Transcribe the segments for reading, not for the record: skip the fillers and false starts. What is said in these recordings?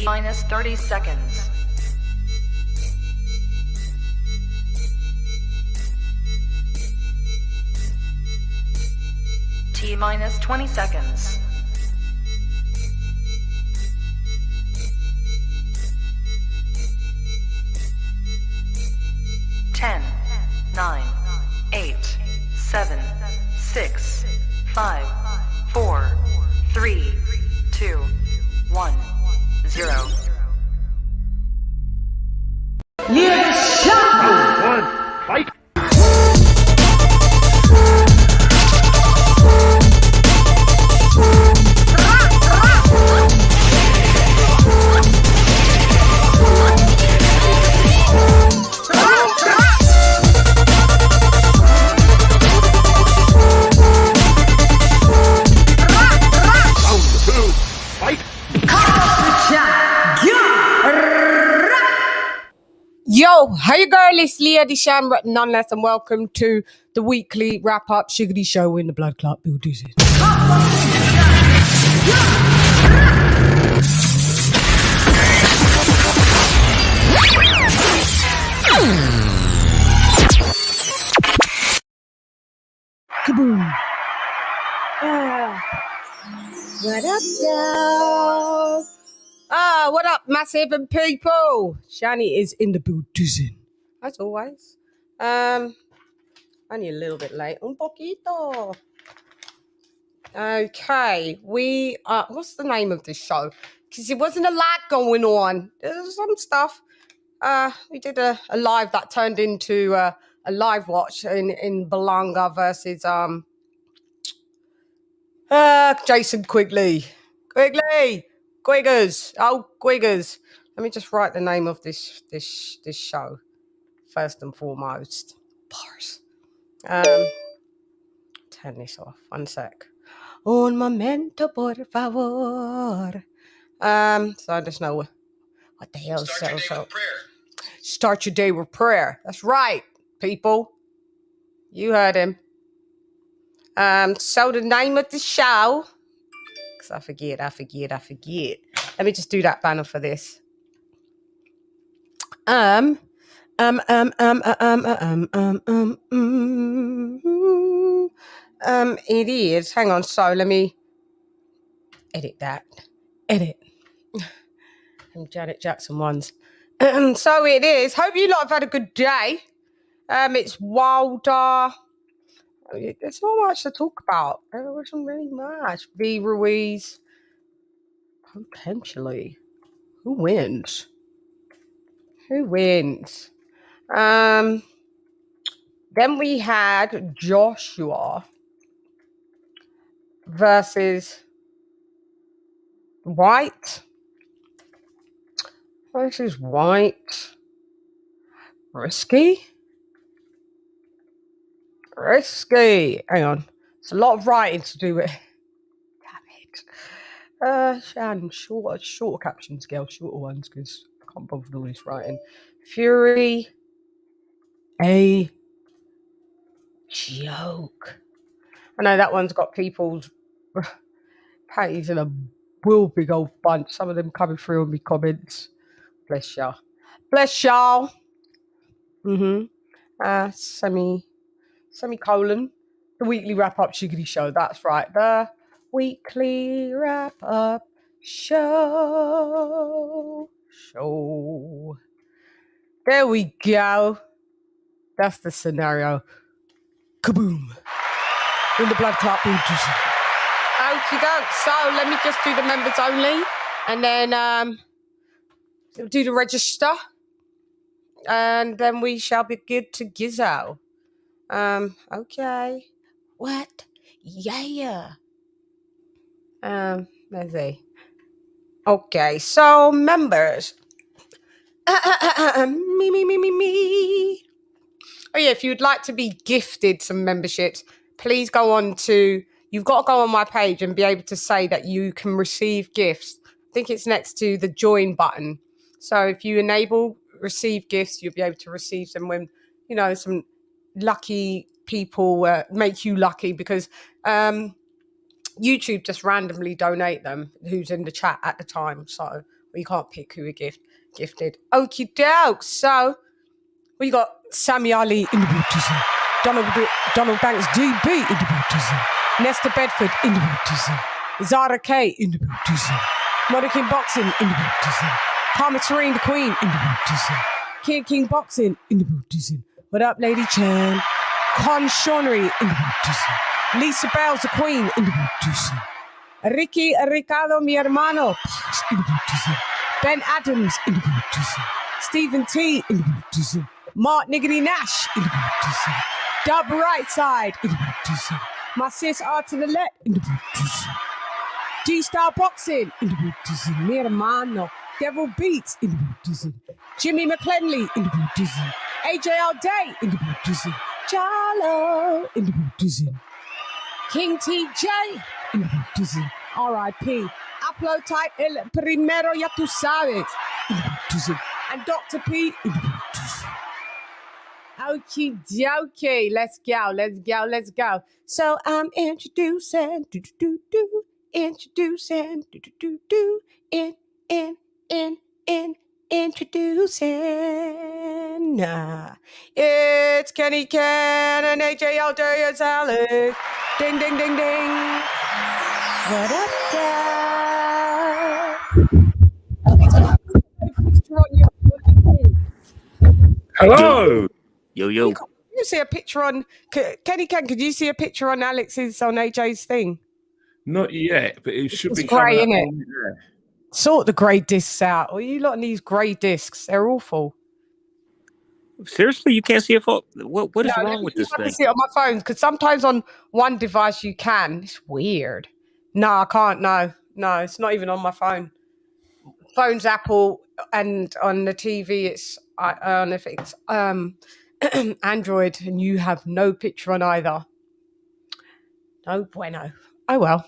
minus 30 seconds. T minus 20 seconds. 10, 9, 8, 7, 6, 5, 4, 3, 2, 1, 0. LadyChann! Fight! Yo, hey girl, it's LadyChann, nonetheless, and welcome to the weekly wrap-up shiggity show in the blood clot builders. Kaboom! What up, y'all? What up, massive and people? Shani is in the building, as always. Only a little bit late. Un poquito. Okay, we what's the name of this show? Because it wasn't a lot going on. There's some stuff. We did a live that turned into a live watch in Belanga versus Jason Quigley. Quiggers. Oh, Quiggers. Let me just write the name of this show first and foremost. Bars. Turn this off. One sec. Un momento, por favor. So I just know what the hell. Start your day with prayer. That's right, people. You heard him. So the name of the show. Because I forget. Let me just do that banner for this. It is. Hang on. So let me edit that. Edit. And Janet Jackson ones. So it is. Hope you lot have had a good day. It's Wilder. There's not much to talk about. There wasn't really much. Ruiz. Potentially. Who wins? Then we had Joshua versus WHYTE. Risky. Hang on. It's a lot of writing to do with. Damn it. CHANN, short captions, girl. Shorter ones, because I can't bother with all this writing. Fury. A joke. I know that one's got people's panties in a real big old bunch. Some of them coming through on me comments. Bless y'all. Semicolon. The weekly wrap-up shiggity show. That's right. The weekly wrap-up show. There we go. That's the scenario. Kaboom. In the blood clot. Okie doke. So let me just do the members only. And then do the register. And then we shall be good to gizzo. Okay. What? Yeah. Let's see. Okay, so members. Me. Oh yeah, if you'd like to be gifted some memberships, please go on to, you've got to go on my page and be able to say that you can receive gifts. I think it's next to the join button. So if you enable receive gifts, you'll be able to receive them when, you know, some lucky people make you lucky, because YouTube just randomly donate them who's in the chat at the time. So you can't pick who we're gifted. Okie doke. So we got Sammy Ali in the baptism, Donald Banks DB in the baptism, Nesta Bedford in the baptism, Zara K in the baptism, Monica King Boxing in the baptism, Karma Serene the Queen in the baptism, King Boxing in the baptism. What up, LadyChann? Con Shaunery in the baptism, Lisa Bell's the Queen in the baptism, Ricardo mi hermano in the baptism, Ben Adams in the baptism, Stephen T in the baptism, Mark Niggity Nash in the baptism, Dub Right Side in the baptism, my sis R to the left in the baptism, G-Star Boxing in the baptism, mi hermano, Devil Beats in the baptism, Jimmy McClenley in the baptism, AJ All Day in the baptism, Charlo in the baptism, King TJ in the baptism, R.I.P. Upload type el primero ya tú sabes in the baptism, and Dr. P in the baptism. Okie dokie, let's go. So I'm introducing, introducing, introducing. It's Kenny Ken and AJ All Day as Alex. Ding, ding, ding, ding. What up, guys? Hello. Yo. You see a picture on Kenny Ken? Could you see a picture on Alex's on AJ's thing? Not yet, but it should be grey, coming up. innit? Sort the grey discs out. Or you lot need these grey discs. They're awful. Seriously, you can't see a photo? What is wrong with this I thing? can see it on my phone because sometimes on one device you can. It's weird. No, I can't. No, it's not even on my phone. Phone's Apple, and on the TV it's I don't know if it's Android, and you have no picture on either. No bueno. Oh well.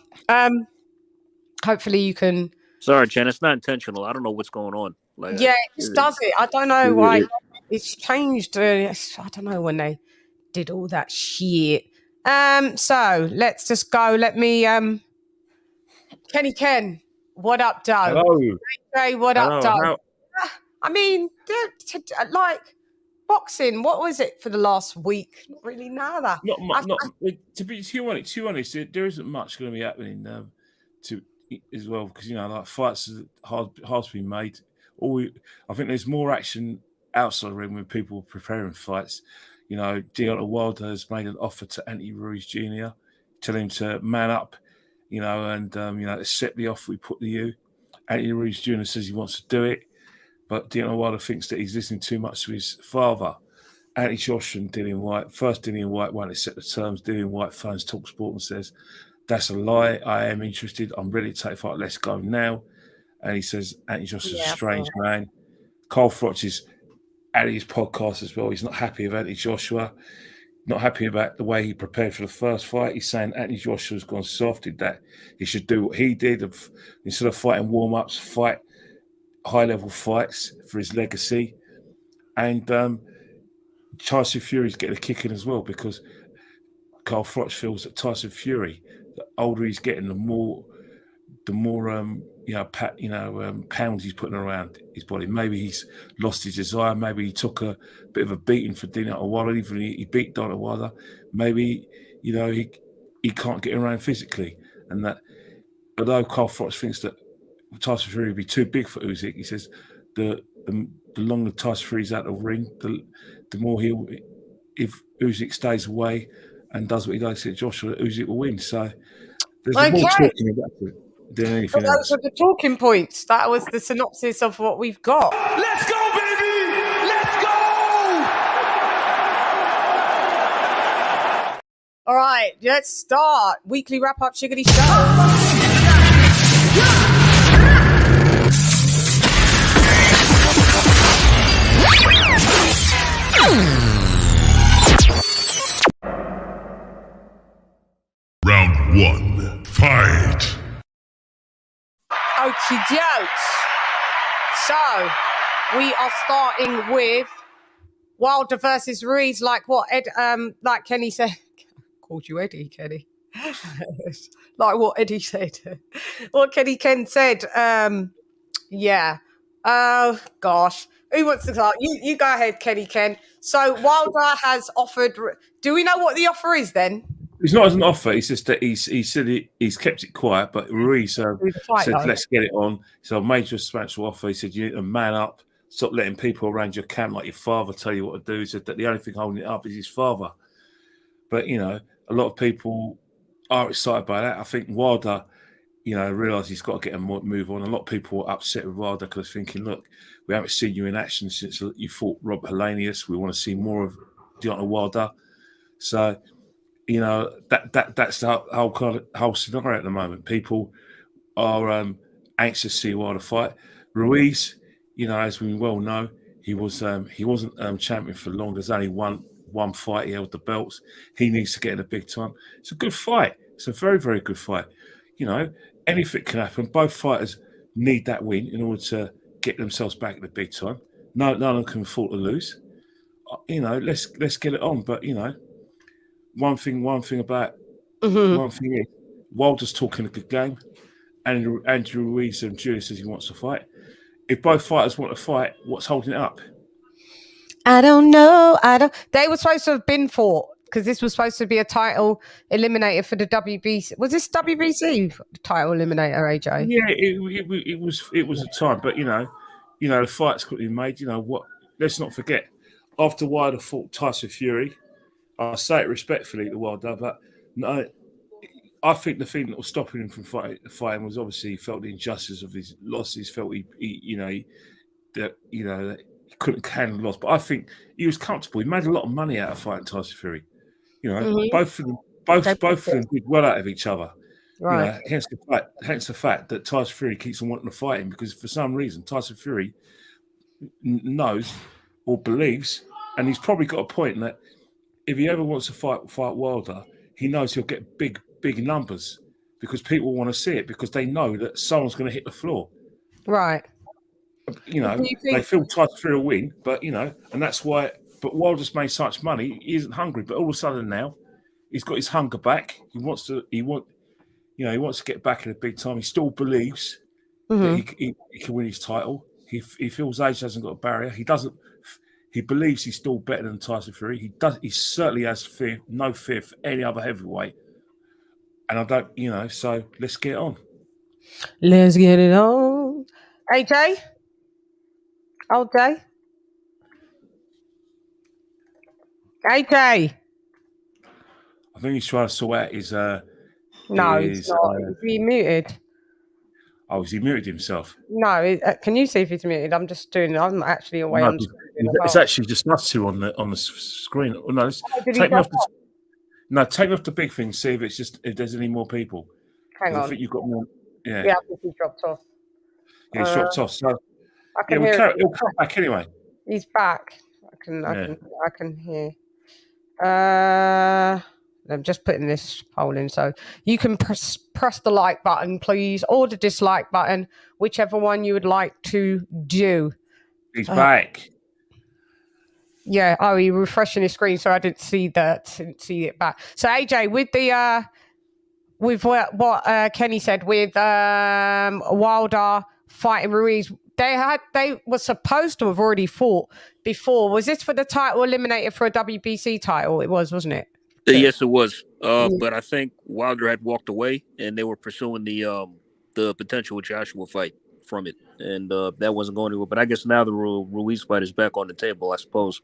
Hopefully you can. Sorry, Chen, it's not intentional. I don't know what's going on. Like, Yeah, it just does it. I don't know why it's changed. I don't know when they did all that shit. So let's just go. Let me Kenny Ken, what up, Doe? Hello. Hey, what up, Hello. Doe? I mean, like boxing. What was it for the last week? Not really nada. To be honest, there isn't much going to be happening as well, because like fights are hard to be made. I think there's more action outside the ring when people are preparing fights. Deontay Wilder has made an offer to Anthony Ruiz Jr., telling him to man up, and accept the offer we put to you. Anthony Ruiz Jr. says he wants to do it, but Deontay Wilder thinks that he's listening too much to his father. Anthony Joshua and Dillian Whyte. First, Dillian Whyte won't accept the terms. Dillian Whyte phones TalkSport and says, "That's a lie. I am interested. I'm ready to take a fight. Let's go now." And he says, Anthony Joshua's a strange man. Carl Froch is at his podcast as well. He's not happy with Anthony Joshua. Not happy about the way he prepared for the first fight. He's saying Anthony Joshua's gone soft, did that. He should do what he did. Instead of fighting warm-ups, fight high-level fights for his legacy. And Tyson Fury's getting a kick in as well, because Carl Froch feels that Tyson Fury, the older he's getting, the more pounds he's putting around his body. Maybe he's lost his desire. Maybe he took a bit of a beating for Deontay Wilder. Even he beat Deontay Wilder. Maybe he can't get around physically, and that although Carl Froch thinks that Tyson Fury would be too big for Usyk, he says the longer Tyson Fury's out of the ring, the more if Usyk stays away and does what he does to Joshua, Usyk will win. So there's more talking about it than anything else. Those were the talking points. That was the synopsis of what we've got. Let's go, baby! Let's go! All right, let's start. Weekly wrap-up Shiggity Show. Round 1, fight! Okie dokes. So, we are starting with Wilder versus Ruiz, like what like Kenny said. Called you Eddie, Kenny. Like what Eddie said. What Kenny Ken said. Yeah. Oh gosh. Who wants to start? You go ahead, Kenny Ken. So Wilder has offered. Do we know what the offer is then? It's not as an offer. It's just that he said he's kept it quiet. But Ruiz said, "Let's get it on." So I made you a substantial offer. He said, "You need to man up. Stop letting people around your camp like your father tell you what to do." He said that the only thing holding it up is his father. But you know, a lot of people are excited by that. I think Wilder, you know, realised he's got to get a move on. A lot of people were upset with Wilder because thinking, look, we haven't seen you in action since you fought Rob Helenius. We want to see more of Deontay Wilder. So, you know, that's the whole scenario at the moment. People are anxious to see Wilder fight. Ruiz, you know, as we well know, he wasn't champion for long. There's only one fight. He held the belts. He needs to get in the big time. It's a good fight. It's a very, very good fight. You know, anything can happen. Both fighters need that win in order to get themselves back in the big time. None of them can afford to lose. You know, let's get it on. But you know, one thing is, Wilder's talking a good game, and Andrew Ruiz and Julius says he wants to fight. If both fighters want to fight, what's holding it up? I don't know. They were supposed to have been fought because this was supposed to be a title eliminator for the WBC. Was this WBC title eliminator, AJ? Yeah, it was a time, but you know, the fight's quickly made. You know what? Let's not forget, after Wilder fought Tyson Fury, I say it respectfully to Wilder, but no, I think the thing that was stopping him from fighting was obviously he felt the injustice of his losses. Felt he couldn't handle the loss, but I think he was comfortable. He made a lot of money out of fighting Tyson Fury. You know, both of them did well out of each other. Right. You know, hence the fact that Tyson Fury keeps on wanting to fight him because for some reason Tyson Fury knows or believes, and he's probably got a point in that if he ever wants to fight Wilder, he knows he'll get big numbers because people want to see it because they know that someone's going to hit the floor. Right. You know, they feel Tyson Fury will win, but you know, and that's why. But Wilder's made such money, he isn't hungry. But all of a sudden now, he's got his hunger back. He wants to get back in the big time. He still believes that he can win his title. He feels age hasn't got a barrier. He believes he's still better than Tyson Fury. He certainly has no fear for any other heavyweight. And I don't, you know, so let's get it on. Let's get it on. AJ? Old day? AJ? I think he's trying to sort out his... no, he's not. Is he muted? Oh, has he muted himself? No, can you see if he's muted? I'm actually away on screen. It's actually just us two on the screen. Oh, no, take me off the big thing. See if there's any more people. Hang on. I think you've got more. Yeah, I think he's dropped off. Yeah, he's dropped off. So he'll come back anyway. He's back. I can hear. I'm just putting this poll in, so you can press the like button, please, or the dislike button, whichever one you would like to do. He's back. Yeah. Oh, he refreshing his screen, so I didn't see it back. So AJ, with what Kenny said with Wilder fighting Ruiz, they were supposed to have already fought before. Was this for the title eliminator for a WBC title? It was, wasn't it? Yes, it was. But I think Wilder had walked away, and they were pursuing the potential Joshua fight from it, and that wasn't going anywhere. But I guess now the Ruiz fight is back on the table, I suppose.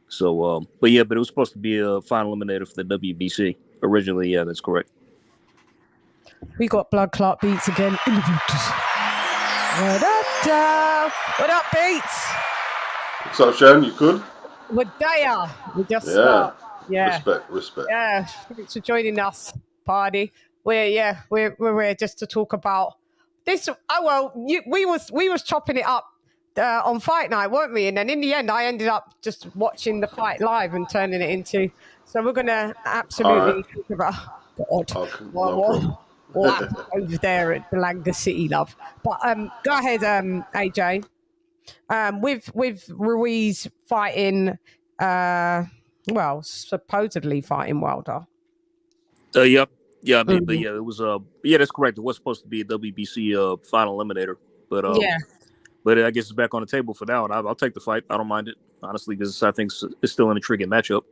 So, but it was supposed to be a final eliminator for the WBC originally. Yeah, that's correct. We got blood clot beats again in the victors. What up, Beats? What's up, Sharon? You good? We're there. We just start. Yeah. Respect. Yeah. Thanks for joining us, party. We're here just to talk about this. Oh well, we was chopping it up on fight night, weren't we? And then in the end, I ended up just watching the fight live and turning it into. So we're gonna absolutely talk about what over there at the Langer City, love. But go ahead, AJ. With Ruiz fighting, supposedly fighting Wilder. Yep. Yeah, I mean, but it was that's correct. It was supposed to be a WBC final eliminator, but But I guess it's back on the table for now, and I'll take the fight. I don't mind it, honestly, because I think it's still an intriguing matchup.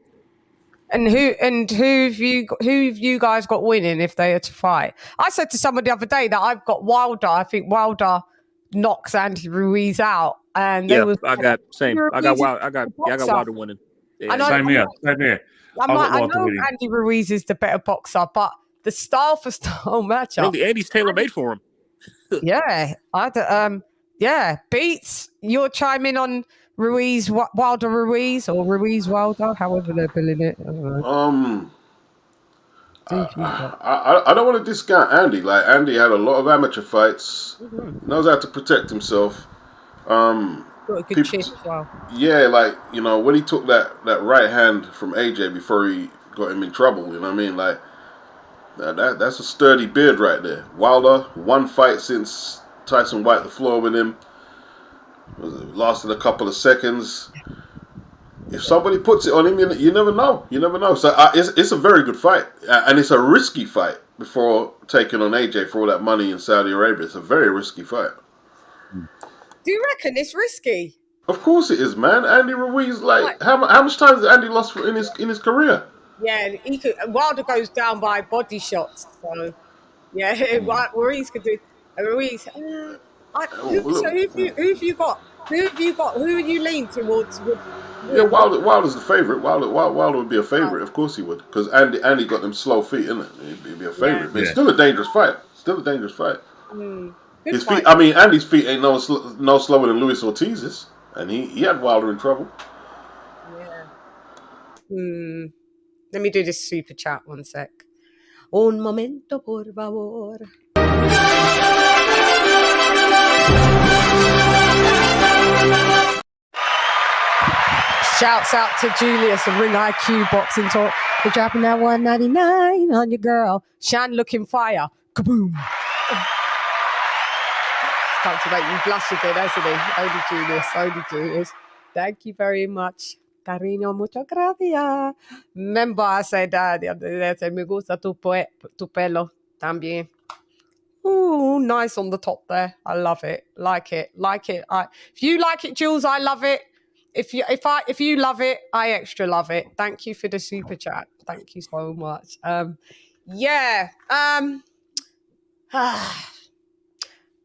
And who have you guys got winning if they are to fight? I said to someone the other day that I've got Wilder. I think Wilder knocks Andy Ruiz out, and I got Wilder winning. Yeah. Same here. I know Andy Ruiz is the better boxer, but the style for style matchup. Really, Andy's tailor made for him. Beats. You're chiming on Ruiz, Wilder Ruiz, or Ruiz Wilder, however they're billing it. I don't want to discount Andy. Like, Andy had a lot of amateur fights, knows how to protect himself. Got a good chin as well. Yeah, like, you know, when he took that right hand from AJ before he got him in trouble, you know what I mean? Like, that's a sturdy beard right there. Wilder, one fight since Tyson wiped the floor with him. It lasted a couple of seconds. If somebody puts it on him, you never know. You never know. So it's a very good fight. And it's a risky fight before taking on AJ for all that money in Saudi Arabia. It's a very risky fight. Do you reckon it's risky? Of course it is, man. Andy Ruiz, like, how much time has Andy lost in his career? Yeah, Wilder goes down by body shots. So, yeah, Ruiz could do. Ruiz. Who have you got? Who are you leaning towards? Yeah, Wilder's the favourite. Wilder would be a favourite. Of course he would, because Andy got them slow feet, isn't it? He'd be a favourite. But it's still a dangerous fight. His feet. I mean, Andy's feet ain't no slower than Luis Ortiz's, and he had Wilder in trouble. Yeah. Let me do this super chat 1 sec. Un momento, por favor. Shouts out to Julius and Ring IQ Boxing Talk. We're dropping that 199 on your girl. Shan looking fire. Kaboom. It's come to make you blush again, hasn't he? Only Julius. Thank you very much. Cariño, muchas gracias. Remember, I said the other day, me gusta tu pelo también. Ooh, nice on the top there. I love it. Like it. If you like it, Jules, I love it. If you love it, I extra love it. Thank you for the super chat. Thank you so much.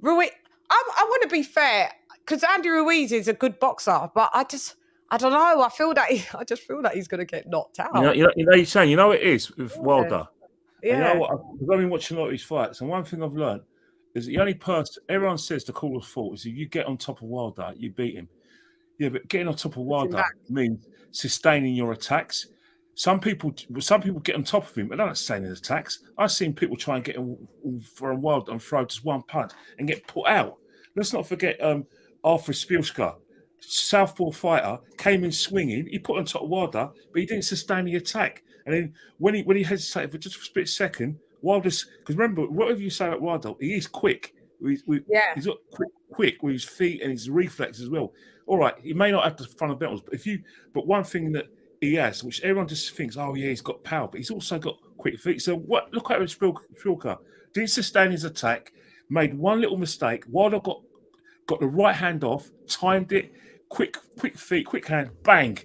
Ruiz, I want to be fair because Andy Ruiz is a good boxer, but I don't know. I just feel that he's going to get knocked out. You're saying, you know what it is with Wilder. Yeah. You know what? I've been watching a lot of his fights, and one thing I've learned is the only person everyone says the call of fault is if you get on top of Wilder, you beat him. Yeah, but getting on top of Wilder means sustaining your attacks. Some people get on top of him, but they're not sustaining his attacks. I've seen people try and get him for a Wilder and throw just one punch and get put out. Let's not forget Arthur Spielska. Southpaw fighter came in swinging. He put on top of Wilder, but he didn't sustain the attack. And then when he hesitated for just a split second, Wilder's because remember whatever you say about Wilder, he is quick. He's got quick with his feet and his reflexes as well. All right, he may not have the fundamentals, but one thing that he has, which everyone just thinks, oh yeah, he's got power, but he's also got quick feet. So look at Spielka didn't sustain his attack, made one little mistake. Wilder got the right hand off, timed it. Quick feet, quick hand, bang.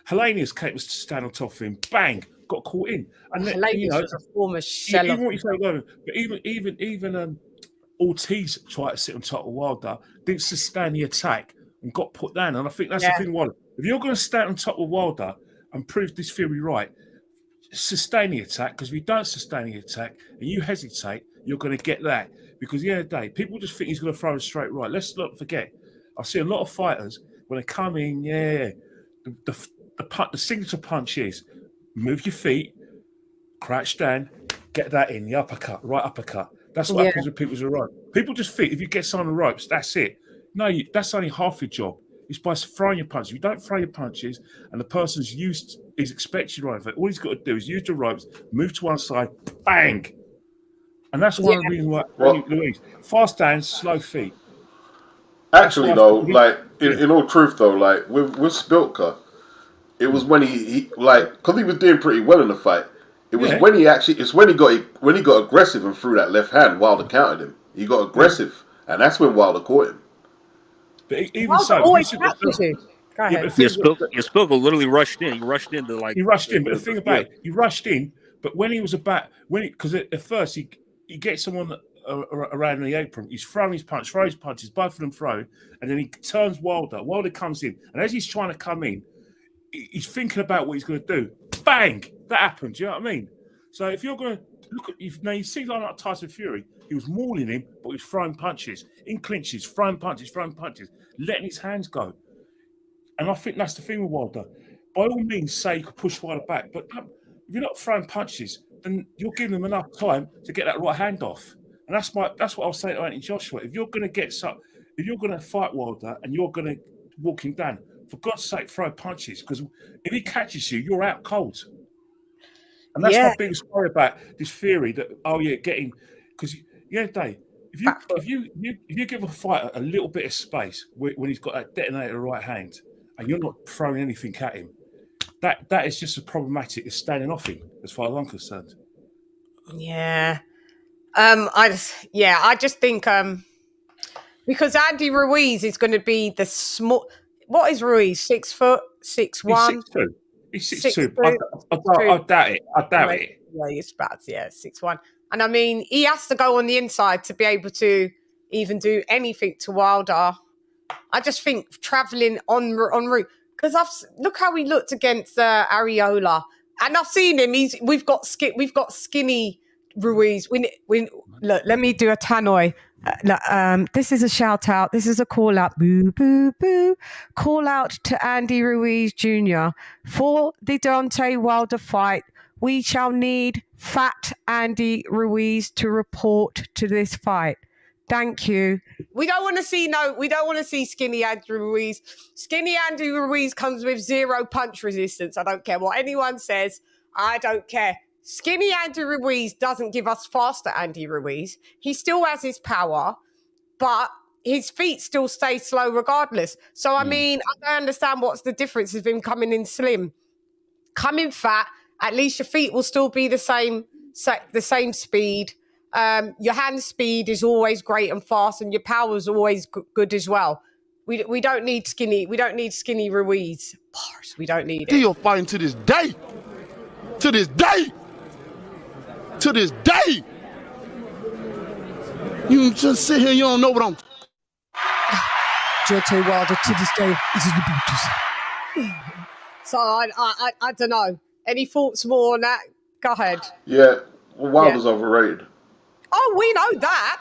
Helenius came to stand on top of him, bang, got caught in. And then, Helenius was a former shell. Even what you say, but even Ortiz tried to sit on top of Wilder, didn't sustain the attack and got put down. And I think that's the thing, Wilder. If you're going to stand on top of Wilder and prove this theory right, sustain the attack, because if you don't sustain the attack and you hesitate, you're going to get that. Because at the end of the day, people just think he's going to throw a straight right. Let's not forget, I see a lot of fighters when they come in, the signature punch is move your feet, crouch down, get that in, the uppercut, right uppercut. That's what happens with people who are right. People just think if you get someone on the ropes, that's it. No, that's only half your job. It's by throwing your punches. If you don't throw your punches and the person's is expected right of it, all he's got to do is use the ropes, move to one side, bang. And that's one of the reasons why Luis, fast hands, slow feet. Actually, though, like in all truth, though, like with Spielka, it was when he because he was doing pretty well in the fight. It was when he got aggressive and threw that left hand. Wilder countered him. He got aggressive, and that's when Wilder caught him. But even Wilder so, always catches you. Go yeah, ahead. but the thing, Your Spiegel literally rushed in. He rushed into like he rushed in, but the thing about it, he rushed in. But when he was about because at first he gets someone around the apron, he's throwing his punches, both of them throw, and then he turns Wilder. Wilder comes in, and as he's trying to come in, he's thinking about what he's going to do. Bang! That happens. You know what I mean? So if you're going to look at, you see like Tyson Fury, he was mauling him, but he was throwing punches in clinches, throwing punches, letting his hands go. And I think that's the thing with Wilder. By all means, say you could push Wilder back, but if you're not throwing punches, then you're giving them enough time to get that right hand off. And that's what I was saying to Anthony Joshua. If you're going to fight Wilder and you're going to walk him down, for God's sake, throw punches, because if he catches you, you're out cold. And that's my biggest worry about this theory that because the other day, if you give a fighter a little bit of space when he's got that detonator right hand and you're not throwing anything at him, that is just as problematic as standing off him, as far as I'm concerned. Yeah. I just think because Andy Ruiz is going to be the small. What is Ruiz? 6 foot, 6'1"? He's 6'2". I doubt it. Yeah, he's about 6'1". And I mean, he has to go on the inside to be able to even do anything to Wilder. I just think traveling en route, because look how he looked against Areola, and I've seen him. We've got skinny Ruiz. Look, let me do a tannoy. This is a shout out. This is a call out. Boo, boo, boo. Call out to Andy Ruiz Jr. for the Deontay Wilder fight. We shall need fat Andy Ruiz to report to this fight. Thank you. We don't want to see skinny Andy Ruiz. Skinny Andy Ruiz comes with 0 punch resistance. I don't care what anyone says. I don't care. Skinny Andy Ruiz doesn't give us faster Andy Ruiz. He still has his power, but his feet still stay slow regardless. So, I mean, I don't understand what's the difference of him coming in slim. Coming fat, at least your feet will still be the same speed. Your hand speed is always great and fast, and your power is always good as well. We don't need skinny Ruiz. Bars, we don't need it. Still fighting to this day. To this day. To this day. You just sit here, you don't know what I'm... Deontay Wilder to this day is in the boots. So I don't know. Any thoughts more on that? Go ahead. Yeah, well, Wilder's overrated. Oh, we know that.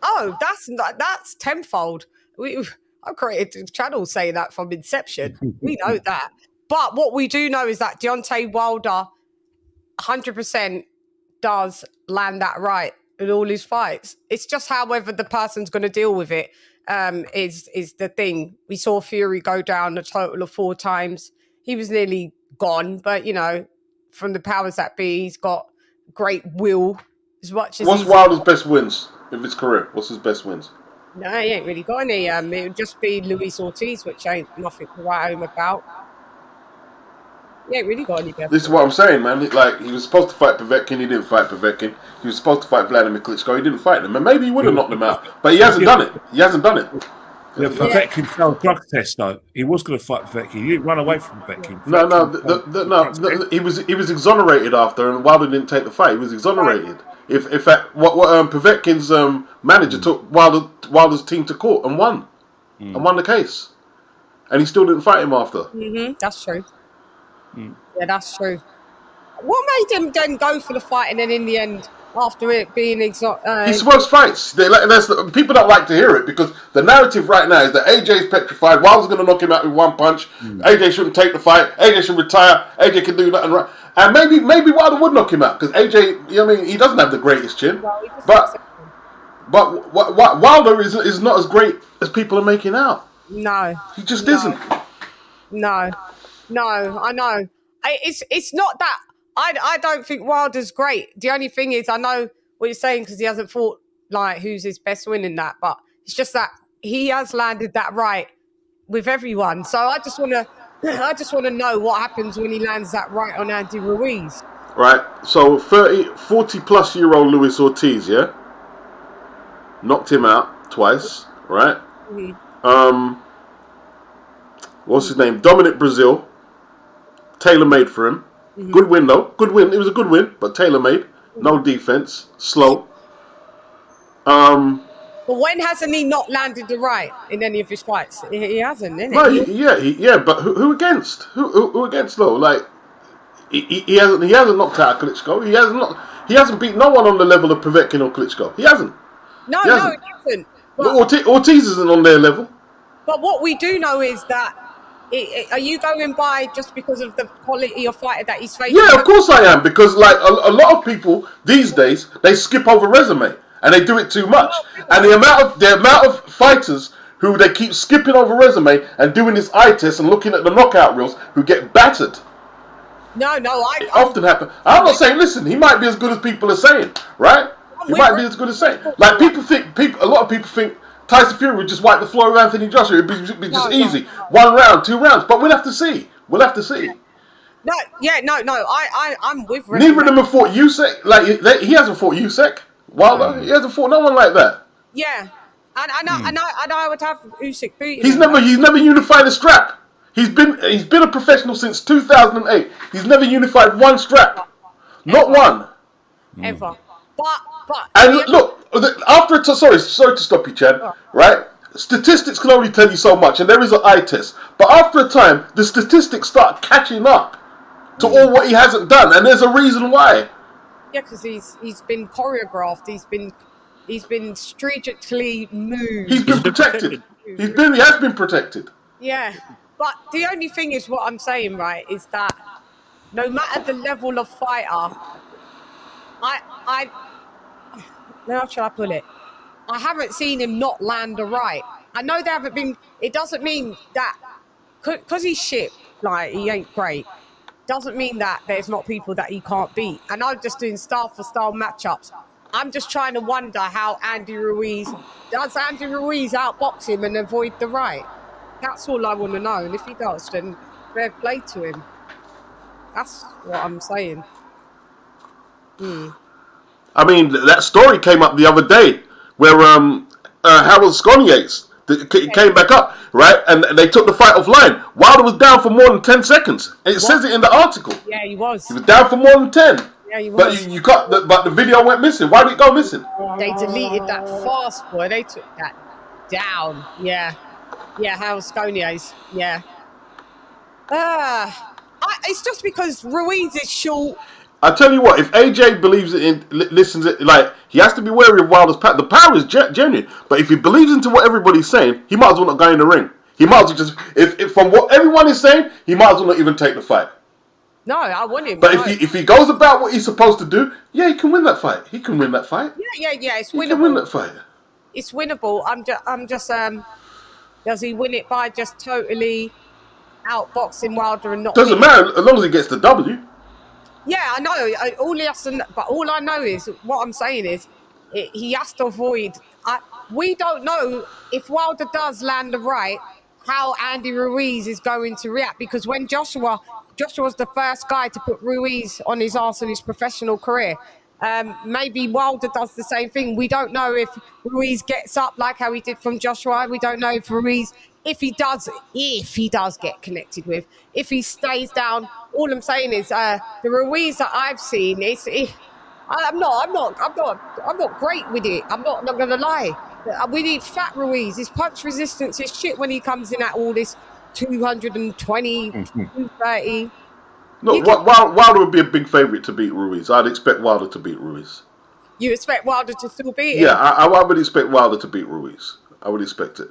Oh, that's tenfold. I created a channel saying that from inception. We know that. But what we do know is that Deontay Wilder 100% does land that right in all his fights. It's just however the person's going to deal with it is the thing. We saw Fury go down a total of 4 times. He was nearly gone, but, you know, from the powers that be, he's got great will as much as... What's Wilder's best wins in his career? What's his best wins? No, he ain't really got any. It would just be Luis Ortiz, which ain't nothing to write home about. He ain't really got any best. This is what I'm saying, man. Like, he was supposed to fight Povetkin, he didn't fight Povetkin. He was supposed to fight Vladimir Klitschko, he didn't fight him. And maybe he would have knocked him out, but he hasn't done it. He hasn't done it. Yeah, Povetkin failed drug test though. He was going to fight Povetkin. He didn't run away from Povetkin. No. He was exonerated after, and Wilder didn't take the fight. He was exonerated. Right. If Povetkin's manager took Wilder's team to court and won the case, and he still didn't fight him after. That's true. Yeah, that's true. What made him then go for the fight and then in the end, after it being he supposed fights. People don't like to hear it because the narrative right now is that AJ's petrified. Wilder's going to knock him out with 1 punch. AJ shouldn't take the fight. AJ should retire. AJ can do nothing right. And maybe Wilder would knock him out because AJ, you know what I mean, he doesn't have the greatest chin. But Wilder is not as great as people are making out. No, he just isn't. No, I know. It's not that. I don't think Wilder's great. The only thing is, I know what you're saying because he hasn't fought like who's his best win in that, but it's just that he has landed that right with everyone. So I just want to know what happens when he lands that right on Andy Ruiz. Right. So 40-plus-year-old Luis Ortiz, yeah, knocked him out twice, right? What's his name? Dominic Brazil. Tailor-made for him. Good win though. Good win. It was a good win, but tailor-made. No defense. Slow. But when hasn't he not landed the right in any of his fights? He hasn't, innit? No, yeah. But who against? Who against though? Like he hasn't knocked out Klitschko. He hasn't beat no one on the level of Povetkin or Klitschko. He hasn't. No, he hasn't. He hasn't. Ortiz isn't on their level. But what we do know is that. Are you going by just because of the quality of fighter that he's facing? Yeah, of course I am, because like a lot of people these days, they skip over resume and they do it too much. And the amount of fighters who they keep skipping over resume and doing this eye test and looking at the knockout reels who get battered. It often happens. I'm not saying, listen, he might be as good as people are saying, right? He might be as good as saying. Like a lot of people think Tyson Fury would just wipe the floor with Anthony Joshua. It'd be just easy. 1 round, 2 rounds. But we'll have to see. I'm with Resume. Neither of them have fought Usyk. Like, he hasn't fought Usyk. Wilder, he hasn't fought no one like that. Yeah. And I would have Usyk beating He's never unified a strap. He's been a professional since 2008. He's never unified one strap. Not one. Ever. But and look, sorry to stop you, Chad. Right? Statistics can only tell you so much, and there is an eye test. But after a time, the statistics start catching up to all what he hasn't done, and there's a reason why. Yeah, because he's been choreographed. He's been strategically moved. He's been protected. He has been protected. Yeah, but the only thing is, what I'm saying, right, is that no matter the level of fighter, how shall I put it? I haven't seen him not land a right. I know they haven't been. It doesn't mean that because he's shit, like he ain't great. Doesn't mean that there's not people that he can't beat. And I'm just doing style for style matchups. I'm just trying to wonder how does Andy Ruiz outbox him and avoid the right? That's all I want to know. And if he does, then fair play to him. That's what I'm saying. I mean, that story came up the other day where Harold Sconiates came back up, right? And they took the fight offline. Wilder was down for more than 10 seconds. And it says it in the article. Yeah, he was. He was down for more than 10. Yeah, he was. But the video went missing. Why did it go missing? They deleted that fast, boy. They took that down. Yeah. Yeah, Harold Sconiates. Yeah. It's just because Ruiz is short. I tell you what, if AJ believes it listens it, like, he has to be wary of Wilder's power. The power is genuine, but if he believes into what everybody's saying, he might as well not go in the ring. He might as well just, if from what everyone is saying, he might as well not even take the fight. No, I want him. But if he goes about what he's supposed to do, yeah, he can win that fight. He can win that fight. Yeah, it's winnable. He can win that fight. It's winnable. I'm just does he win it by just totally outboxing Wilder and not? Doesn't matter as long as he gets the W. Yeah, I know. But all I know is what I'm saying is he has to avoid. We don't know if Wilder does land the right, how Andy Ruiz is going to react, because when Joshua's the first guy to put Ruiz on his arse in his professional career. Maybe Wilder does the same thing. We don't know if Ruiz gets up like how he did from Joshua. We don't know if Ruiz, if he does get connected with, if he stays down. All I'm saying is the Ruiz that I've seen I'm not great with it. I'm not gonna lie. We need fat Ruiz. His punch resistance is shit when he comes in at all this 220, 230. No, Wilder would be a big favourite to beat Ruiz. I'd expect Wilder to beat Ruiz. You expect Wilder to still beat him? Yeah, I would expect Wilder to beat Ruiz. I would expect it.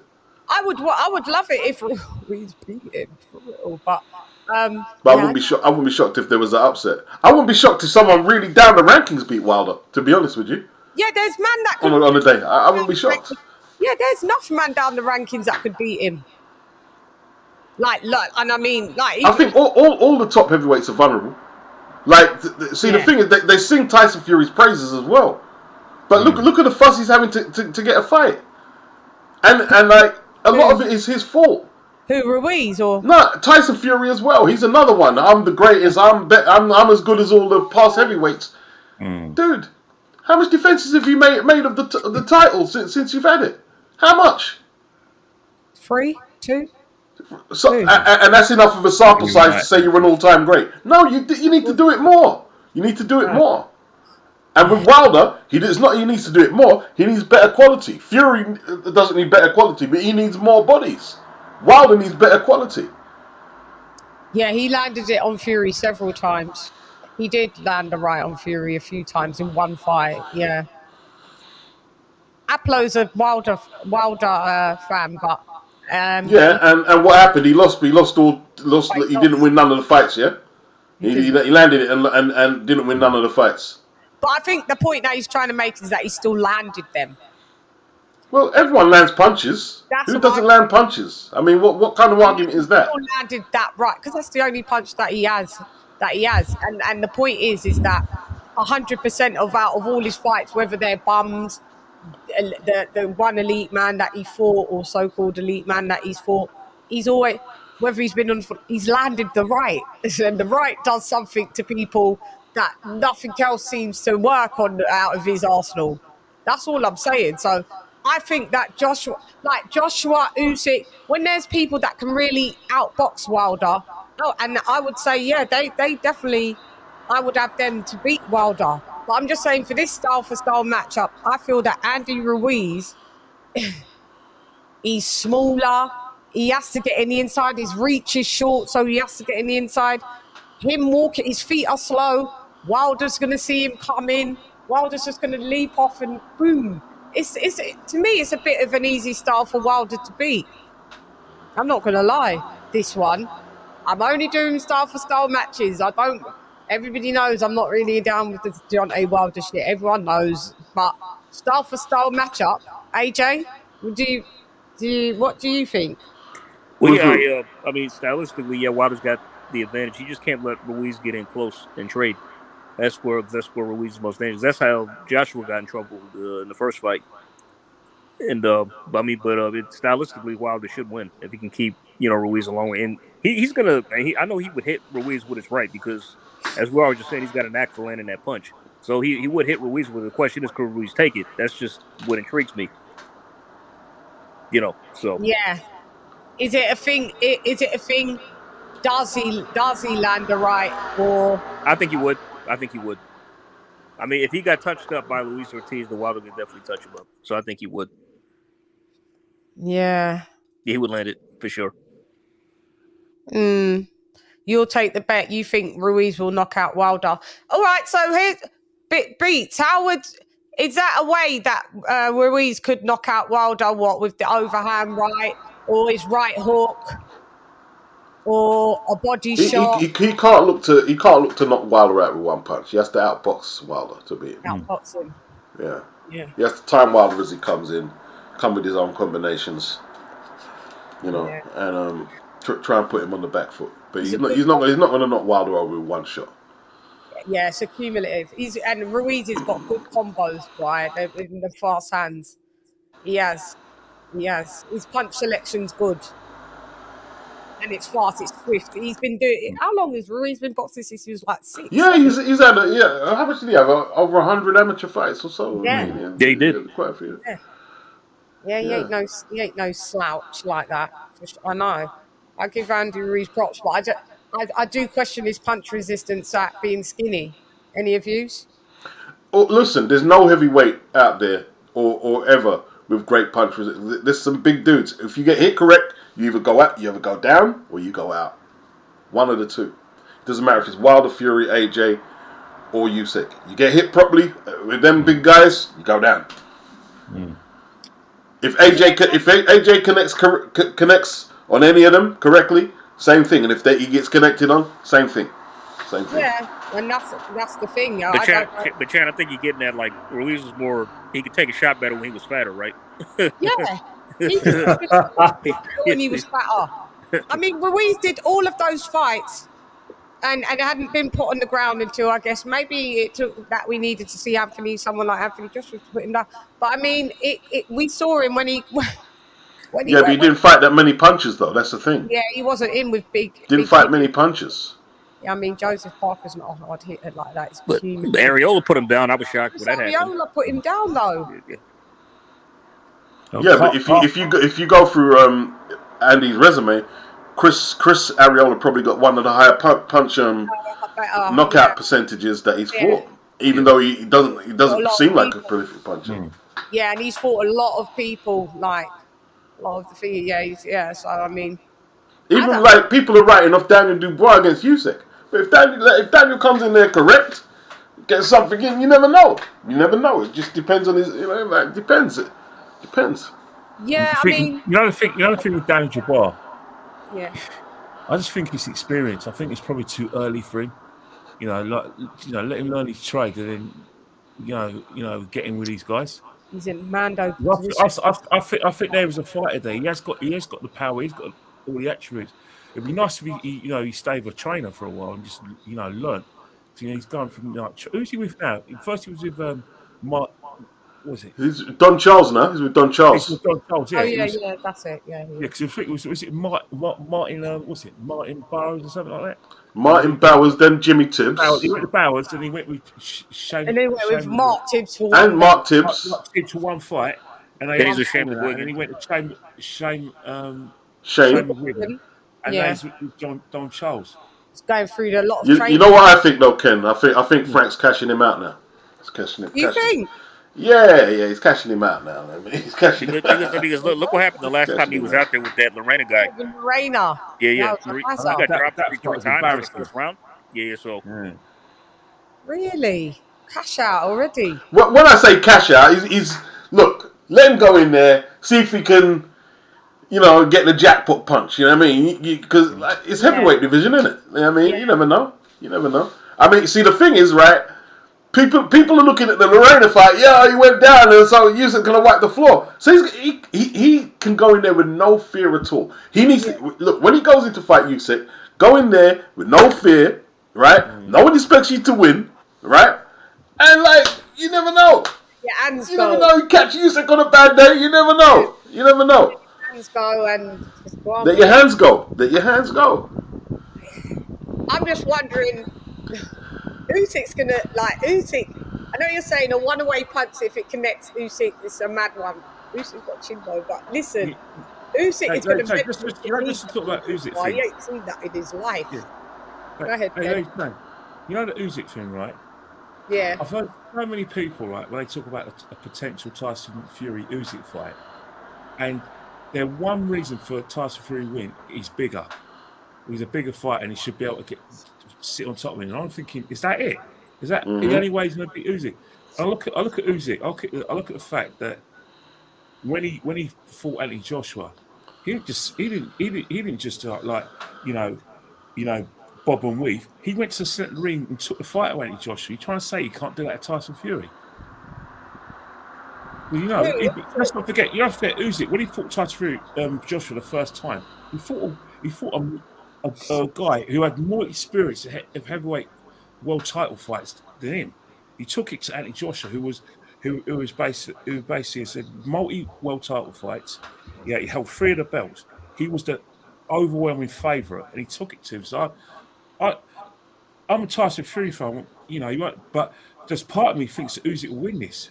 I would love it if Ruiz beat him for real, but I wouldn't be shocked. I wouldn't be shocked if there was an upset. I wouldn't be shocked if someone really down the rankings beat Wilder. To be honest with you. Yeah, there's man that could on the day. I wouldn't be shocked. Yeah, there's enough man down the rankings that could beat him. And I mean, I think all the top heavyweights are vulnerable. Like, the thing is, they sing Tyson Fury's praises as well. But look at the fuss he's having to get a fight, and like a lot of it is his fault. Who, Ruiz or no? Tyson Fury as well. He's another one. I'm the greatest. I'm as good as all the past heavyweights. Dude, how much defenses have you made of the title since you've had it? How much? 3, 2. So, Two. and that's enough of a sample You're size right. to say you're an all-time great. No, you need to do it more. You need to do it more. And with Wilder, he needs to do it more. He needs better quality. Fury doesn't need better quality, but he needs more bodies. Wilder needs better quality. Yeah, he landed it on Fury several times. He did land a right on Fury a few times in one fight. Yeah. Aplo's a Wilder fan, but Yeah, and what happened? He lost. He didn't win none of the fights. Yeah, he landed it and didn't win none of the fights. But I think the point that he's trying to make is that he still landed them. Well, everyone lands punches. Who doesn't land punches? I mean, what kind of argument is that? He landed that right because that's the only punch that he has. And the point is that 100% out of all his fights, whether they're bums, the one elite man that he fought or so-called elite man that he's fought, he's always, whether he's been on foot, he's landed the right. And the right does something to people that nothing else seems to work on out of his arsenal. That's all I'm saying. So I think that Joshua Usyk, when there's people that can really outbox Wilder, and I would say, yeah, they definitely, I would have them to beat Wilder. But I'm just saying for this style-for-style matchup, I feel that Andy Ruiz, he's smaller. He has to get in the inside. His reach is short, so he has to get in the inside. Him walking, his feet are slow. Wilder's going to see him come in. Wilder's just going to leap off and boom. To me, it's a bit of an easy style for Wilder to beat. I'm not going to lie, this one. I'm only doing style-for-style matches. Everybody knows I'm not really down with the Deontay Wilder shit. Everyone knows. But style-for-style matchup, AJ, what do you think? Well, yeah, I mean, stylistically, yeah, Wilder's got the advantage. He just can't let Ruiz get in close and trade. That's where Ruiz is most dangerous. That's how Joshua got in trouble in the first fight. And stylistically, Wilder should win if he can keep Ruiz along. And he's gonna. I know he would hit Ruiz with his right because, as we were just saying, he's got a knack for landing that punch. So he would hit Ruiz with it. The question is, could Ruiz take it? That's just what intrigues me. So yeah. Is it a thing? Does he land the right or? I think he would. I mean, if he got touched up by Luis Ortiz, the Wilder could definitely touch him up. So I think he would. Yeah. He would land it for sure. You'll take the bet. You think Ruiz will knock out Wilder. All right, so here's Beats. Is that a way that Ruiz could knock out Wilder? What, with the overhand right or his right hook or a body shot? He can't look to knock Wilder out with one punch. He has to outbox Wilder to beat him. Outbox him. Yeah. Yeah. He has to time Wilder as he comes in, come with his own combinations, and try and put him on the back foot. But he's not going to knock Wilder over with one shot. Yeah, it's accumulative. And Ruiz has got good combos, right? In the fast hands. He has. His punch selection's good. And it's fast, it's swift. He's been doing it. How long has Ruiz been boxing since he was like 6? Yeah, he's had how much did he have? Over 100 amateur fights or so? Yeah. He did. Quite a few. Yeah, he ain't no slouch like that. I know. I give Andy Ruiz props, but I do question his punch resistance at being skinny. Any of yous? Oh, listen, there's no heavyweight out there or ever with great punch resistance. There's some big dudes. If you get hit correct, you either go down or you go out. One of the two. It doesn't matter if it's Wilder, Fury, AJ, or Usyk. You get hit properly with them big guys, you go down. If AJ connects on any of them correctly, same thing. And if he gets connected on, same thing. Yeah, and that's the thing. But Chan, I think you're getting at like Ruiz was more. He could take a shot better when he was fatter, right? Yeah, when he was fatter. I mean, Ruiz did all of those fights, and it hadn't been put on the ground until I guess maybe it took that we needed to see someone like Anthony Joshua to put him down. But I mean, we saw him when he. But he didn't fight that many punches, though. That's the thing. Yeah, he wasn't in with big. Didn't fight many punches. Yeah, I mean, Joseph Parker's not a hard hitter like that. But Ariola put him down. I was shocked when that happened. Ariola put him down, though. Yeah, but if you go through Andy's resume, Chris Arreola probably got one of the higher punch knockout percentages that he's fought, even though he doesn't seem like a prolific puncher. Yeah, and he's fought a lot of people, like a lot of the So I mean, even like people are writing off Daniel Dubois against Usyk, but if Daniel comes in there correct, gets something in, you never know. You never know. It just depends on his, depends. It depends. Yeah, I mean, you know the thing with Daniel Dubois. Yeah. I just think his experience. I think it's probably too early for him. Let him learn his trade, and then get in with these guys. He's in Mando. I think there was a fighter there. He has got the power. He's got all the attributes. It'd be nice if he stayed with a trainer for a while and just learn. So, he's gone from who's he with now? First he was with Mark. What was it? He's Don Charles now. He's with Don Charles. He's with Don Charles. Yeah. Oh yeah, that's it. Yeah. Because I think was it Martin? What's it? Martin Burrows or something like that. Martin Bowers, then Jimmy Tibbs. He went to Bowers, and he went with Shane. And he went with Mark Tibbs for one. And Mark Tibbs. Mark Tibbs for one fight, and he's a Shane McGuigan. And he went to Shane McGuigan. And he's with Don Charles. He's going through a lot of training. You know what I think though, Ken? I think Frank's cashing him out now. He's cashing him. You think? Yeah, he's cashing him out now. I mean, he's cashing him out. Because look what happened the last time he was out there with that Lorena guy. Lorena. Yeah. He got dropped 3 times in the first round. Yeah, so. Really? Cash out already? When I say cash out, he's look, let him go in there, see if he can, get the jackpot punch. You know what I mean? Because it's heavyweight division, isn't it? You know what I mean? You never know. I mean, see, the thing is, right? People are looking at the Lorena fight. Yeah, he went down, and so Usyk gonna wipe the floor. So he can go in there with no fear at all. He needs to look when he goes into fight Usyk. Go in there with no fear, right? No one expects you to win, right? And you never know. Your hands you go. never know. You catch Usyk on a bad day. You never know. Your hands go and let your hands go. Let your hands go. I'm just wondering. Usyk's gonna Usyk. I know you're saying a one-away punch if it connects Usyk. It's a mad one. Usyk's got Chimbo, but listen, Usyk is going to make. Just talk about Usyk. Well, he ain't seen that in his life. Yeah. Go ahead, Ben. You know the Usyk thing, right? Yeah. I've heard so many people, right, when they talk about a potential Tyson Fury Usyk fight, and their one reason for Tyson Fury win is bigger. He's a bigger fighter, and he should be able to sit on top of him. And I'm thinking, is that it? Is that the only way he's going to beat Usyk? I look at Usyk. I look at the fact that when he fought Anthony Joshua, he didn't just bob and weave. He went to the center ring and took the fight away Anthony Joshua. You're trying to say he can't do that to Tyson Fury? Well, let's not forget. You don't forget Usyk when he fought Tyson Fury, Joshua the first time. He fought a guy who had more experience of heavyweight world title fights than him. He took it to Anthony Joshua, who basically said multi world title fights. Yeah, he held 3 of the belts. He was the overwhelming favourite, and he took it to him. So I'm a Tyson Fury fan. But there's part of me thinks that Usyk will win this.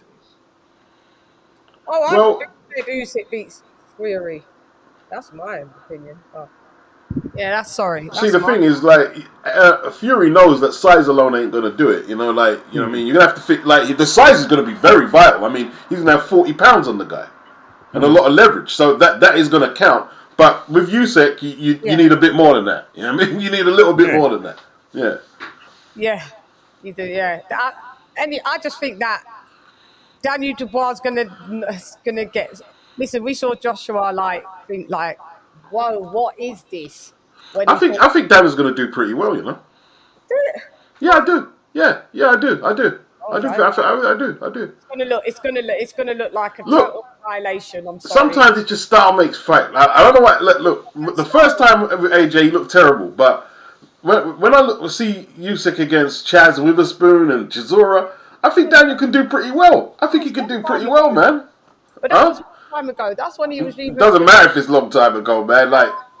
Oh, I think Usyk beats Fury. That's my opinion. Oh. Yeah, that's sorry. See, the thing is, Fury knows that size alone ain't gonna do it. What I mean? You're gonna have to fit. The size is gonna be very vital. I mean, he's gonna have 40 pounds on the guy, and a lot of leverage. So that is gonna count. But with Usyk, you need a bit more than that. You know what I mean? You need a little bit more than that. Yeah. Yeah, you do. Yeah, I just think that Daniel Dubois is gonna get. Listen, we saw Joshua think whoa, what is this? I think Daniel's going to do pretty well, Do it? Yeah, I do. Yeah, I do. I do. I do. It's gonna look like a total violation. I'm sorry. Sometimes it's just style makes fight. I don't know why. Look, the first time with AJ, he looked terrible, but when I see Usyk against Chaz Witherspoon and Chisora, I think Daniel can do pretty well. I think he can do pretty well, man. But that was a long time ago. That's when he was even. It doesn't matter if it's a long time ago, man.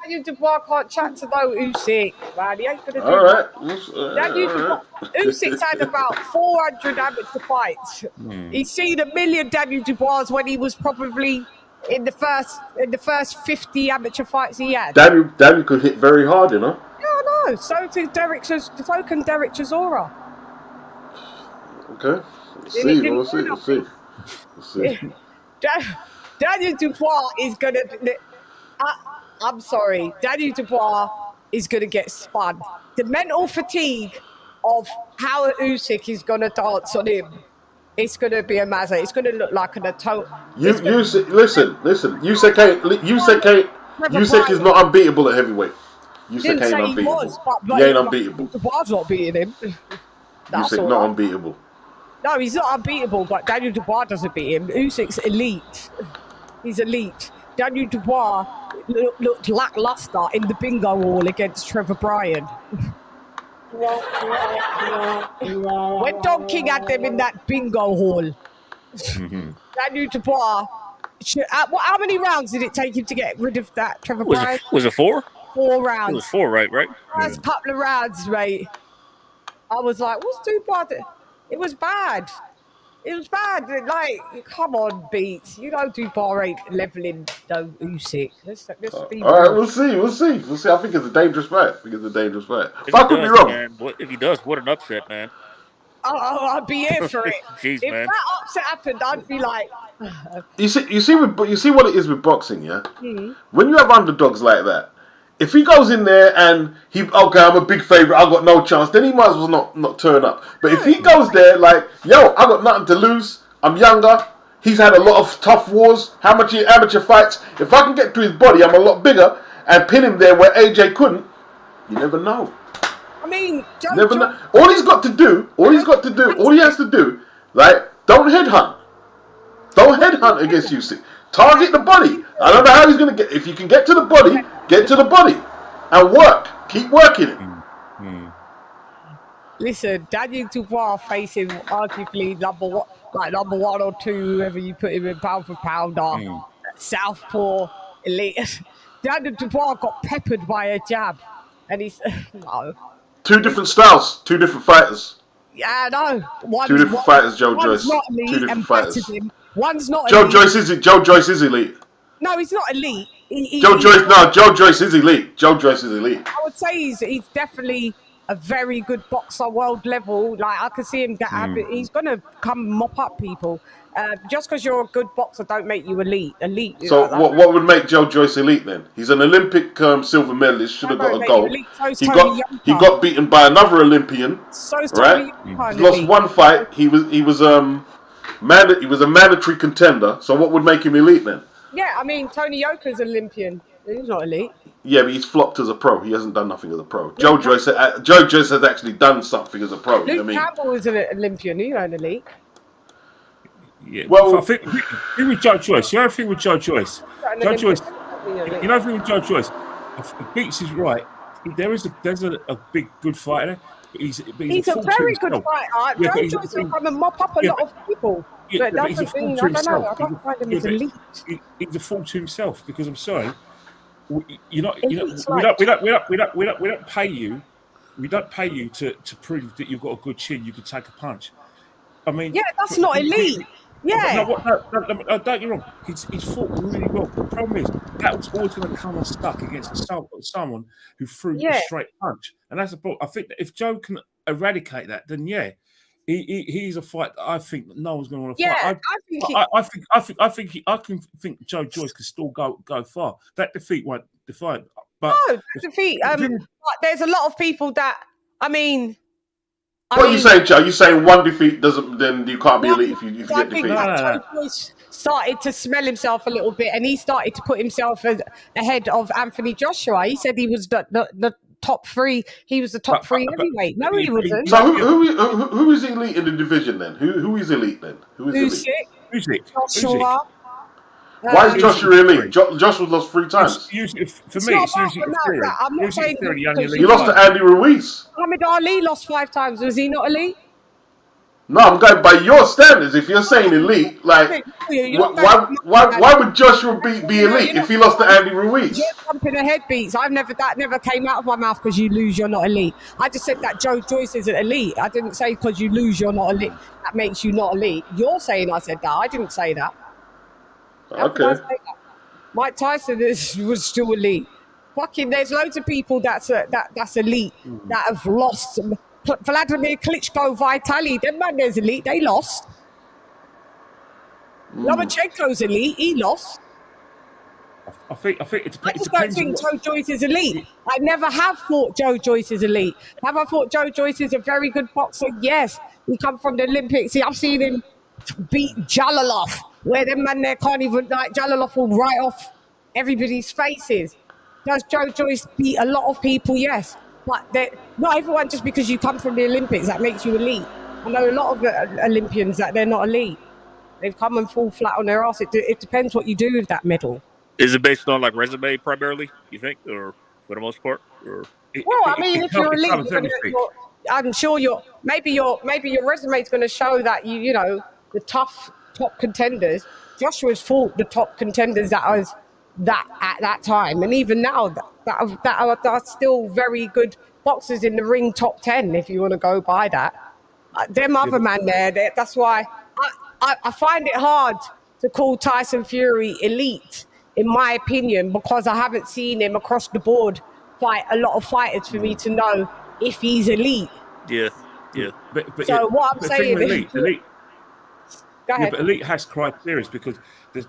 Daniel Dubois can't chat to no Usyk, man. He ain't gonna do all right. Usyk's had about 400 amateur fights. He's seen 1 million Daniel Dubois when he was probably in the first 50 amateur fights he had. Daniel could hit very hard, you know. Yeah, I know. So can Derek Chisora. Okay. We'll see. Daniel Dubois is gonna. I'm sorry, Daniel Dubois is gonna get spun. The mental fatigue of how Usyk is gonna dance on him. It's gonna be a mazza. It's gonna look like an total. Listen. Usyk is not unbeatable at heavyweight. Usyk ain't unbeatable. He ain't unbeatable. Dubois not beating him. Usyk not unbeatable. No, he's not unbeatable, but Daniel Dubois doesn't beat him. Usyk's elite. He's elite. Daniel Dubois looked lackluster in the bingo hall against Trevor Bryan. When Don King had them in that bingo hall, Daniel Dubois. How many rounds did it take him to get rid of that Trevor Bryan? Was it 4? 4 rounds. It was 4, right? First couple of rounds, mate. I was like, what's Dubois doing? It was bad. Like, come on, Beats. You know Dubois ain't leveling no Usyk. Let's be all right, we'll see. I think it's a dangerous fight. If I could be wrong. Man, if he does, what an upset, man. I'd be here for it. Jeez, if man. that upset happened, I'd be like. You see what it is with boxing, yeah. When you have underdogs like that, if he goes in there and I'm a big favorite, I've got no chance, then he might as well not turn up. But if he goes there like, yo, I got nothing to lose, I'm younger, he's had a lot of tough wars, amateur fights. If I can get to his body, I'm a lot bigger, and pin him there where AJ couldn't, you never know. I mean, know. All he has to do, like, don't headhunt. Don't headhunt against Usyk. Target the body. I don't know how he's going to get. If you can get to the body, get to the body. And work. Keep working it. Listen, Daniel Dubois facing arguably number 1 or 2, whoever you put him in pound for pound, southpaw elite. Daniel Dubois got peppered by a jab. And he's... no. 2 different styles. 2 different fighters. Yeah, no. 2 different fighters, Joe Joyce. 2 different fighters. One's not Joe elite. Joe Joyce is elite. No, he's not elite. Joe Joyce is elite. Joe Joyce is elite. I would say he's definitely a very good boxer, world level. Like, I can see him get he's going to come mop up people. Just because you're a good boxer don't make you elite. So what would make Joe Joyce elite then? He's an Olympic silver medalist. Should have got a gold. He got beaten by another Olympian. Right? He lost 1 fight. He was a mandatory contender. So what would make him elite then? Yeah, I mean, Tony Yoka's Olympian. He's not elite. Yeah, but he's flopped as a pro. He hasn't done nothing as a pro. Joe Joyce has actually done something as a pro. Luke Campbell is an Olympian. He's not elite. Yeah, well, I think with Joe Joyce, you know the thing with Joe Joyce? Joe Joyce, Beats is right. There's a big good fighter. But he's a very good fighter. Joe Joyce will come and mop up a lot of people. Yeah, but that's the thing. I don't know. I don't find him as elite. He's a fool to himself because I'm sorry. We don't pay you. We don't pay you to prove that you've got a good chin. You can take a punch. I mean, yeah, that's not elite. Yeah. No, don't get me wrong. He's fought really well. The problem is that was always going to come unstuck against someone who threw a straight punch, and that's the problem. I think that if Joe can eradicate that, then he's a fight that I think no one's going to want to fight. I think Joe Joyce can still go far. That defeat won't define. But no, defeat. There's a lot of people that what are you saying, Joe? You saying one defeat then you can't be elite if you get defeated? Joe Joyce started to smell himself a little bit, and he started to put himself ahead of Anthony Joshua. He said he was the top 3. He was the top 3 heavyweight. No, he wasn't. So who is elite in the division then? Who is elite then? Who is elite? Joshua. Why is Joshua elite? Joshua lost 3 times. For me, it's usually theory. I'm not saying he lost to Andy Ruiz. Muhammad Ali lost 5 times. Was he not elite? No, I'm going by your standards. If you're saying elite, like why would Joshua be elite if he lost to Andy Ruiz? You're jumping ahead, Beats. That never came out of my mouth because you lose, you're not elite. I just said that Joe Joyce isn't elite. I didn't say because you lose, you're not elite. That makes you not elite. You're saying I said that. I didn't say that. How can I Okay. say that? Mike Tyson was still elite. Fucking, there's loads of people that's elite that have lost. Vladimir Klitschko, Vitali, them man, there's elite. They lost. Lomachenko's elite. He lost. I think it, I it just don't depends on think what. Joe Joyce is elite. I never have thought Joe Joyce is elite. Have I thought Joe Joyce is a very good boxer? Yes. He come from the Olympics. See, I've seen him beat Jalalov, where them man there can't even, like, Jalalov will write off everybody's faces. Does Joe Joyce beat a lot of people? Yes. But not everyone, just because you come from the Olympics, that makes you elite. I know a lot of Olympians that they're not elite. They've come and fall flat on their ass. It depends what you do with that medal. Is it based on like resume primarily? You think, or for the most part, or? Well, I mean, if you're elite, I'm sure maybe your resume is going to show that you know the tough top contenders. Joshua's fought the top contenders at that time, and even now that are still very good boxers in the ring, top 10 if you want to go by that. Them other man there, that's why I find it hard to call Tyson Fury elite, in my opinion, because I haven't seen him across the board fight a lot of fighters for me to know if he's elite. Yeah. But so what I'm saying is, elite. Go ahead. Yeah, but elite has criteria because there's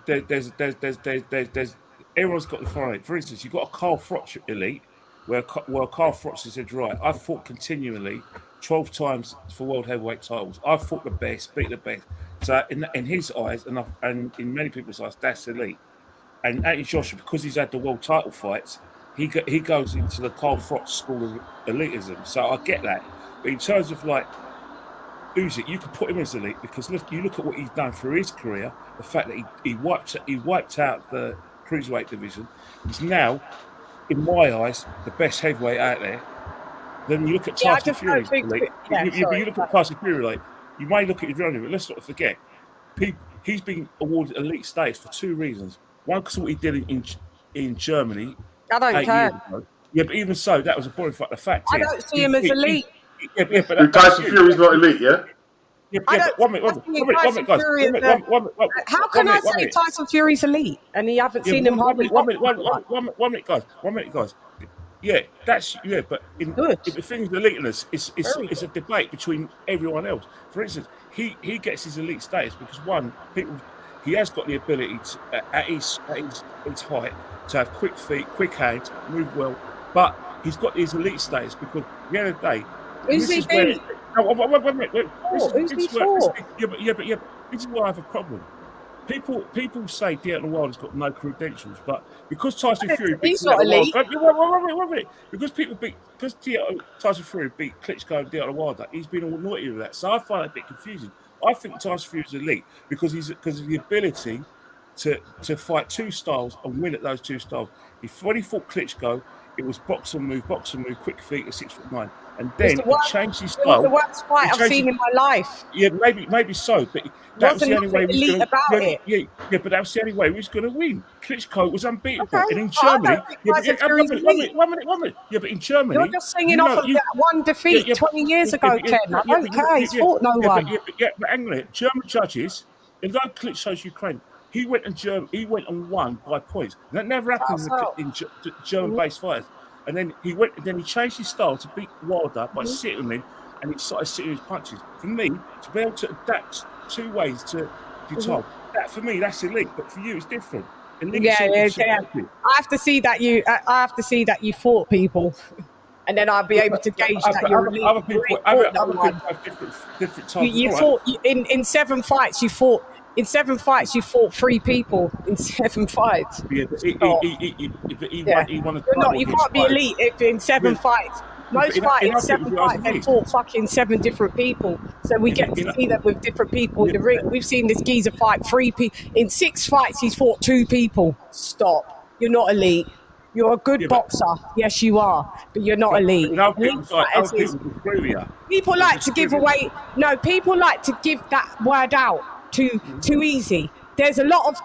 everyone's got the fire. For instance, you've got a Carl Froch elite, where Carl Froch has said, right, I've fought continually 12 times for world heavyweight titles. I've fought the best, beat the best. So in his eyes, and in many people's eyes, that's elite. And Anthony Joshua, because he's had the world title fights, he goes into the Carl Froch school of elitism. So I get that. But in terms of like, who's it? You could put him as elite because you look at what he's done through his career. The fact that he wiped out the cruiserweight division. He's now, in my eyes, the best heavyweight out there. Then you look at Tyson Fury. You look at Tyson Fury, like, you may look at his running, but let's not forget, he's been awarded elite status for two reasons. One, because of what he did in Germany. I don't care. Yeah, but even so, that was a boring fact. The fact I don't see him as elite. But Tyson Fury's not elite, yeah? One minute, guys. How can I say Tyson Fury's elite and you haven't seen him hardly? One minute, guys. Yeah, but if the thing's eliteness, it's a debate between everyone else. For instance, he gets his elite status because one, he has got the ability to, at his height, to have quick feet, quick hands, move well, but he's got his elite status because at the end of the day, who's he beat? This is where I have a problem. People say Deontay Wilder's got no credentials, but because Tyson Fury beat Tyson Fury beat Klitschko and Deontay Wilder, he's been all naughty with that. So I find it a bit confusing. I think Tyson Fury's elite because of the ability to fight two styles and win at those two styles. When he fought Klitschko, it was box and move, quick feet at 6'9", and then he changed his style. The worst fight I've seen in my life. Yeah, maybe so, but that was the only way he was going to. Yeah, but that was the only way he was going to win. Klitschko was unbeatable, and in Germany, one minute. Yeah, but in Germany, you're just singing off of that one defeat 20 years ago, Ken. I don't care. He's fought no one. But hang on it. German judges, in though Klitschko's Ukraine, he went and won by points. That never happens in German-based fighters. And then he changed his style to beat Wilder by sitting him, and he started sitting his punches. For me, to be able to adapt two ways to guitar, that for me that's elite. But for you, it's different. I have to see that you fought people, and then I'll be able to gauge that you're elite. Other people have different types. You fought in 7 fights. You fought. In 7 fights, you fought 3 people in 7 fights. Yeah, but he won a title. You can't be elite if in 7 fights. Most fights, in 7 fights, they fought fucking 7 different people. So we get to see that with different people in the ring. We've seen this geezer fight 3 people. In 6 fights, he's fought 2 people. Stop. You're not elite. You're a good boxer. Yes, you are. But you're not elite. People like to give away. No, people like to give that word out too easy. There's a lot of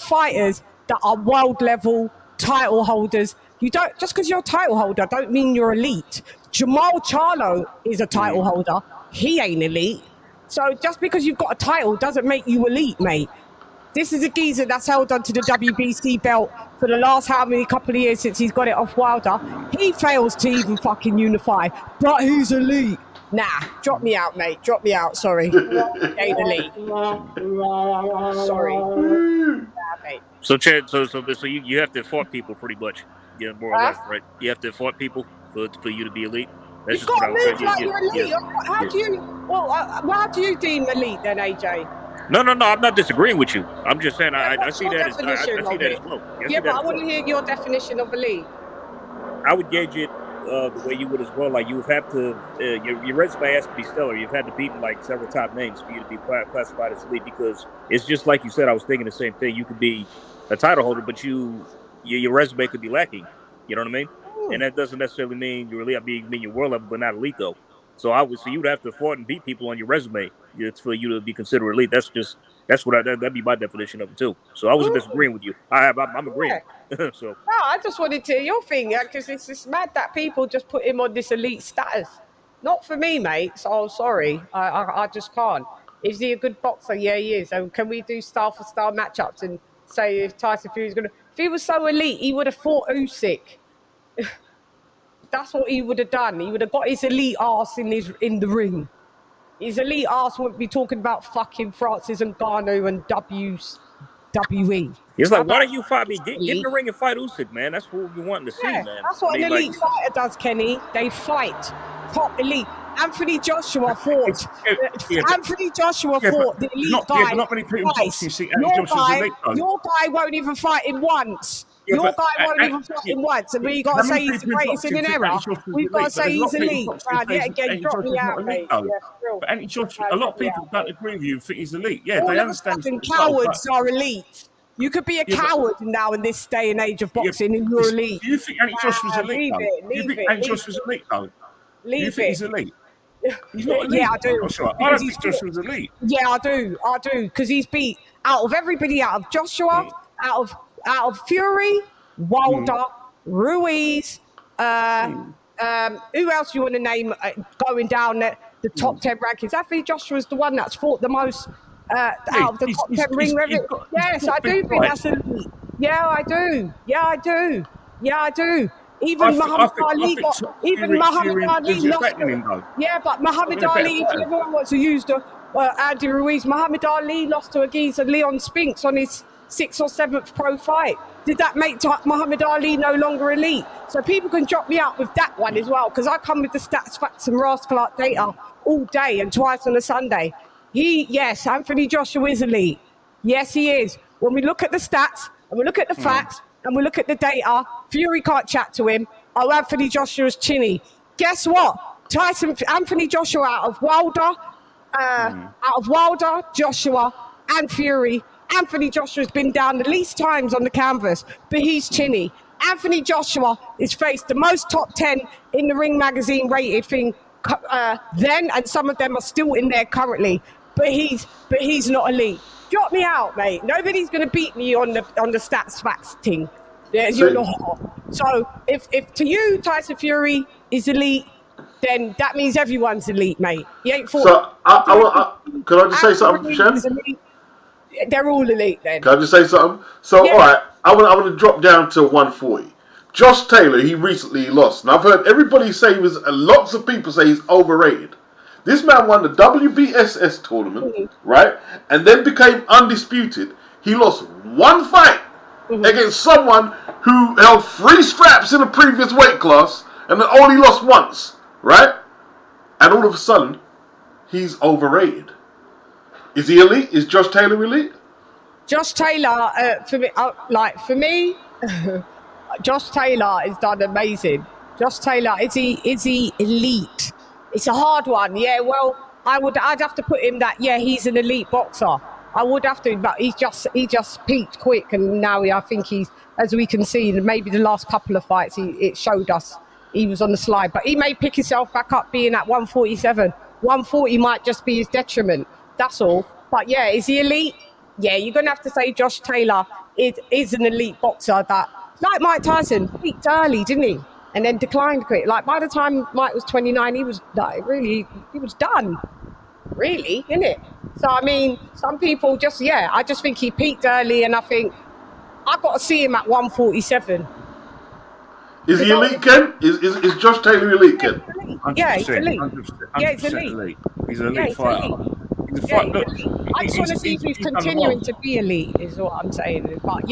fighters that are world level title holders. You don't, just because you're a title holder don't mean you're elite. Jamal Charlo is a title holder. He ain't elite. So just because you've got a title doesn't make you elite, mate. This is a geezer that's held onto the WBC belt for the last couple of years since he's got it off Wilder. He fails to even fucking unify, but he's elite. Nah, drop me out, mate. Drop me out. Sorry. Ain't elite. Sorry. Nah, mate. So Chad, so you have to fight people pretty much, yeah, more or less, right? You have to fight people for you to be elite. You've got to move like you're elite. How do you? Well, how do you deem elite then, AJ? No, I'm not disagreeing with you. I'm just saying I see that as well. Yeah, but I want to hear your definition of elite. I would gauge it the way you would as well. Like you would have to, your resume has to be stellar. You've had to beat like several top names for you to be classified as elite, because it's just like you said. I was thinking the same thing. You could be a title holder, but your resume could be lacking. You know what I mean? And that doesn't necessarily mean you're elite. I mean you're world level, but not elite though. So you would have to fight and beat people on your resume. It's for you to be considered elite. That'd be my definition of it too. So I wasn't disagreeing with you. I'm agreeing. Yeah. So no, I just wanted to hear your thing, because it's just mad that people just put him on this elite status. Not for me, mate. So I'm sorry. I just can't. Is he a good boxer? Yeah, he is. And can we do star for star matchups and say if Tyson Fury's gonna? If he was so elite, he would have fought Usyk. That's what he would have done. He would have got his elite ass in the ring. His elite ass wouldn't be talking about fucking Francis Ngannou and WWE. He's like, why don't you fight me? Get in the ring and fight Usyk, man. That's what we wanting to see, man. That's what an elite fighter does, Kenny. They fight. Top elite. Anthony Joshua fought. Anthony Joshua fought the elite guy. Not many people see Anthony Joshua's elite, though. Your guy won't even fight him once. Your guy won't even fight him once, and we got to say he's the greatest in an era. We've got to say he's elite. Yeah, again, drop me out, mate. But Anthony Joshua, a lot of people don't agree with you and think he's elite. Yeah, they understand. Cowards are elite. You could be a coward now in this day and age of boxing, and you're elite. Do you think Anthony Joshua's elite? Do you think Anthony Joshua's elite, though? Do you think he's elite? He's not elite. Yeah, I do. I don't think Joshua's elite. Yeah, I do, because he's beat out of everybody, out of Joshua, out of Fury, Wilder, Ruiz. Who else you want to name going down the top 10 rankings? Anthony Joshua's the one that's fought the most out of the top 10 ring revenue. Yes, I do think that's elite. Yeah, I do. Even Muhammad Ali lost. Yeah, but Muhammad Ali, if everyone wants to use the Andy Ruiz, Muhammad Ali lost to a geezer, Leon Spinks, on his 6th or 7th pro fight. Did that make Muhammad Ali no longer elite? So people can drop me out with that one as well, because I come with the stats, facts, and rascal art data all day and twice on a Sunday. Yes, Anthony Joshua is elite. Yes, he is. When we look at the stats and we look at the facts and we look at the data, Fury can't chat to him. Oh, Anthony Joshua's chinny. Guess what? Anthony Joshua out of Wilder, Joshua, and Fury. Anthony Joshua's been down the least times on the canvas, but he's chinny. Anthony Joshua has faced the most top 10 in the Ring Magazine rated thing then, and some of them are still in there currently. But he's not elite. Drop me out, mate. Nobody's going to beat me on the stats facts thing. You're not. So if to you Tyson Fury is elite, then that means everyone's elite, mate. He ain't fought. So could I just say something, Shen? They're all elite then. Can I just say something? So all right, I want to drop down to 140. Josh Taylor, he recently lost, and I've heard everybody say lots of people say he's overrated. This man won the WBSS tournament, right? And then became undisputed. He lost one fight against someone who held 3 straps in a previous weight class and then only lost once, right? And all of a sudden, he's overrated. Is he elite? Is Josh Taylor elite? Josh Taylor, for me, Josh Taylor has done amazing. Josh Taylor, is he elite? It's a hard one. Yeah, well, I'd have to put him that. Yeah, he's an elite boxer. I would have to, but he just peaked quick, and now I think he's, as we can see, maybe the last couple of fights, it showed us he was on the slide. But he may pick himself back up, being at 147. 140 might just be his detriment. That's all. But yeah, is he elite? Yeah, you're gonna have to say Josh Taylor is an elite boxer that, like Mike Tyson, peaked early, didn't he? And then declined quick. Like by the time Mike was 29, he was like he was done. Really, innit? So I mean, some people just I just think he peaked early, and I think I've got to see him at 147. Is he elite, Ken? Is Josh Taylor elite, Ken? Yeah, he's elite. 100% elite. He's an elite he's elite. elite. He's a Yeah, fight. Look, I just want to see if he's continuing to be elite, is what I'm saying. But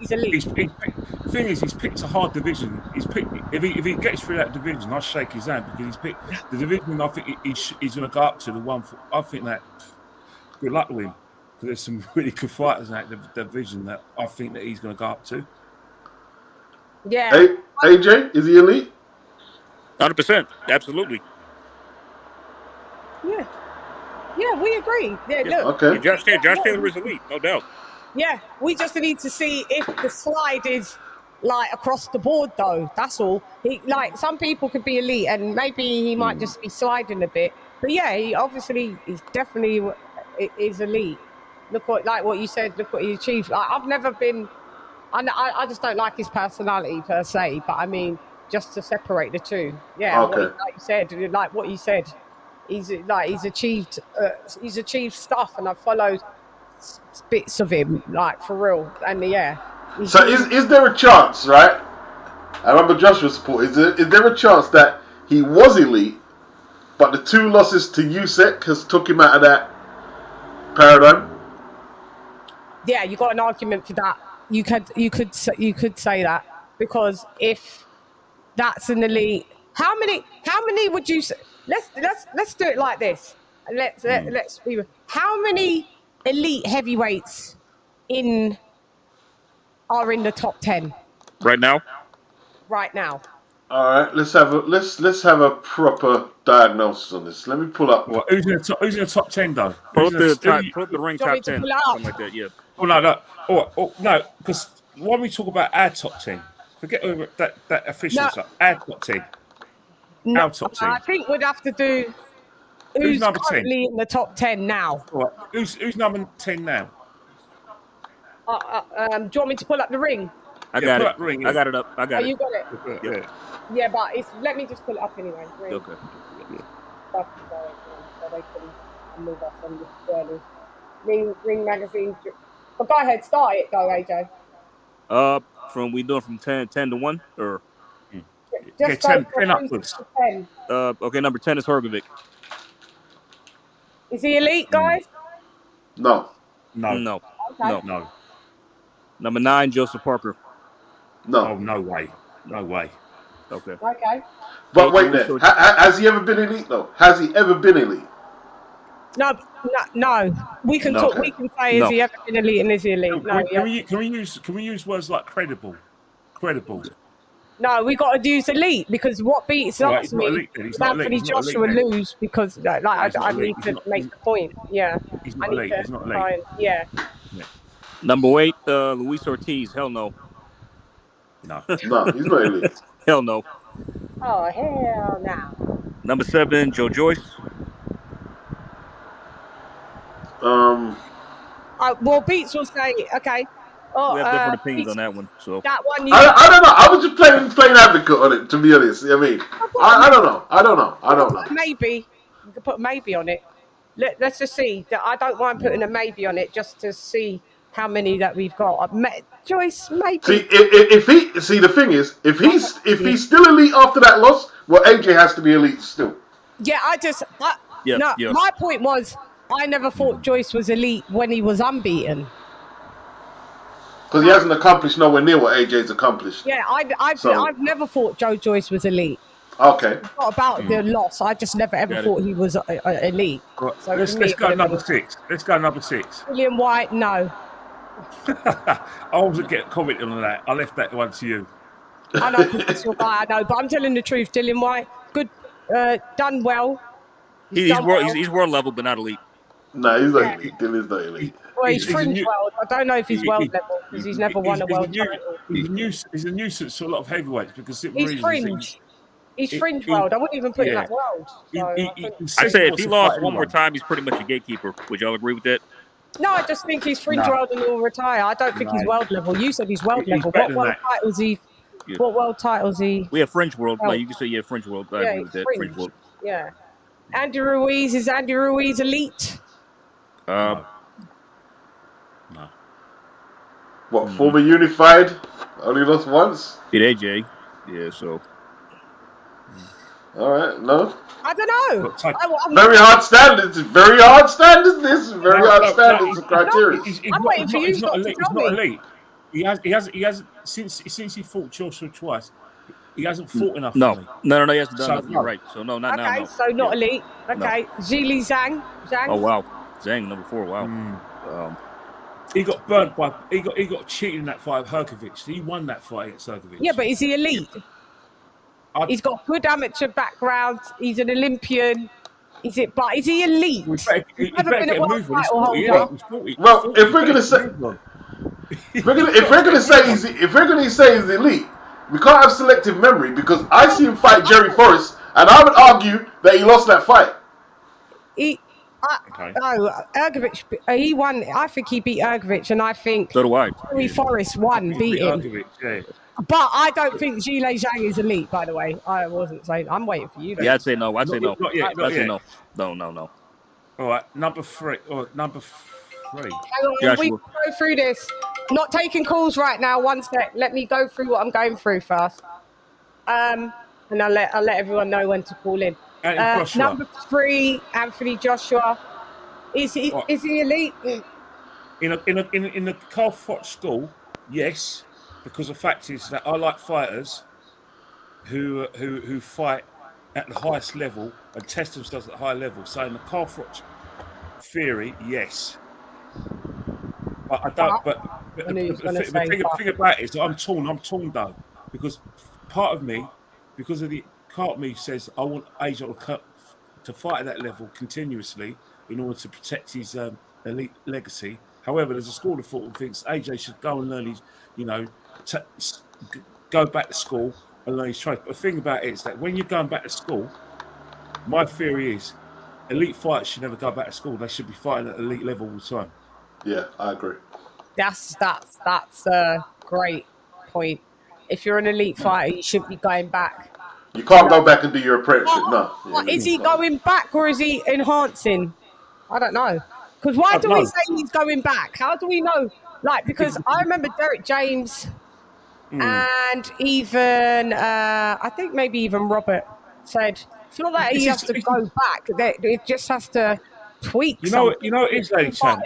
he's elite. The thing is, he's picked a hard division. He's picked if he gets through that division, I shake his hand because he's picked the division. I think he's going to go up to the one. I think that good luck to him because there's some really good fighters in that division that I think that he's going to go up to. Yeah. Hey, AJ, is he elite? 100%, absolutely. Yeah. Yeah, we agree. Yeah, look. Okay. Josh Taylor is elite, no doubt. Yeah, we just need to see if the slide is like across the board, though. That's all. Like some people could be elite, and maybe he might just be sliding a bit. But yeah, he's definitely is elite. Look what you said. Look what he achieved. Like, I've never been. I just don't like his personality per se. But I mean, just to separate the two. Yeah. Okay. Like you said, like what you said. He's achieved stuff, and I've followed bits of him, like for real. And So is there a chance, right? I remember Joshua's support. Is there a chance that he was elite, but the 2 losses to Usyk has took him out of that paradigm? Yeah, you got an argument for that. You could say that, because if that's an elite, how many would you say? Let's do it like this. Let's be. How many elite heavyweights are in the top 10 right now? Right now. All right, let's have a proper diagnosis on this. Let me pull up. Well, who's in the top 10 though? Put the ring top 10, something like that. Yeah. Oh no, because when we talk about our top 10, forget that official stuff. Our top 10. Our top 10. I think we'd have to do who's number currently 10? in the top 10 now. All right. Who's number 10 now? Do you want me to pull up the ring? I got it. I got it up. I got it. You got it? Yeah, but let me just pull it up anyway. Ring. Okay. So they can move up on this journey. Ring magazine. But go ahead, start it though, AJ. We doing from 10 to 1 or? Just 10 upwards. 10. Okay, number 10 is Hrgovic. Is he elite, guys? No. No. Okay. No. Number 9, Joseph Parker. No. Oh, no way. Okay. Okay. But wait there. Has he ever been elite though? Has he ever been elite? No. We can talk. We can say, is he ever been elite and is he elite? Can we use words like credible? No, we got to use elite, because what beats us me, Anthony Joshua lose, because I need to make the point. Yeah. He's not elite. He's not elite. Yeah. Number 8, Luis Ortiz. Hell no. No, he's not elite. Hell no. Oh, hell no. Number 7, Joe Joyce. Well, Beats will say, okay. We have different opinions on that one. So that one. I don't know. I was just playing advocate on it, to be honest. I mean, I don't know. Maybe you could put maybe on it. Let's just see. I don't mind putting a maybe on it, just to see how many that we've got. Joyce, maybe. See, the thing is, if he's still elite after that loss, well, AJ has to be elite still. Yeah, my point was, I never thought Joyce was elite when he was unbeaten. Because he hasn't accomplished nowhere near what AJ's accomplished. Yeah, I've never thought Joe Joyce was elite. Okay. It's not about the loss. I just never ever thought he was elite. Right. So let's go number 6. Number 6. William White, no. I wasn't getting commented on that. I left that one to you. I know, because it's your guy. I know, but I'm telling the truth. Dillian White, good, done well. He's world level, but not elite. No, he's not elite. Dillian's not elite. Well, he's fringe world. I don't know if he's world level, because he's never won a world title. He's a nuisance to a lot of heavyweights, because he's fringe. He's fringe world. I wouldn't even put him like world. I say if he lost one more time, he's pretty much a gatekeeper. Would y'all agree with that? No, I just think he's fringe world and he'll retire. I don't think he's world level. You said he's world level. What world titles he? Yeah. What world titles he? We have fringe world. Like you can say, fringe world. I agree with that. Fringe world. Yeah. Andy Ruiz, is Andy Ruiz elite? No. What, former unified? Only lost once? Beat AJ. Yeah, so. All right, no. I don't know. Very hard standards. Very hard standards. This is very hard standards and criteria. I'm waiting for you He's not to elite. tell He's not me. elite. He hasn't since he fought Joshua twice. He hasn't fought enough. No, for me. no, he hasn't done So, nothing. You're right. So no, not now. Okay, No. so not elite. Okay, Zhili Zhang. Oh wow, Zhang number 4. Wow. He got burnt by. He got cheated in that fight with Herkovich. He won that fight against Herkovich. Yeah, but is he elite? He's got good amateur background. He's an Olympian. Is he elite? He better get a move on. Well, if we're gonna say if we're gonna say he's elite, we can't have selective memory because I see him fight Jerry Forrest, and I would argue that he lost that fight. No, Ergovich, he won. I think he beat Ergovich, and I think So do I. Jerry Forrest beat him. Yeah. But I don't think Zhili Zhang is elite, by the way. I wasn't saying. I'm waiting for you. Yeah, I'd say no. I'd say no. Not yet. I'd say no. No. All right, number 3. Hang on, we go through this. Not taking calls right now. One sec. Let me go through what I'm going through first. And I'll let everyone know when to call in. Number 3, Anthony Joshua. Is he elite? In the Carl Froch school, yes, because the fact is that I like fighters who fight at the highest level and test themselves at the high level. So in the Carl Froch theory, yes. But I don't. But the thing about it is I'm torn though, because part of me, because of the part of me says I want AJ to fight at that level continuously in order to protect his elite legacy. However, there's a school of thought that thinks AJ should go and learn his, go back to school and learn his trade. But the thing about it is that when you're going back to school, my theory is elite fighters should never go back to school. They should be fighting at elite level all the time. Yeah, I agree. That's a great point. If you're an elite fighter, you shouldn't be going back. You can't go back and do your apprenticeship. No. Is he going back or is he enhancing? I don't know. Because why do we say he's going back? How do we know? Like, because I remember Derek James and even, I think maybe even Robert said, it's not that he has to go back. It just has to tweak something. You know what it is, LadyChann?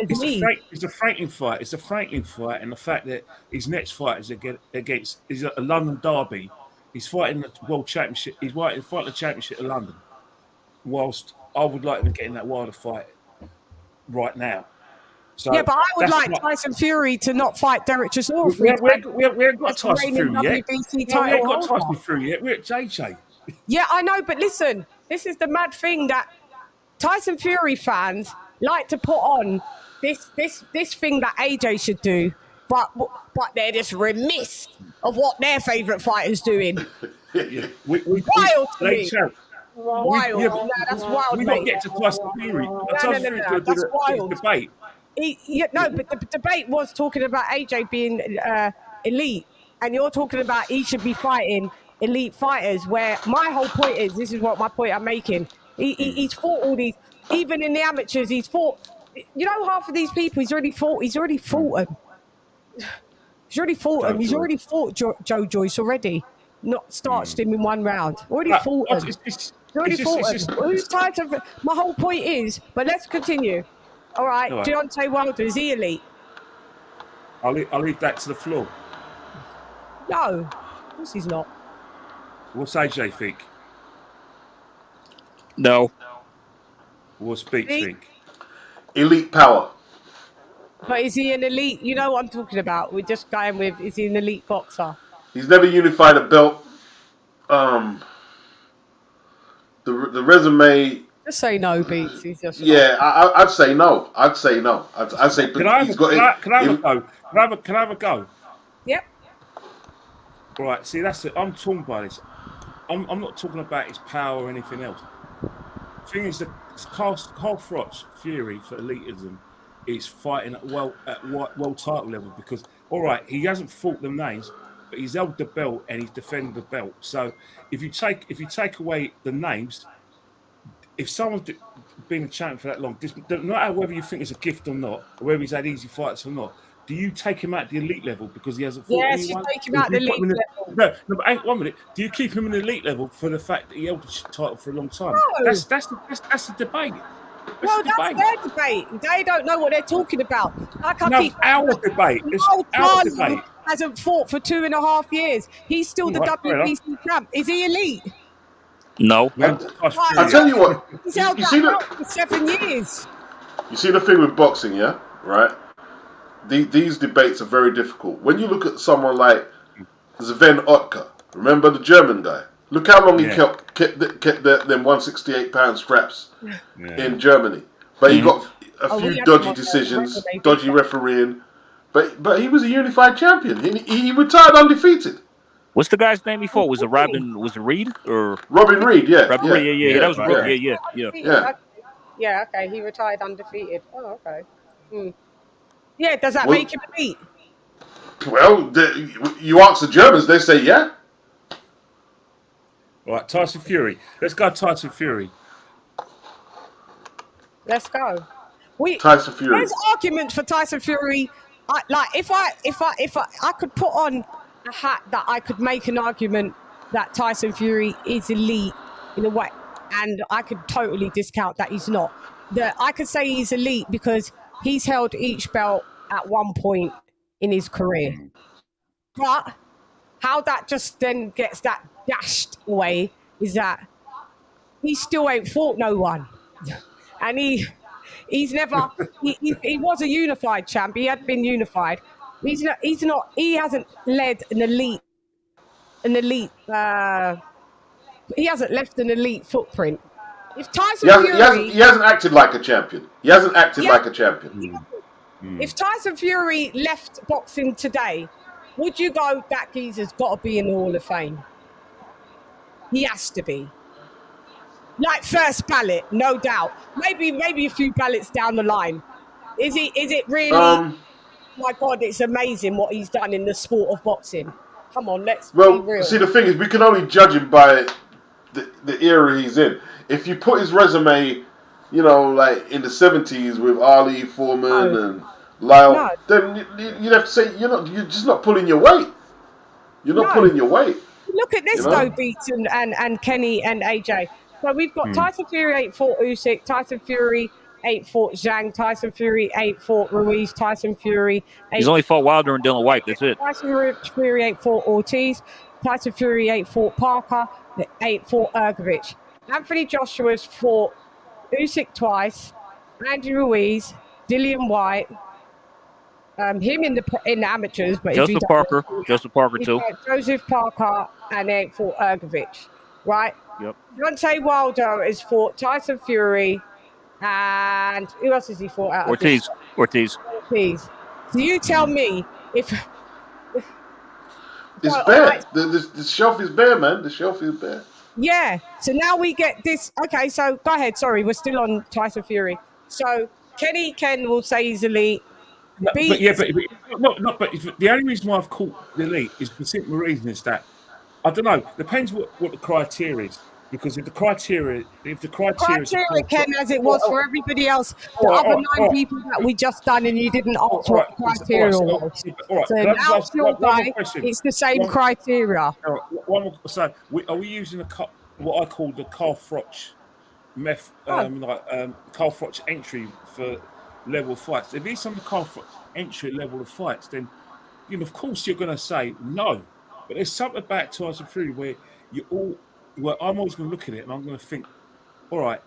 It's a Franklin fight. It's a Franklin fight, and the fact that his next fight is against is a London derby. He's fighting the World Championship. He's fighting the Championship of London. Whilst I would like him to get in that Wilder fight right now. So yeah, but I would like Tyson Fury to not fight Derek Chisora. We haven't got Tyson Fury yet. We haven't got Tyson Fury yet. We're at JJ. Yeah, I know, but listen, this is the mad thing that Tyson Fury fans like to put on this thing that AJ should do, but they're just remiss of what their favourite fighter's doing. Wild to me. Wild. No, that's wild, we mate. don't get to Tyson Fury. No, that's wild. Debate. But the debate was talking about AJ being elite, and you're talking about he should be fighting elite fighters, where my whole point is, this is what my point I'm making, he's fought all these, even in the amateurs, he's fought, half of these people he's already fought them. He's already fought Joe Joyce already, not starched him in one round. Already fought him. Who's Tyson? My whole point is, but let's continue. All right, Deontay Wilder, is he elite? I'll leave that to the floor. No, of course he's not. What's AJ think? No. What's Beat think? Elite power. But is he an elite? You know what I'm talking about. We're just going with, is he an elite boxer? He's never unified a belt. The resume. Just say no, Beats. He's just I'd say no. I'd say Can I have a go? Yep. Right. See, that's it. I'm torn by this. I'm not talking about his power or anything else. The thing is, that Carl Froch Fury for elitism is fighting at world title level, because all right, he hasn't fought them names, but he's held the belt and he's defended the belt. So if you take away the names, if someone been a champion for that long, no matter whether you think it's a gift or not, or whether he's had easy fights or not, do you take him at the elite level because he hasn't fought Yes, you anyone? take him at the elite level. No, but hang 1 minute. Do you keep him in the elite level for the fact that he held the title for a long time? No. That's the debate. Well, that's their debate. They don't know what they're talking about. Like I keep our debate. It's our debate. Hasn't fought for 2.5 years. He's still the WBC champ. Is he elite? No. I tell you what. He's held that belt for 7 years. You see the thing with boxing, yeah, right? These debates are very difficult. When you look at someone like Sven Ottker, remember the German guy? Look how long he kept them 168-pound straps in Germany. But he got a few dodgy decisions, dodgy refereeing. But he was a unified champion. He retired undefeated. What's the guy's name he fought? Was it Reed or Robin Reed? Yeah, Robin Reed. Yeah, that was Yeah, okay. He retired undefeated. Oh, okay. Yeah, does that make him elite? Well, you ask the Germans, they say yeah. All right, Tyson Fury. Let's go Tyson Fury. Let's go. Tyson Fury. There's arguments for Tyson Fury. If I could put on a hat that I could make an argument that Tyson Fury is elite in a way, and I could totally discount that he's not. That I could say he's elite because he's held each belt at one point in his career. But how that just then gets that dashed away is that he still ain't fought no one. And he's never he was a unified champ. He had been unified. He hasn't led an elite he hasn't left an elite footprint. If Tyson Fury he hasn't acted like a champion. He hasn't acted like a champion. If Tyson Fury left boxing today, would you go, that geezer's got to be in the Hall of Fame? He has to be. Like first ballot, no doubt. Maybe a few ballots down the line. Is it really? My God, it's amazing what he's done in the sport of boxing. Come on, let's be real. See, the thing is, we can only judge him by the era he's in. If you put his resume, like in the 70s with Ali, Foreman, and Lyle, then you'd have to say you're just not pulling your weight. You're not pulling your weight. Look at this though, Beats and Kenny and AJ. So we've got Tyson Fury 8-fought Usyk, Tyson Fury 8-fought Zhang, Tyson Fury 8-fought Ruiz, Tyson Fury. He's only fought Wilder and Dylan White. That's it. Tyson Fury 8-fought Ortiz, Tyson Fury 8-fought Parker, 8-fought Ergovich. Anthony Joshua's fought Usyk twice, Andy Ruiz, Dillian White, him in the amateurs, but Joseph Parker too. Joseph Parker and 8-fought Ergovich, right? Yep. Deontay Wilder has fought Tyson Fury, and who else has he fought out? Ortiz. So you tell me if it's bare. Right. The shelf is bare, man. The shelf is bare. Yeah. So now we get this. Okay. So go ahead. Sorry, we're still on Tyson Fury. So Ken will say he's elite. But the only reason why I've caught the elite is for simple reason is that I don't know. Depends what the criteria is. Because if the criteria Ken, as it was for everybody else, the other 9 people that we just done, and you didn't ask what the criteria was. So now it's your guy. It's the same criteria. One more. So, are we using what I call the Carl Froch Carl Froch entry for level of fights? If he's on the Carl Froch entry level of fights, then of course you're going to say no. But there's something about Tyson Fury where I'm always going to look at it and I'm going to think, all right,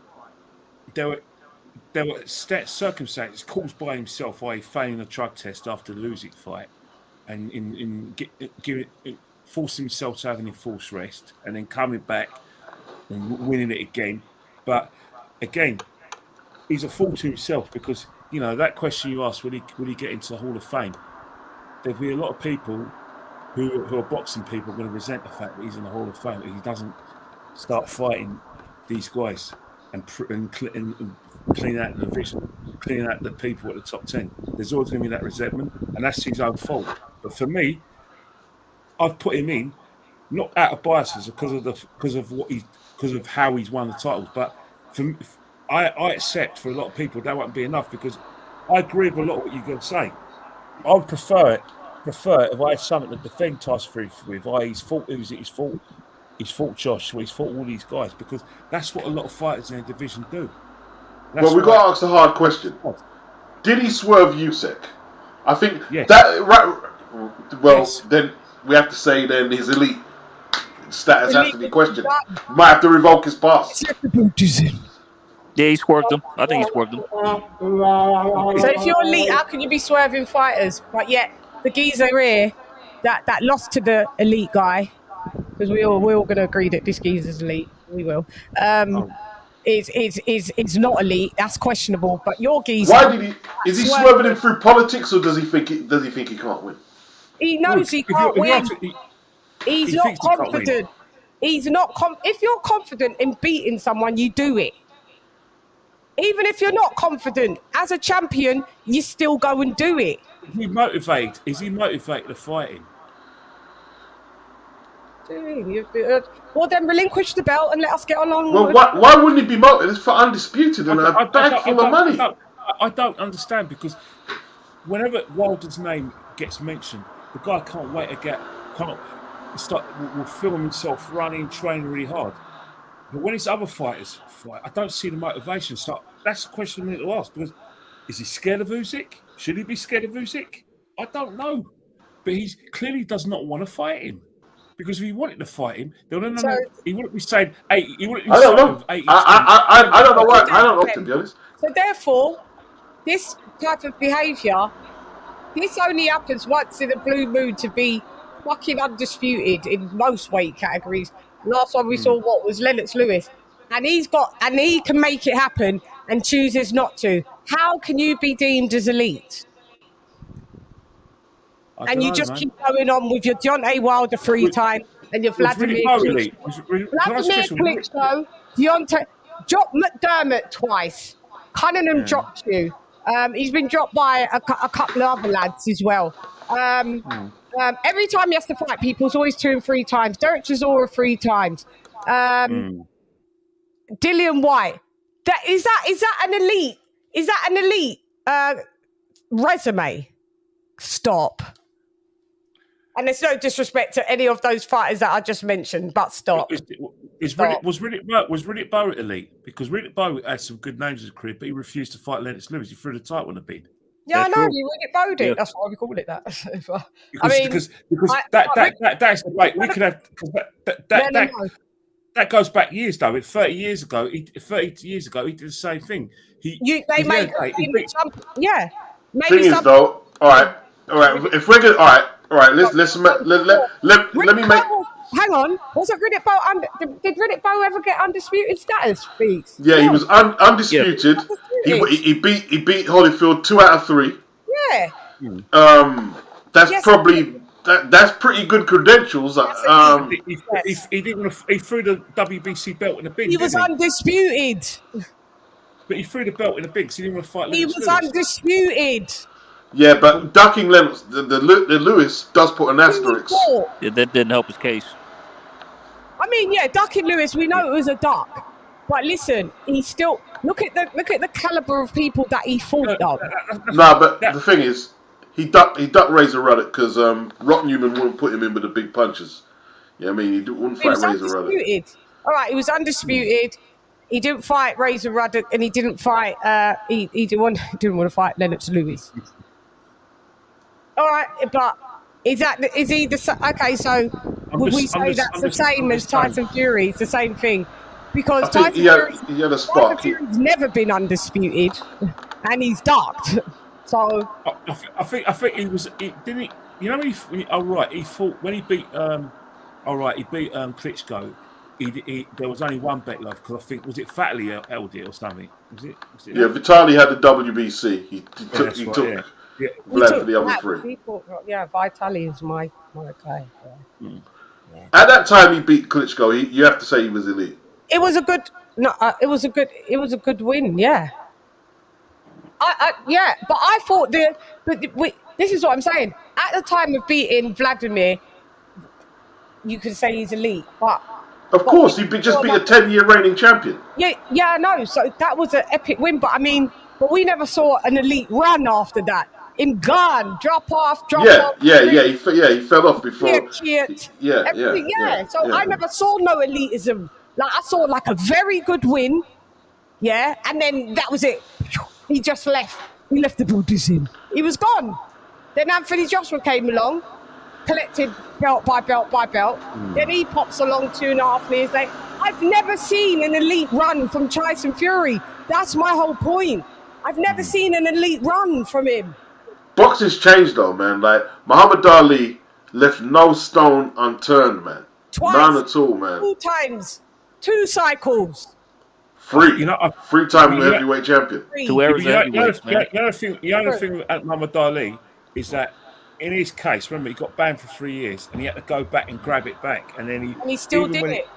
there were circumstances caused by himself, i.e. failing a drug test after the Usyk fight and forcing himself to have an enforced rest and then coming back and winning it again. But again, he's a fool to himself because, that question you asked, will he get into the Hall of Fame? There'll be a lot of people who are boxing people going to resent the fact that he's in the Hall of Fame. He doesn't start fighting these guys and clean out the division, clean out the people at the top 10. There's always going to be that resentment, and that's his own fault. But for me, I've put him in not out of biases because of how he's won the titles, but I accept for a lot of people that won't be enough, because I agree with a lot of what you're going to say. I would prefer it if I had something to defend Tyson Fury with. He's fought Josh, he's fought all these guys, because that's what a lot of fighters in the division do. Well, we got to ask a hard question. Did he swerve Usyk? I think that right. Well, then we have to say then his elite status has to be questioned. Might have to revoke his pass. Yeah, he swerved him. I think he swerved him. So if you're elite, how can you be swerving fighters? But yet the geezer here that lost to the elite guy, because we're all going to agree that this geezer's elite. We will. Is not elite. That's questionable. But your geezer. Why did he? Is he swerving him through politics, or does he think he can't win? He knows he can't win. He's not confident. He's not. If you're confident in beating someone, you do it. Even if you're not confident, as a champion, you still go and do it. Is he motivated to fight him? Well, then relinquish the belt and let us get along. Well, why wouldn't he be motivated? It's for undisputed and a bag full of money. I don't understand, because whenever Wilder's name gets mentioned, the guy can't wait to will film himself running, training really hard. But when his other fighters fight, I don't see the motivation. So that's a question I need to ask, because is he scared of Usyk? Should he be scared of Usyk? I don't know. But he clearly does not want to fight him. Because if he wanted to fight him, he wouldn't be saying 8. He wouldn't be I don't know. I don't know why. I don't know, to be honest. So therefore, this type of behaviour, this only happens once in a blue moon to be fucking undisputed in most weight categories. Last one we saw was Lennox Lewis, and he can make it happen and chooses not to. How can you be deemed as elite? And you just keep going on with your Deontay Wilder 3 times and your Vladimir Klitschko, Deontay, dropped McDermott twice. Cunningham dropped you. He's been dropped by a couple of other lads as well. Every time he has to fight people, it's always 2 and 3 times. Derek Chisora 3 times. Dillian White. Is that an elite? Is that an elite resume? Stop. And there's no disrespect to any of those fighters that I just mentioned, but stop. Was Riddick Bowe elite? Because Riddick Bowe had some good names in his career, but he refused to fight Lennox Lewis. He threw the title on the bid. Yeah, I know. You Riddick Bowe did. That's why we call it that. Because that's the debate. We could have that goes back years though. 30 years ago, he did the same thing. Maybe thing is though, all right. If we're good, all right. Let me make. Hang on. Was it Riddick Bowe? Did Riddick Bowe ever get undisputed status, please? Yeah, he was undisputed. Yeah. He beat Holyfield 2 out of 3. Yeah. That's pretty good credentials. He threw the WBC belt in the bin. He was undisputed. But he threw the belt in the bin because he didn't want to fight. He was undisputed. Yeah, but ducking Lennox, the Lewis does put an asterisk. Yeah, that didn't help his case. I mean, yeah, ducking Lewis, we know it was a duck. But listen, he still look at the caliber of people that he fought though. No, but the thing is, he ducked Razor Ruddock because Rock Newman wouldn't put him in with the big punches. Yeah, I mean, he wouldn't fight Razor Ruddock. All right, he was undisputed. He didn't fight Razor Ruddock, and he didn't fight. He didn't want to fight Lennox Lewis. All right, but is he the okay? So would we say that's the same as Tyson Fury? It's the same thing because Tyson Fury's never been undisputed, and he's ducked. So I think he was. Didn't he? You know, he fought when he beat. He beat Klitschko. There was only one bet left because I think was it Fatally held it or something. Was it yeah, Vitali had the WBC. He took Vlad for the other 3. Vitali is my guy. Yeah. Yeah. At that time, he beat Klitschko. You have to say he was elite. It was a good. It was a good win. Yeah. But I thought this is what I'm saying. At the time of beating Vladimir, you could say he's elite, but Of course, he just beat a 10-year reigning champion. Yeah, I know. So that was an epic win. But I mean, we never saw an elite run after that. In Ghana, drop off. Yeah. He fell off before. Yeah. So I never saw no elitism. Like I saw like a very good win. Yeah, and then that was it. He just left. He left the Buddhism. He was gone. Then Anthony Joshua came along, collected belt by belt by belt. Then he pops along 2.5 years later. I've never seen an elite run from Tyson Fury. That's my whole point. I've never seen an elite run from him. Boxing's changed though, man. Like Muhammad Ali left no stone unturned, man. Twice. None at all, man. 2 times. 2 cycles. 3. 3-time heavyweight champion. 2 eras heavyweights, man. The other thing with Muhammad Ali is that in his case, remember, he got banned for 3 years and he had to go back and grab it back, and then he still did it.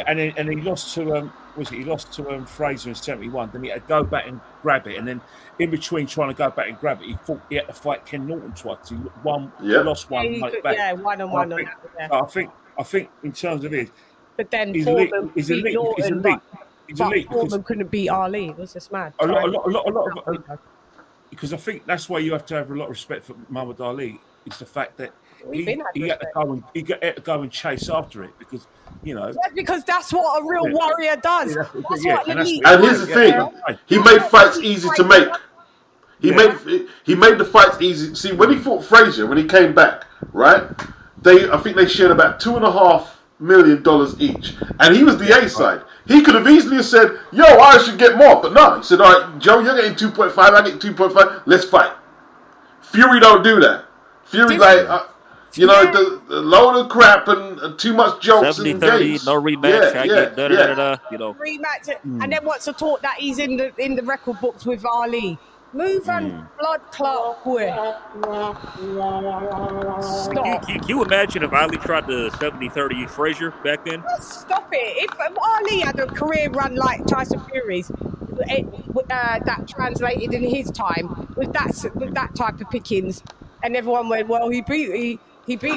And he lost to he lost to Fraser in 71. Then he had to go back and grab it, and then in between trying to go back and grab it, he had to fight Ken Norton twice. He lost one. Yeah, 1 and 1 on that. I think in terms of it, but then he's Foreman elite. beat Norton, He's elite Foreman couldn't beat Ali. It was just mad. A lot of because I think that's why you have to have a lot of respect for Muhammad Ali. Is the fact that he had to go and chase after it, because because that's what a real warrior does. And here's the thing: he made fights easy to make. He made the fights easy. See, when he fought Frazier, when he came back, right? I think they shared about $2.5 million each, and he was the A side. He could have easily said, "Yo, I should get more," but no. He said, "All right, Joe, you're getting 2.5. I get 2.5. Let's fight." Fury don't do that. Fury the load of crap and too much jokes 70, and 30, games. no rematch. Rematch it, and then wants to talk that he's in the record books with Ali. Move and blood clot boy. Stop. Can you imagine if Ali tried the 70-30 Frazier back then? Stop it. If Ali had a career run like Tyson Fury's, that translated in his time with that type of pickings, and everyone went, well, he beat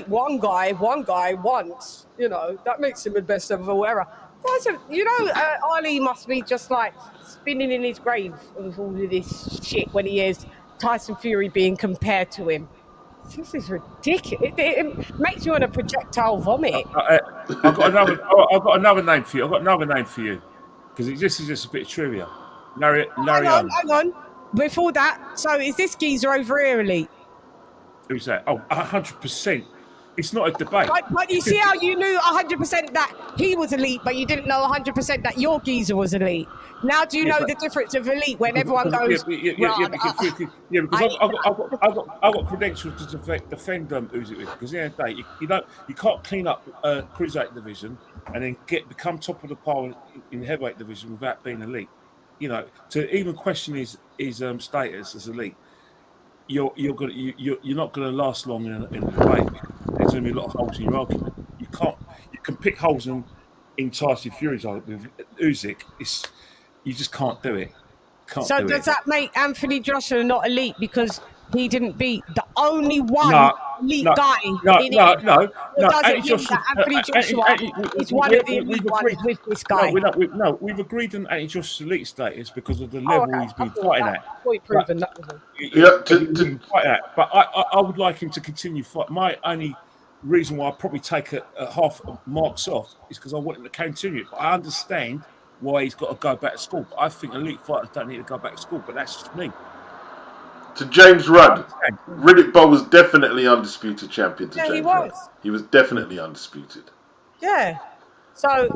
one guy once. That makes him the best ever era. Ali must be just like spinning in his grave with all of this shit when he hears Tyson Fury being compared to him. This is ridiculous. It makes you want to projectile vomit. I've got another name for you. Because this is just a bit of trivia. Larry hang on. Before that, so is this geezer over here elite? Who's that? Oh, 100%. It's not a debate. But you see how you knew 100% that he was elite, but you didn't know 100% that your geezer was elite. Now do you know the difference of elite when everyone goes? Because I've got credentials to defend who's it with. Because at the end of the day, you can't clean up cruiserweight division and then become top of the pile in the heavyweight division without being elite. To even question his status as elite, you're not going to last long in the debate. There's going to be a lot of holes in your argument. You can pick holes in Tyson Fury's argument with Usyk. You just can't do it. Does that make Anthony Joshua not elite because he didn't beat the only one elite guy? No. Anthony Joshua is one of the elite ones with this guy. We've agreed on Anthony Joshua's elite status because of the level he's been fighting at. But I would like him to continue fighting. My only reason why I probably take a half marks off is because I want him to continue. But I understand why he's got to go back to school. But I think elite fighters don't need to go back to school. But that's just me. To James Rudd, Riddick Bowe was definitely undisputed champion. He was definitely undisputed. Yeah. So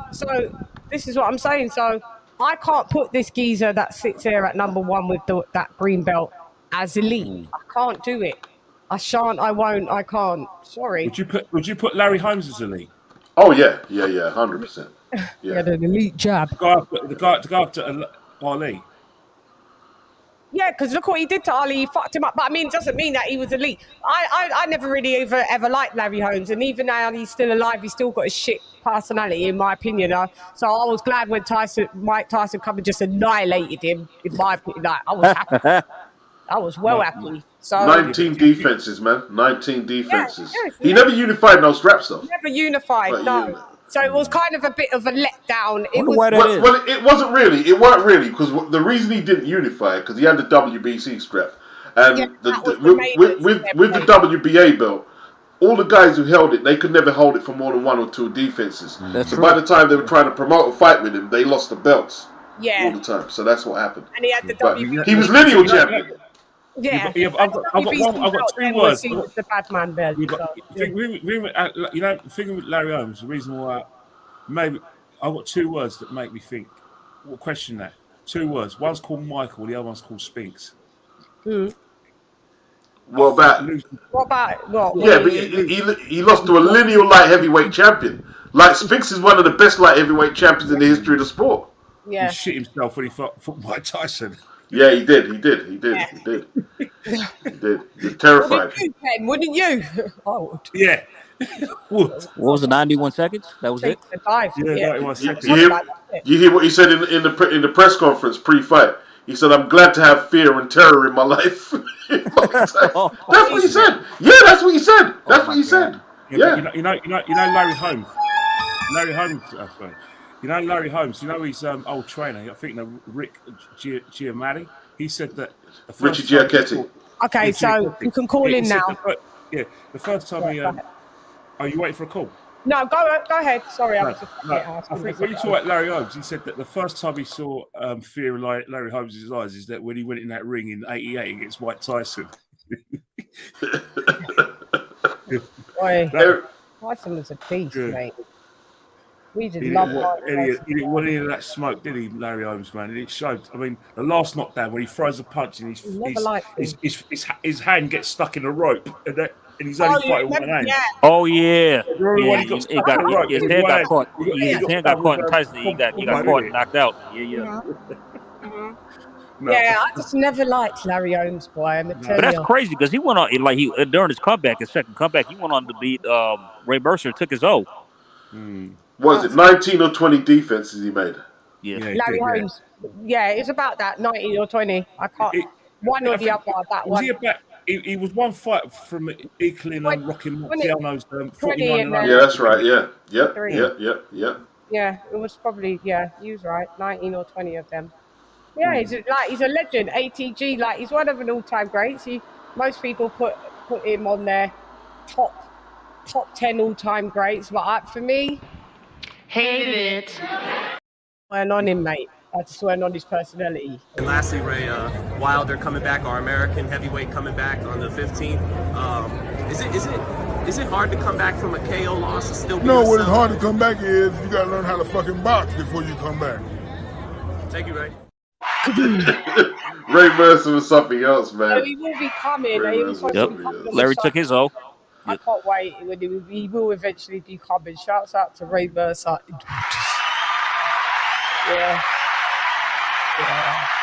this is what I'm saying. So I can't put this geezer that sits there at number 1 with that green belt as elite. I can't do it. I shan't. I won't. I can't. Sorry. Would you put Larry Holmes as elite? Oh yeah, 100%. He had an elite jab. The guy after Ali. Yeah, because look what he did to Ali. He fucked him up. But I mean, it doesn't mean that he was elite. I never really ever liked Larry Holmes. And even now he's still alive, he's still got a shit personality, in my opinion. So I was glad when Mike Tyson come and just annihilated him, in my opinion. Like, I was happy. I was well happy. So 19 defenses, man. 19 defenses. He never unified those straps, though. Never unified, no. So it was kind of a bit of a letdown. It Wonder was why that is. Well, it wasn't really. It weren't really because the reason he didn't unify because he had the WBC strap, and Yeah, that was the main with the reason. WBA belt, all the guys who held it, they could never hold it for more than 1 or 2 defenses. That's So true. by the time they were trying to promote a fight with him, they lost the belts all yeah, the time. So that's what happened. and he had the But WBC. he was lineal champion. Yeah, Yeah, but I've got two Then words. he was the bad man belt. Yeah, but So, you know, the thing with Larry Holmes, the reason why maybe I've got 2 words that make me think. What question that? 2 words. One's called Michael, the other one's called Spinks. Well, that what about what? yeah, but he lost to a lineal light heavyweight champion. Like Spinks is one of the best light heavyweight champions in the history of the sport. Yeah, He shit himself when he fought Mike Tyson. Yeah, he did. He did. Yeah. You're terrified. wouldn't you, Ken? Wouldn't you? I would. Yeah. What was it? 91 seconds. That was it. The dive. Yeah, that was second. You hear what he said in the press conference pre-fight? He said, "I'm glad to have fear and terror in my life." That's what he said. Yeah, that's what he said. That's what he said. Yeah. You know Larry Holmes. Larry Holmes. Sorry. You know Larry Holmes. You know his old trainer. I think Rick Giamatti. He said that the first Richie Giacchetti. Okay, so you can call in now. The first time he. Are you waiting for a call? No, go ahead. Sorry, I was just I think when you talk about Larry Holmes, he said that the first time he saw fear in Larry Holmes' eyes is that when he went in that ring in '88 against Mike Tyson. Boy, Tyson was a beast, mate. We just love He didn't want any of that smoke, did he, Larry Holmes, man? And it showed. I mean, the last knockdown when he throws a punch and his hand gets stuck in a rope, and he's only fighting one hand. Yeah. Oh yeah. His His hand got caught. His hand got caught in Tyson. He got caught and knocked out. Yeah. No. Yeah, I just never liked Larry Holmes, boy. I'm But that's crazy because he went on during his comeback, his second comeback, he went on to beat Ray Mercer, took his O. Was it 19 or 20 defenses he made? Yeah. Larry Holmes. Yeah, it's about that 19 or 20. I can't. One or the other. That one. He was one fight from equaling and rocking Marciano's 49. Yeah, that's right. Yeah. Yep. Yeah, it was probably, he was right. 19 or 20 of them. Yeah, he's a legend. ATG, he's one of an all-time greats. Most people put him on their top 10 all-time greats, but for me, Hate it. went on him, mate. I just went on his personality. And lastly, Ray, Wilder coming back, our American heavyweight coming back on the 15th. Is it hard to come back from a KO loss and still be what is hard to come back is you gotta learn how to fucking box before you come back. Thank you, Ray. Ray Mercer was something else, man. So he will be coming. Larry took his O. I can't wait. He will eventually be coming. Shouts out to Ray Mercer. Yeah,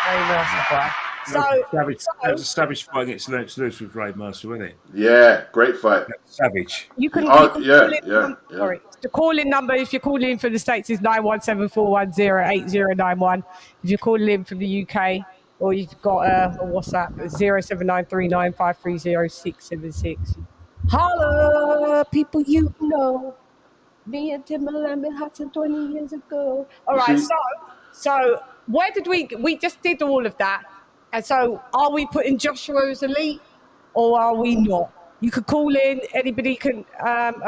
Ray Mercer, boy. That was a savage fight against Lennox Lewis with Ray Mercer, wasn't it? Yeah, great fight. Savage. You can Sorry. The call-in number, if you're calling in from the States, is 917-410-8091. If you're calling in from the UK, or you've got a WhatsApp, 07939530676. Holla, people you know. Me and Timberland been hustling 20 years ago. All right, so where did we just did all of that. And so are we putting Joshua as elite or are we not? You could call in, anybody can,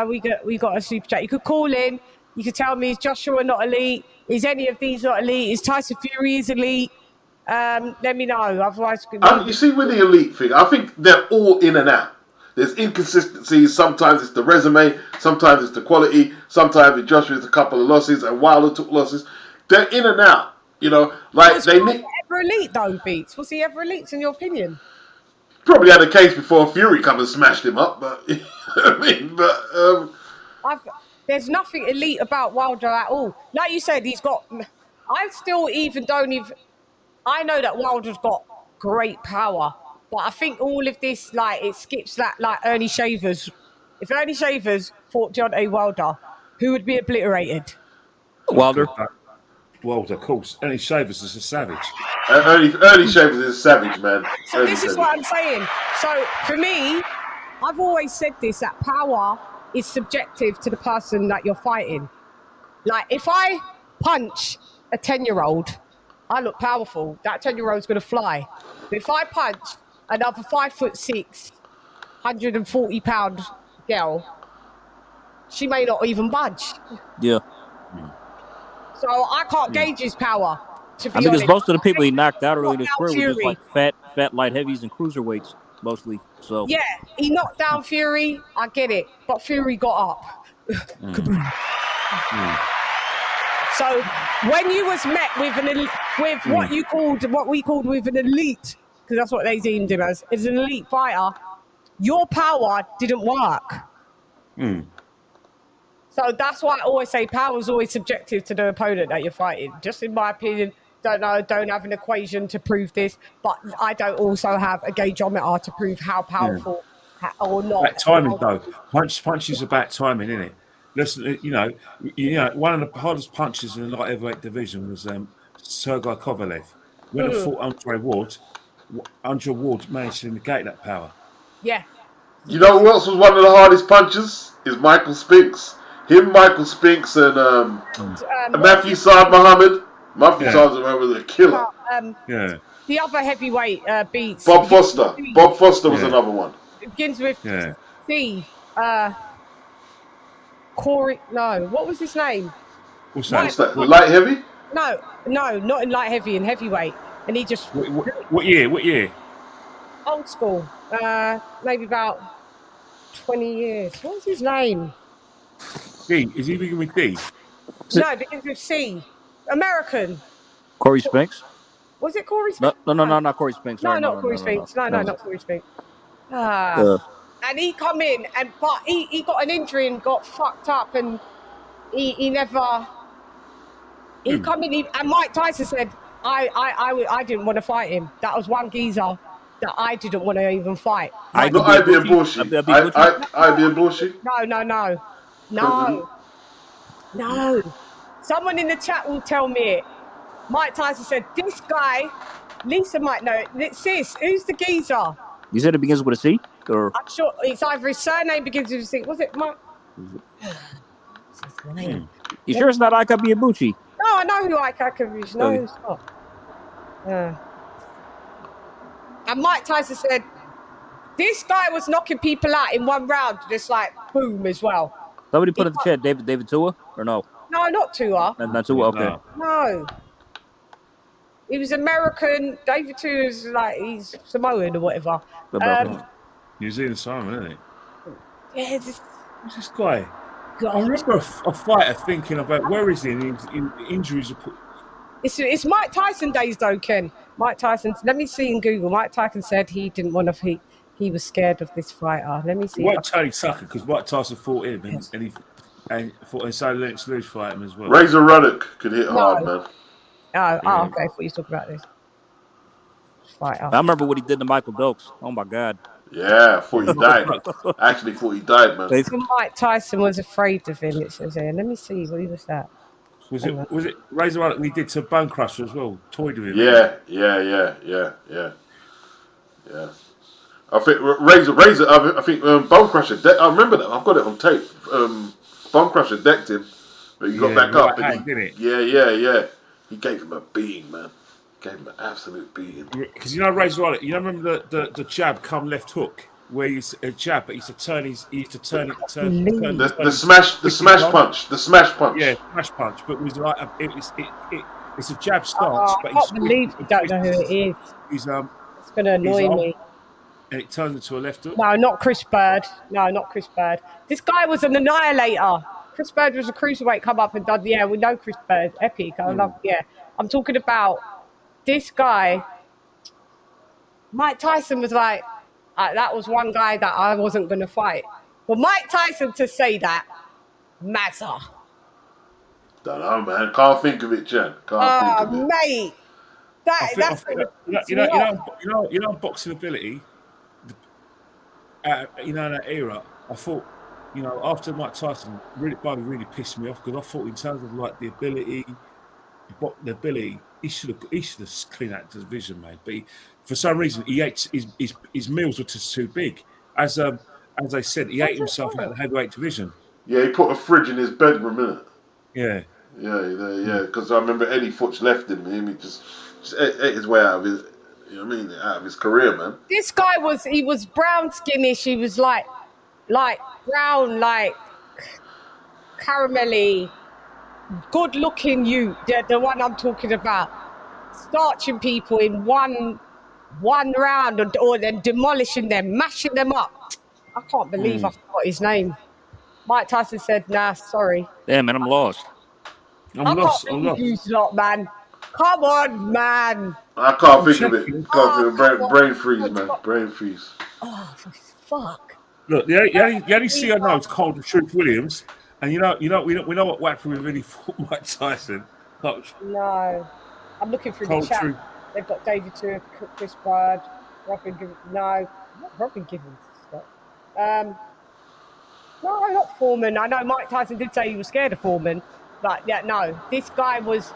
we got a super chat. You could call in, you could tell me, is Joshua not elite? Is any of these not elite? Is Tyson Fury is elite? Let me know, otherwise... You see, with the elite thing, I think they're all in and out. There's inconsistencies. Sometimes it's the resume. Sometimes it's the quality. Sometimes with Joshua, it's a couple of losses, and Wilder took losses. They're in and out. Was Wilder ever elite, though, Beats? Was he ever elite, in your opinion? Probably had a case before Fury come and smashed him up, but there's nothing elite about Wilder at all. Like you said, he's got. I know that Wilder's got great power, but I think all of this, it skips that, Ernie Shavers. If Ernie Shavers fought Deontay Wilder, who would be obliterated? Wilder, of course. Ernie Shavers is a savage. Ernie Shavers is a savage, man. So this is what I'm saying. So for me, I've always said this, that power is subjective to the person that you're fighting. Like, if I punch a 10-year-old, I look powerful. That 10-year-old's going to fly. But if I punch another 5'6", 140-pound girl, she may not even budge. Yeah. So I can't gauge his power, to be I mean, honest. because most of the people he knocked out early in his Knocked career down were just Fury. like fat light heavies and cruiserweights mostly. So Yeah, he knocked down Fury. I get it, but Fury got up. So when you was met with what we called with an elite, because that's what they deemed him as an elite fighter, your power didn't work. So that's why I always say power is always subjective to the opponent that you're fighting. Just in my opinion, don't have an equation to prove this, but I don't also have a gaugeometer to prove how powerful or not. About timing, though. Punch is about timing, isn't it? Listen, you know, one of the hardest punches in the light heavyweight division was Sergei Kovalev. When he fought Andre Ward managed to negate that power. Yeah. You know who else was one of the hardest punches? Is Michael Spinks. Him, Michael Spinks, and Matthew Saad Muhammad. Matthew Saad Muhammad was a killer. The other heavyweight beats. Bob Foster. Bob Foster was another one. It begins with C. Corey. No, what was his name? What's that? What's that? Light heavy? No, not in light heavy, in heavyweight. And he just. What year? Old school. Maybe about 20 years. What's his name? D. Is he beginning with D? No, it begins with C. American. Corey Spinks? Was it Corey Spinks? No, not Corey Spinks. No, not Corey Spinks. No, not Corey Spinks. And he come in, but he got an injury and got fucked up, and he never. He come in, and Mike Tyson said, I didn't want to fight him. That was one geezer that I didn't want to even fight. I'd be a bullshit. I'd be a bullshit. No. Someone in the chat will tell me it. Mike Tyson said, this guy, Lisa might know it. Sis, who's the geezer? You said it begins with a C? Or? I'm sure it's either his surname begins with a C. Was it Mike? What's his name? You sure it's not Ika Biabuchi? No, I know who Ika Biabuchi. No, it's not. And Mike Tyson said, this guy was knocking people out in one round, just like boom as well. Somebody put in the chat, David Tua, or no? No, not Tua. Not Tua, okay. No. He was American. David Tua is like, he's Samoan or whatever. New Zealand Simon, isn't it? Yeah, who's this guy? I remember a fighter thinking about where is he in injuries. It's Mike Tyson days though, Ken. Mike Tyson. Let me see in Google. Mike Tyson said he didn't want to fight. He was scared of this fighter. Let me see. White Tony Tucker, because Mike Tyson fought him and so Lennox Lewis fight him as well. Razor Ruddock could hit hard, man. Okay. I thought you were talking about this fighter. I remember what he did to Michael Dokes. Oh my God. Yeah, before he died. Actually, before he died, man. Mike Tyson was afraid of him. It says here. Let me see. What was that? Was it Razor Ruddock? We did to Bone Crusher as well. Toyed with him. Yeah. I think Razor. I think Bone Crusher. I remember that. I've got it on tape. Bone Crusher decked him, but he got back up. Yeah. He gave him a beating, man. Gave him an absolute beating. Because you know Razor Ruddock. You know, remember the jab come left hook where he's a jab, but he used to turn the smash punch. Yeah, smash punch. But it was like it's a jab stance. But I can't believe you don't know who it is. It's gonna annoy me. And it turns into a left hook. No, not Chris Bird. No, not Chris Bird. This guy was an annihilator. Chris Bird was a cruiserweight come up and done. Yeah, we know Chris Bird. Epic. I love. Yeah, I'm talking about this guy. Mike Tyson was like, that was one guy that I wasn't going to fight. For Mike Tyson to say that, matter. Don't know, man. Can't think of it, Jen. Can't think of it. Mate. You know, boxing ability. In that era, I thought, after Mike Tyson, really pissed me off because I thought in terms of like the ability, he should have cleaned out the division, mate. But for some reason, he ate his meals were just too big. As I said, he ate himself out of the heavyweight division. Yeah, he put a fridge in his bedroom, innit? Yeah, Yeah. Because I remember Eddie Futch left him. He just ate his way out of his, you know what I mean, out of his career, man. This guy he was brown skinish. He was like brown, like caramelly, good looking. The one I'm talking about, starching people in one round or then demolishing them, mashing them up. I can't believe I forgot his name. Mike Tyson said, "Nah, sorry." Damn, man, I'm lost. I'm lost. You lot, man. Come on, man. I can't think of it. Brain freeze, man. Brain freeze. Oh, for fuck. Look, the only C I know is Cole the Truth Williams, and we know what Watford really fought Mike Tyson. No, I'm looking through Cole the chat. Truth. They've got David Stewart, Chris Bird, Robin Givens. No, not Robin Givens. No, not Foreman. I know Mike Tyson did say he was scared of Foreman, but yeah, no. This guy was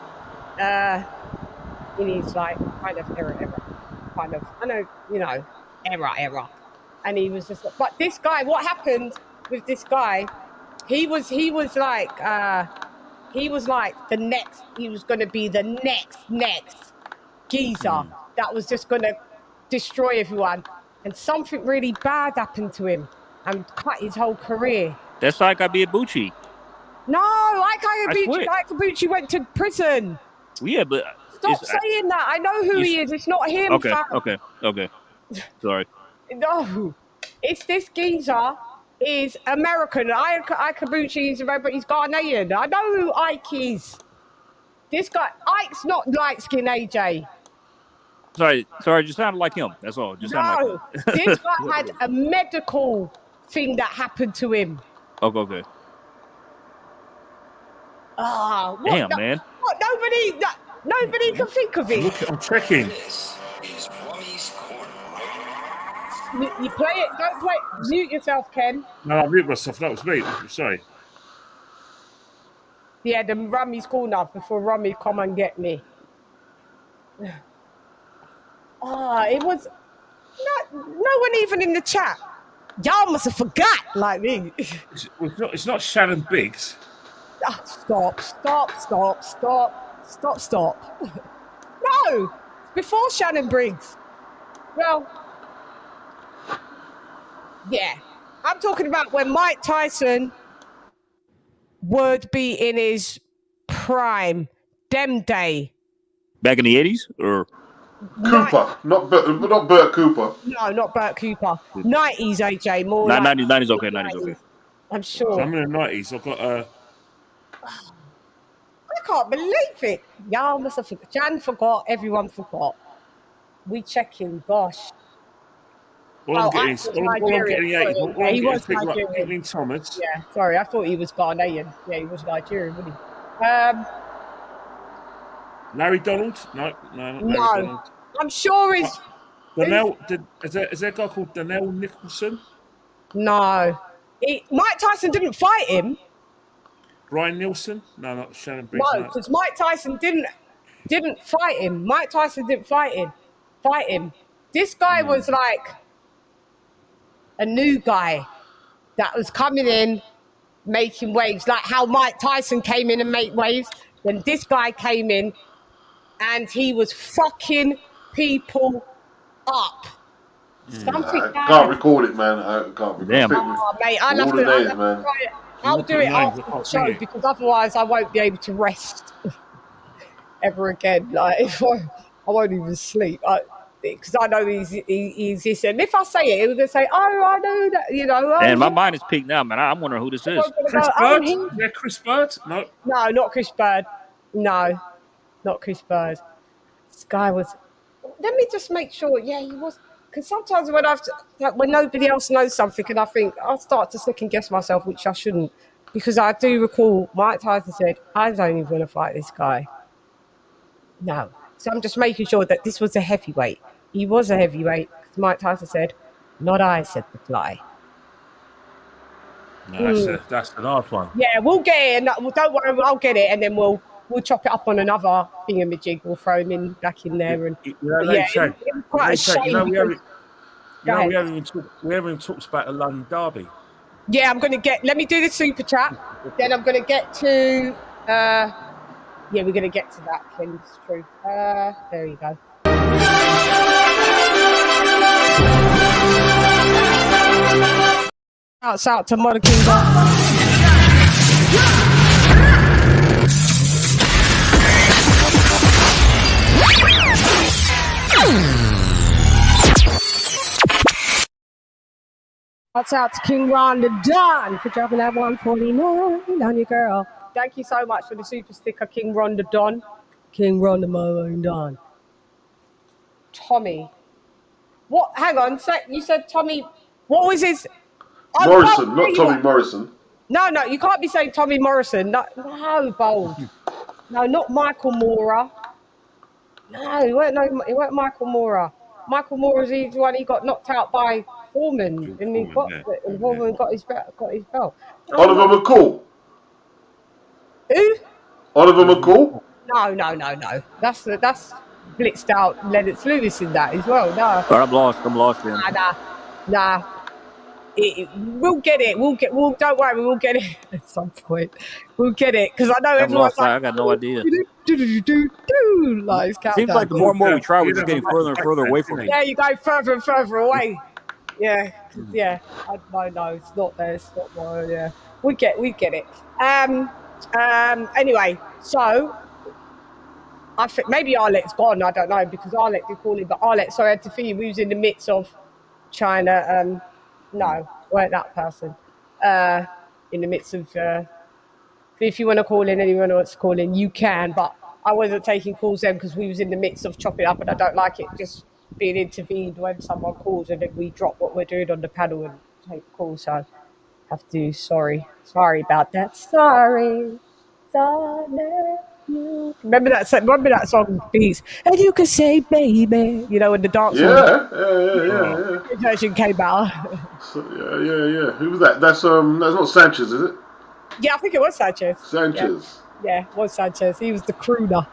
in his like kind of error. Kind of, I know, error. And he was just, but this guy, what happened with this guy? He was like the next. He was going to be the next geezer that was just going to destroy everyone. And something really bad happened to him and cut his whole career. That's like Iabuchi. No, like Iabuchi went to prison. Yeah, but stop saying that. I know who he is. It's not him. Okay, fam. okay. Sorry. No, it's this geezer is American. Iabuchi is but he's Ghanaian. I know who Ike is. This guy, Ike's not light skin, AJ. Sorry, just sounded like him. That's all. Just sounded like him. This guy had a medical thing that happened to him. Okay. Damn, man. What? Nobody can think of it. Look, I'm checking. You play it. Don't play. Mute yourself, Ken. No, I mute myself. That was me. Sorry. Yeah, the Rummy's corner before Rummy come and get me. It was no one even in the chat. Y'all must have forgot, like me. It's not Shannon Biggs. Stop. No, before Shannon Briggs. Well, yeah. I'm talking about when Mike Tyson would be in his prime, dem day. Back in the 80s? Or Cooper, not Bert Cooper. No, not Bert Cooper. 90s, AJ, more 90s okay, 90s okay. I'm sure. So I'm in the 90s. I've got I can't believe it. Y'all must have forgot. Jan forgot. Everyone forgot. We checking. Gosh. All I'm getting is he was Nigerian. Thomas. Yeah, sorry. I thought he was Ghanaian. Yeah, he was Nigerian, wasn't he? Larry Donald? No, not Larry Donald. I'm sure he's... Is there a guy called Donnell Nicholson? No. Mike Tyson didn't fight him. Brian Nielsen? No, not Shannon Briggs. No, because Mike Tyson didn't fight him. Mike Tyson didn't fight him. This guy was like a new guy that was coming in, making waves, like how Mike Tyson came in and made waves. Then this guy came in and he was fucking people up. I can't record it, man. I can't record it. Mate, I'll do it after the show because otherwise I won't be able to rest ever again. Like, I won't even sleep because I know he's this. And if I say it, he'll just say, "Oh, I know that," you know. And my mind is peaked now, man. I'm wondering who this is. Chris Bird? Yeah, Chris Bird? No. No, not Chris Bird. No, not Chris Bird. This guy was. Let me just make sure. Yeah, he was. Because sometimes when nobody else knows something, and I think I'll start to second guess myself, which I shouldn't, because I do recall Mike Tyson said, "I don't even want to fight this guy." No, so I'm just making sure that this was a heavyweight. He was a heavyweight. Mike Tyson said, "Not I," said the fly. No, that's an hard one. Yeah, we'll get it. Don't worry, I'll get it, and then we'll chop it up on another thingamajig. We'll throw him back in there. And it was quite a shame. We haven't even talked about the London Derby. Yeah, let me do the super chat. Then I'm going to get to Yeah, we're going to get to that, Ken. It's true. There you go. Shouts out to Mother Kingdom. Shouts out to King Ron the Don for dropping that 149 on your girl. Thank you so much for the super sticker, King Ron the Don. King Ron the Don. Tommy. What? Hang on. So you said Tommy. What was his? Morrison, not Tommy Morrison. No, you can't be saying Tommy Morrison. No, Bold. No, not Michael Mora. No, it weren't Michael Mora. Michael Mora's the one he got knocked out by Foreman, and he got Foreman got his belt. Oliver McCall. Who? Oliver McCall. No. That's blitzed out Lennox Lewis in that as well. No. But I'm lost, man. Nah. We'll get it. Don't worry, we'll get it at some point. We'll get it because I know everyone's like, I got no idea. Like, seems like the more and more we try, we're just getting further and further away from it. Yeah, you go further and further away. Yeah. No, it's not there. It's not more. Yeah, we get it. Anyway, so I think maybe Arlet's gone. I don't know because Arlet did call him, but Arlet, sorry, I had to feel we was in the midst of China. No, weren't that person. In the midst of, if you want to call in, anyone wants to call in, you can, but I wasn't taking calls then because we was in the midst of chopping up, and I don't like it just being intervened when someone calls and then we drop what we're doing on the panel and take calls. So I have to, sorry about that. Sorry. Remember that song, Beats? And you can say, baby, you know, in the dance hall. Yeah. Version came out. Yeah. Who was that? That's not Sanchez, is it? Yeah, I think it was Sanchez. Yeah, it was Sanchez. He was the crooner.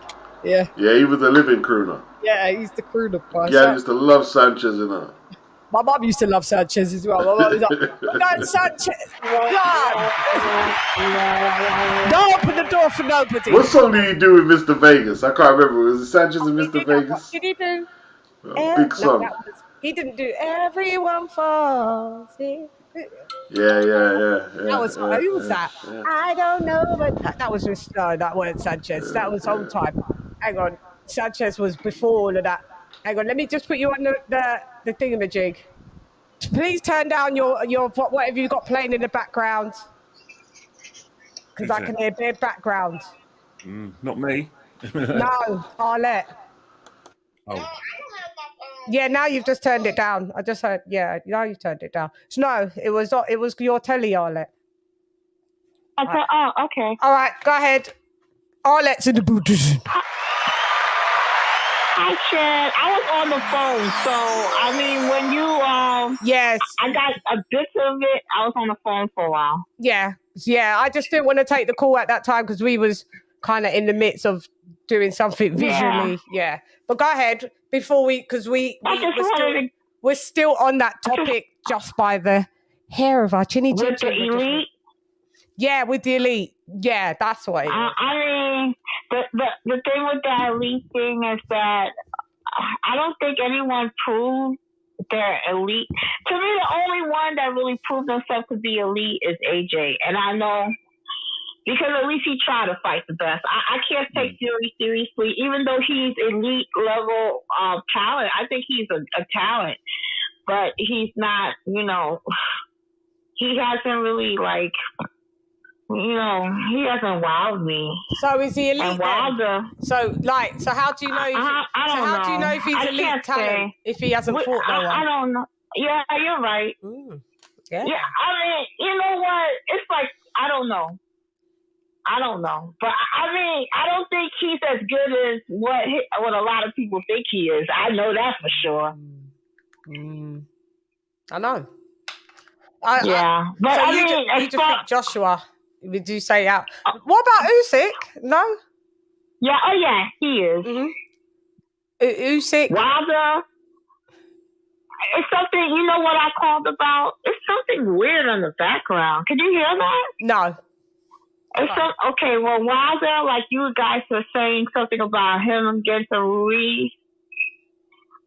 Yeah. Yeah, he was the living crooner. Yeah, he's the crooner. Yeah, I used to love Sanchez and that. My mum used to love Sanchez as well. My mum was like, no, Sanchez! God! Don't open the door for nobody. What song did he do with Mr. Vegas? I can't remember. Was it Sanchez and Mr. Vegas? Did he do? Big song. No, he didn't do Everyone Falls. Yeah. That was who was that? Yeah. I don't know, but that was that wasn't Sanchez. That was old time. Hang on, Sanchez was before all of that. Hang on, let me just put you on the thingamajig. Please turn down your whatever you got playing in the background, because I can hear bare background. Not me. No, Arlet. Oh. Yeah, now you've just turned it down. I just heard. Yeah, now you've turned it down. So no, it was your telly, Arlet. Okay. Oh, okay. All right, go ahead. Arlet's in the booth. Hi, Chan. I was on the phone, so I mean, when you yes, I got a bit of it. I was on the phone for a while. Yeah. I just didn't want to take the call at that time because we was kind of in the midst of doing something visually. Yeah. But go ahead before because we're still on that topic just by the hair of our chinny chin. With the elite. Yeah, with the elite. Yeah, that's what it is. I mean, the thing with the elite thing is that I don't think anyone proved they're elite. To me, the only one that really proved himself to be elite is AJ. And I know because at least he tried to fight the best. I can't take Fury seriously, even though he's elite level talent. I think he's a talent, but he's not, he hasn't really he hasn't wowed me. So is he elite? And Wilder. So how do you know? How do you know if he's elite talent if he hasn't fought no one? I don't know. Yeah, you're right. Yeah. I mean, you know what? It's like I don't know, but I mean, I don't think he's as good as what a lot of people think he is. I know that for sure. I know. But so I mean, you just think Joshua? Would you say out? What about Usyk? No. Yeah. Oh yeah, he is. Usyk. Wilder. It's something. You know what I called about? It's something weird in the background. Can you hear that? No. Okay, well, Wilder, like you guys were saying something about him against Ruiz.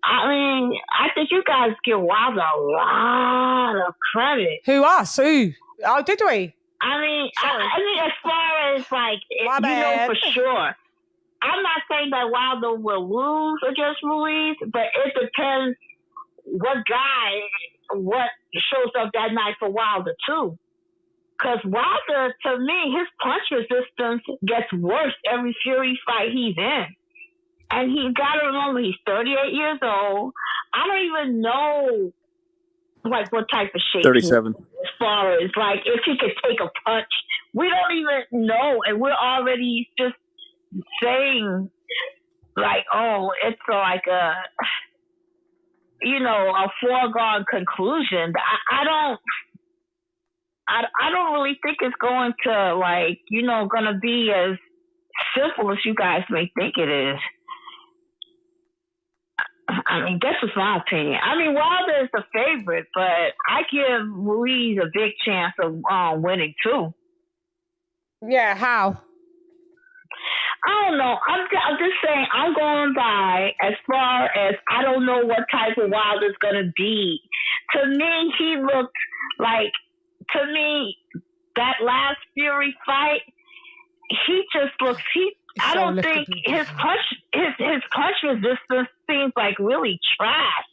I mean, I think you guys give Wilder a lot of credit. Who, us? Who? Oh, did we? I mean, as far as like, know for sure. I'm not saying that Wilder will lose against Ruiz, but it depends what shows up that night for Wilder too. Because Wilder, to me, his punch resistance gets worse every Fury fight he's in. And he got to remember, he's 38 years old. I don't even know, like, what type of shape 37. As far as, like, if he could take a punch. We don't even know, and we're already just saying, like, oh, it's like a foregone conclusion. I don't really think it's going to, like, going to be as simple as you guys may think it is. I mean, that's just my opinion. I mean, Wilder is the favorite, but I give Ruiz a big chance of winning, too. Yeah, how? I don't know. I'm just saying, I'm going by as far as I don't know what type of Wilder's going to be. To me, he looked like, that last Fury fight, he just looks, I don't think his punch resistance seems like really trash.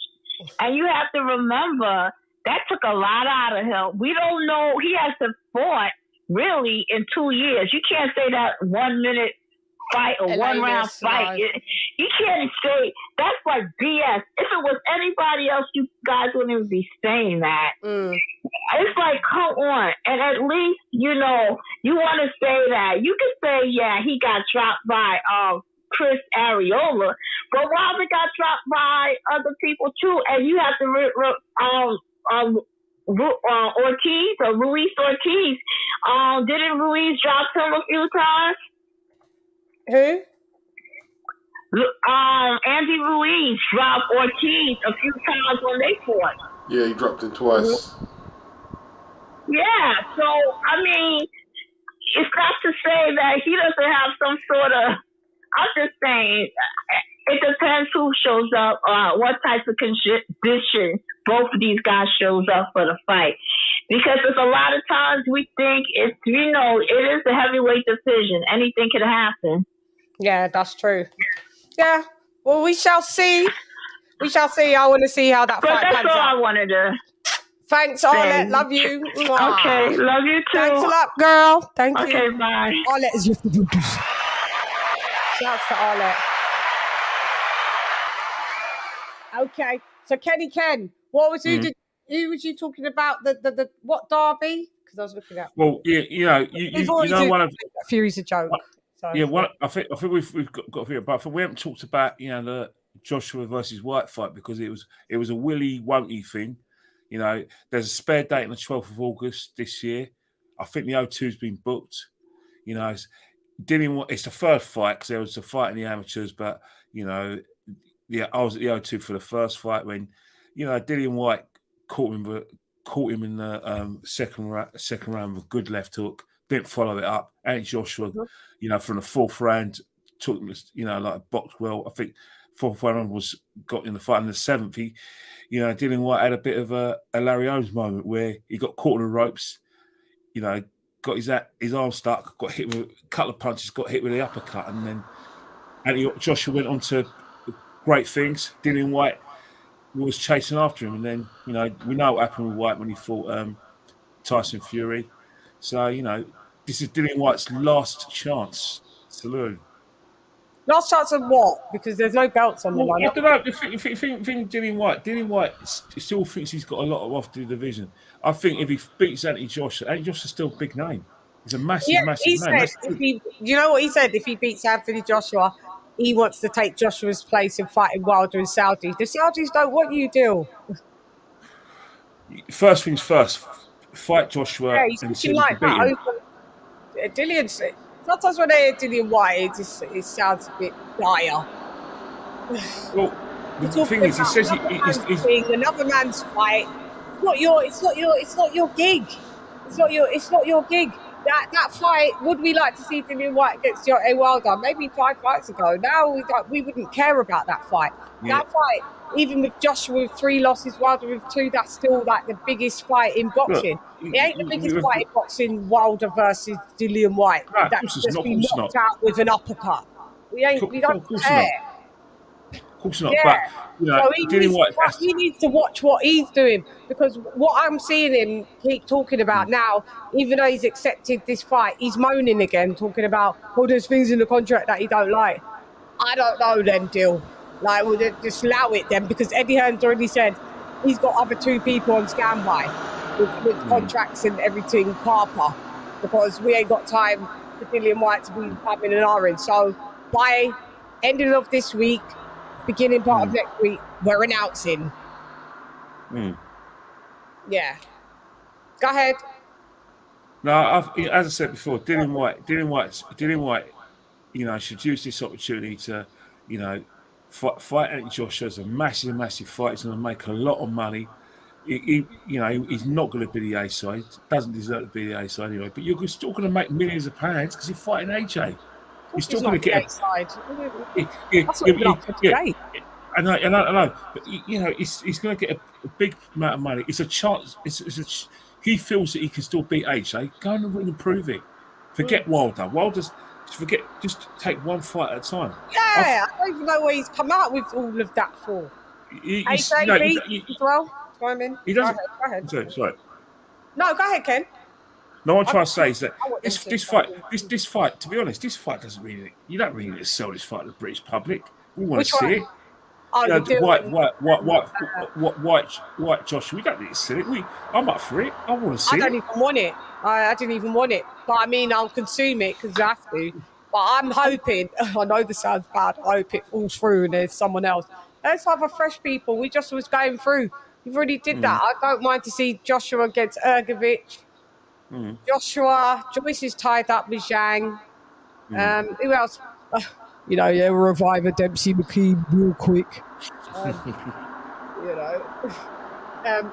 And you have to remember, that took a lot out of him. We don't know, he hasn't fought really in 2 years. You can't say that 1 minute fight or 1 round fight. You can't say, that's like BS. If it was anybody else, you guys wouldn't even be saying that. It's like, come on. And at least, you want to say that. You can say, yeah, he got dropped by Chris Arreola, but Wilder got dropped by other people too. And you have to Ortiz or Ruiz Ortiz. Didn't Ruiz drop him a few times? Who? Andy Ruiz dropped Ortiz a few times when they fought. Yeah, he dropped him twice. Yeah, so, I mean, it's not to say that he doesn't have some sort of, I'm just saying, it depends who shows up, what type of condition both of these guys shows up for the fight. Because there's a lot of times we think it is a heavyweight decision. Anything can happen. Yeah, that's true. Yeah, well, we shall see. We shall see. I want to see how that fight pans out. That's all I wanted to. Thanks, Arlette. Love you. Mwah. Okay, love you too. Thanks a lot, girl. Thank you. Okay, bye. Arlette is your producer. Shouts to Arlette. Okay, so Ken, what was who was you talking about? The what derby? Because I was looking at. Well, yeah, you know one of Fury's a joke. So. Yeah, I think we've got here, but we haven't talked about the Joshua versus White fight because it was a willy won't he thing. There's a spare date on the 12th of August this year. I think the O2's been booked. It's the third fight because there was a fight in the amateurs, but I was at the O2 for the first fight when Dillian White caught him in the second round with a good left hook. Didn't follow it up. And Joshua, from the fourth round, took like boxed well. I think fourth round got in the fight. In the seventh, Dillian White had a bit of a Larry Holmes moment where he got caught in the ropes. Got his arm stuck, got hit with a couple of punches, got hit with the uppercut, and Joshua went on to great things. Dillian White was chasing after him, and then we know what happened with White when he fought Tyson Fury. So, this is Dillian White's last chance to learn. Last chance of what? Because there's no belts on the line. I don't know. The thing Dillian White still thinks he's got a lot of off the division. I think if he beats Anthony Joshua's still a big name. He's a massive name. You know what he said? If he beats Anthony Joshua, he wants to take Joshua's place in fighting Wilder and Saudis. The Saudis don't want you, Dill. First things first. Fight Joshua. Yeah, he's looking like that. Dillian, sometimes when I hear Dillian White, it sounds a bit dire. Well, the thing is, he says he's another man's fight. It's not your gig. It's not your gig. that fight, would we like to see Dillian White against Deontay Wilder? Maybe 5 fights ago. Now we wouldn't care about that fight. Yeah. That fight, even with Joshua with 3 losses, Wilder with 2, that's still like the biggest fight in boxing. Look, it ain't the biggest fight in boxing, Wilder versus Dillian White. No, of That course it's just not, be of course knocked not. out with an uppercut. We don't Of course care. not. Of course not. Yeah. But you know, So he he needs to watch what he's doing, because what I'm seeing him keep talking about now, even though he's accepted this fight, he's moaning again, talking about, oh, there's things in the contract that he don't like. I don't know then, Dill. Like, we'll just allow it then, because Eddie Hearn's already said he's got other 2 people on standby with contracts and everything, Harper, because we ain't got time for Dillian White to be having an orange. So by ending of this week, beginning part of next week, we're announcing. Yeah. Go ahead. No, as I said before, Dillian White, you know, should use this opportunity to, you know, fight Anthony Joshua as a massive fight. He's going to make a lot of money. You know, he's not going to be the A side. Doesn't deserve to be the A side anyway. But you're still going to make millions of pounds because you're fighting AJ. You're still going to get A side. I know, but you know, he's going to get a big amount of money. It's a chance. He feels that he can still beat AJ. Go in the ring and prove it. Forget Wilder. Just take one fight at a time. Yeah, I don't even know where he's come out with all of that for. AJ as well. Time in. He doesn't. Go ahead. Sorry. No, go ahead, Ken. No, I'm trying to say is that this fight, to be honest, this fight doesn't really. You don't really need to sell this fight to the British public. We want to see it. Oh, you know, White Joshua. We don't need to see it. I'm up for it. I want to see it. I don't even want it. I didn't even want it. But I mean, I'll consume it because I have to. But I'm hoping, I know this sounds bad, I hope it falls through and there's someone else. Let's have a fresh people. We just was going through. You've already did that. I don't mind to see Joshua against Ergovic. Joshua, Joyce is tied up with Zhang. Who else? You know, Reviver, Dempsey, McKean, real quick. You know.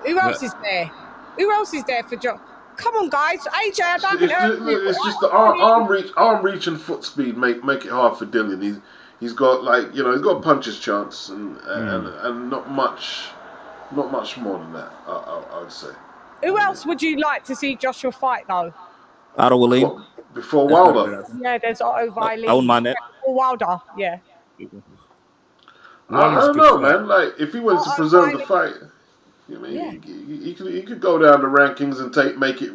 Who else is there? Who else is there for Josh? Come on, guys. AJ, I don't It's just the arm reach and foot speed make it hard for Dillian. He's got, like, you know, he's got a puncher's chance and not much more than that. I would say. Who else would you like to see Joshua fight though? Otto Wallin. Before Wilder. Yeah, there's Otto Wiley. I wouldn't mind that. Or Wilder, yeah. I don't know, man. Like, if he wants to preserve the fight, you mean, he could go down the rankings and make it